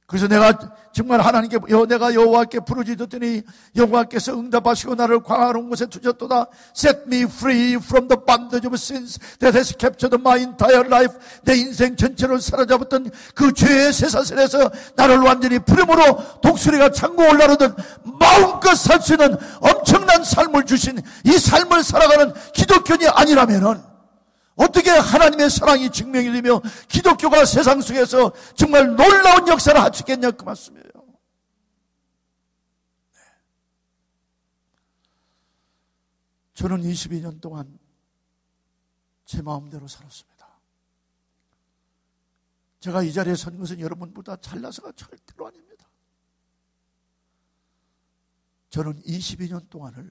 그래서 내가 정말 하나님께 내가 여호와께 부르짖었더니 여호와께서 응답하시고 나를 광활한 곳에 두셨도다. Set me free from the bondage of sins that has captured my entire life. 내 인생 전체를 사로잡았던 그 죄의 쇠사슬에서 나를 완전히 부름으로 독수리가 창고 올라오던 마음껏 살 수 있는 엄청난 삶을 주신 이 삶을 살아가는 기독교인이 아니라면은 어떻게 하나님의 사랑이 증명이 되며 기독교가 세상 속에서 정말 놀라운 역사를 할 수 있겠냐, 그 말씀이에요. 네. 저는 22년 동안 제 마음대로 살았습니다. 제가 이 자리에 선 것은 여러분보다 잘나서가 절대로 아닙니다. 저는 22년 동안을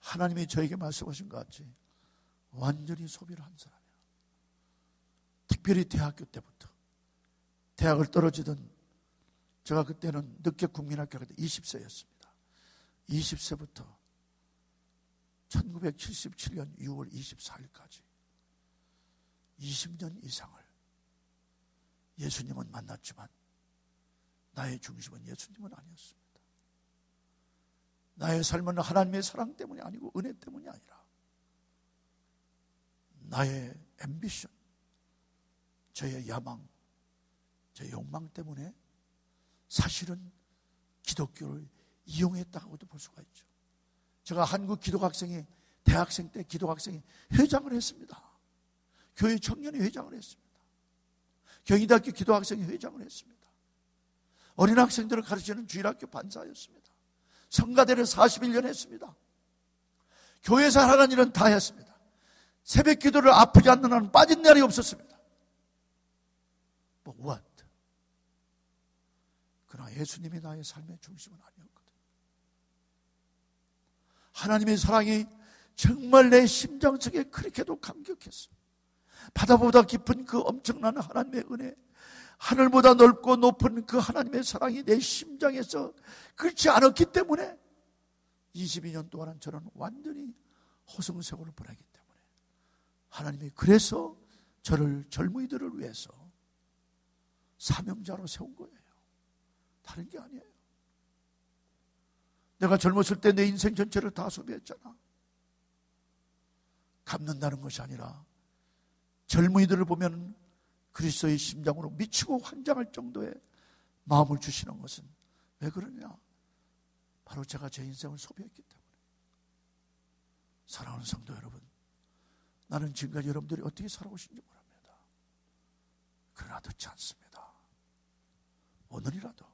하나님이 저에게 말씀하신 것 같이 완전히 소비를 한 사람이에요. 특별히 대학교 때부터. 대학을 떨어지던, 제가 그때는 늦게 국민학교 갈 때 20세였습니다. 20세부터 1977년 6월 24일까지 20년 이상을 예수님은 만났지만 나의 중심은 예수님은 아니었습니다. 나의 삶은 하나님의 사랑 때문이 아니고 은혜 때문이 아니라 나의 앰비션, 저의 야망, 저의 욕망 때문에 사실은 기독교를 이용했다고도 볼 수가 있죠. 제가 한국 기독학생이 대학생 때 기독학생이 회장을 했습니다. 교회 청년이 회장을 했습니다. 경희대학교 기독학생이 회장을 했습니다. 어린 학생들을 가르치는 주일학교 반사였습니다. 성가대를 41년 했습니다. 교회에서 하라는 일은 다 했습니다. 새벽 기도를 아프지 않는 한은 빠진 날이 없었습니다. But what? 그러나 예수님이 나의 삶의 중심은 아니었거든요. 하나님의 사랑이 정말 내 심장 속에 그렇게도 감격했어요. 바다보다 깊은 그 엄청난 하나님의 은혜, 하늘보다 넓고 높은 그 하나님의 사랑이 내 심장에서 그렇지 않았기 때문에 22년 동안은 저는 완전히 허송세월을 보내기 때문에 하나님이 그래서 저를 젊은이들을 위해서 사명자로 세운 거예요. 다른 게 아니에요. 내가 젊었을 때 내 인생 전체를 다 소비했잖아. 갚는다는 것이 아니라 젊은이들을 보면 그리스도의 심장으로 미치고 환장할 정도의 마음을 주시는 것은 왜 그러냐? 바로 제가 제 인생을 소비했기 때문에. 사랑하는 성도 여러분, 나는 지금까지 여러분들이 어떻게 살아오신지 모릅니다. 그러나 듣지 않습니다. 오늘이라도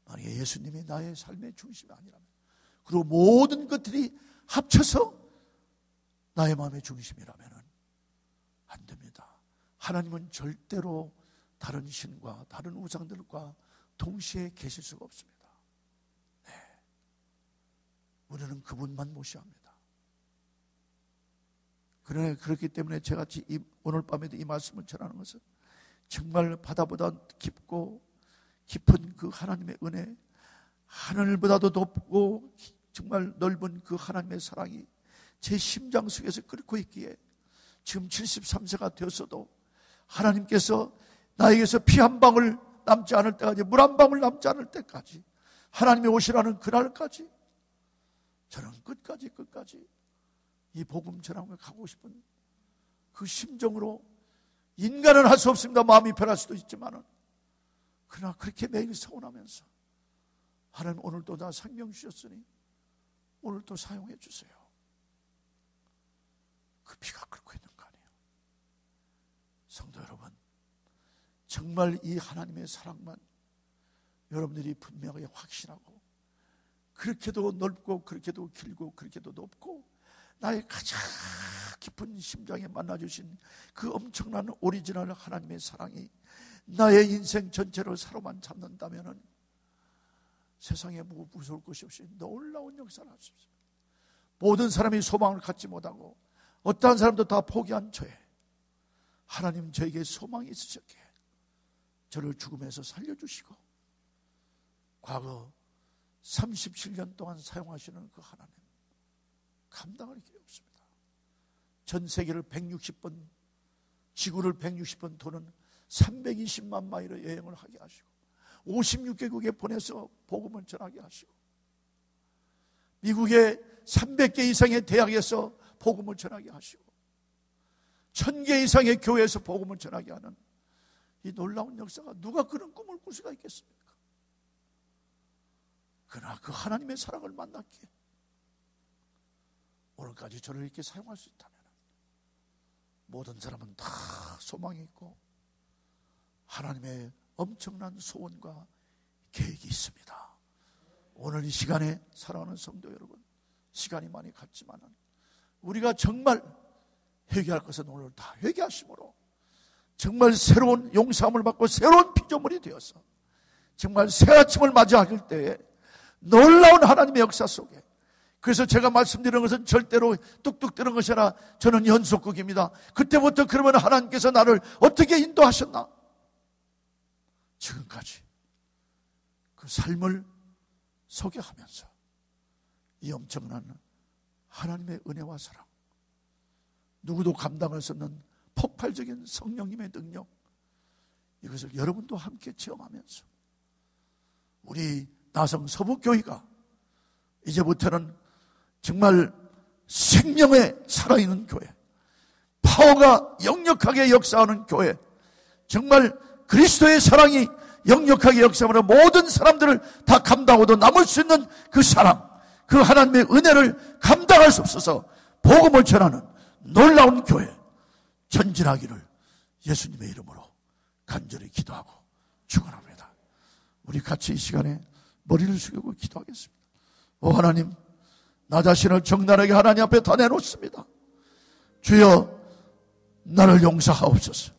만약에 예수님이 나의 삶의 중심이 아니라면, 그리고 모든 것들이 합쳐서 나의 마음의 중심이라면 안 됩니다. 하나님은 절대로 다른 신과 다른 우상들과 동시에 계실 수가 없습니다. 네. 우리는 그분만 모셔합니다. 그렇기 때문에 제가 오늘 밤에도 이 말씀을 전하는 것은 정말 바다보다 깊고 깊은 그 하나님의 은혜, 하늘보다도 높고 정말 넓은 그 하나님의 사랑이 제 심장 속에서 끓고 있기에 지금 73세가 되었어도 하나님께서 나에게서 피 한 방울 남지 않을 때까지, 물 한 방울 남지 않을 때까지, 하나님이 오시라는 그날까지 저는 끝까지 이 복음 전함을 가고 싶은 그 심정으로, 인간은 할 수 없습니다. 마음이 변할 수도 있지만은, 그러나 그렇게 매일 서운하면서 하나님 오늘도 나 생명 주셨으니 오늘도 사용해 주세요. 그 피가 끓고 있는 거 아니에요. 성도 여러분, 정말 이 하나님의 사랑만 여러분들이 분명하게 확신하고, 그렇게도 넓고 그렇게도 길고 그렇게도 높고 나의 가장 깊은 심장에 만나주신 그 엄청난 오리지널 하나님의 사랑이 나의 인생 전체를 사로만 잡는다면 세상에 무서울 것이 없이 놀라운 역사를 할 수 있습니다. 모든 사람이 소망을 갖지 못하고 어떠한 사람도 다 포기한 저에 하나님 저에게 소망이 있으셨기에 저를 죽음에서 살려주시고 과거 37년 동안 사용하시는 그 하나님, 감당할 길이 없습니다. 전 세계를 160번, 지구를 160번 도는 320만 마일의 여행을 하게 하시고 56개국에 보내서 복음을 전하게 하시고 미국의 300개 이상의 대학에서 복음을 전하게 하시고 1000개 이상의 교회에서 복음을 전하게 하는 이 놀라운 역사가, 누가 그런 꿈을 꿀 수가 있겠습니까? 그러나 그 하나님의 사랑을 만났기에 오늘까지 저를 이렇게 사용할 수 있다면 모든 사람은 다 소망이 있고 하나님의 엄청난 소원과 계획이 있습니다. 오늘 이 시간에 사랑하는 성도 여러분, 시간이 많이 갔지만 우리가 정말 회개할 것은 오늘 다 회개하심으로 정말 새로운 용서함을 받고 새로운 피조물이 되어서 정말 새 아침을 맞이할 때에 놀라운 하나님의 역사 속에, 그래서 제가 말씀드리는 것은 절대로 뚝뚝 뜨는 것이 아니라 저는 연속극입니다. 그때부터 그러면 하나님께서 나를 어떻게 인도하셨나? 지금까지 그 삶을 소개하면서 이 엄청난 하나님의 은혜와 사랑, 누구도 감당할 수 없는 폭발적인 성령님의 능력, 이것을 여러분도 함께 체험하면서 우리 나성 서북교회가 이제부터는 정말 생명에 살아있는 교회, 파워가 역력하게 역사하는 교회, 정말 그리스도의 사랑이 역력하게 역사하며 모든 사람들을 다 감당하고도 남을 수 있는 그 사랑, 그 하나님의 은혜를 감당할 수 없어서 복음을 전하는 놀라운 교회 전진하기를 예수님의 이름으로 간절히 기도하고 축원합니다. 우리 같이 이 시간에 머리를 숙이고 기도하겠습니다. 오 하나님, 나 자신을 정나라하게 하나님 앞에 다 내놓습니다. 주여, 나를 용서하옵소서.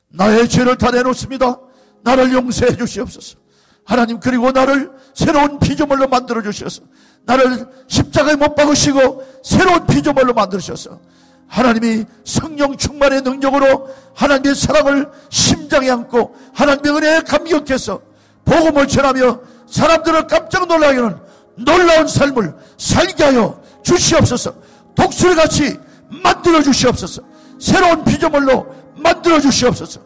나의 죄를 다 내놓습니다. 나를 용서해 주시옵소서. 하나님, 그리고 나를 새로운 피조물로 만들어 주셔서 나를 십자가에 못 박으시고 새로운 피조물로 만드셔서 하나님이 성령 충만의 능력으로 하나님의 사랑을 심장에 안고 하나님의 은혜에 감격해서 복음을 전하며 사람들을 깜짝 놀라게 하는 놀라운 삶을 살게 하여 주시옵소서. 독수리같이 만들어 주시옵소서. 새로운 피조물로 만들어 주시옵소서.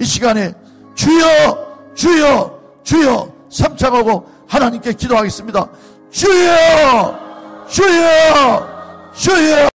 이 시간에 주여 주여 주여 삼창하고 하나님께 기도하겠습니다. 주여 주여 주여.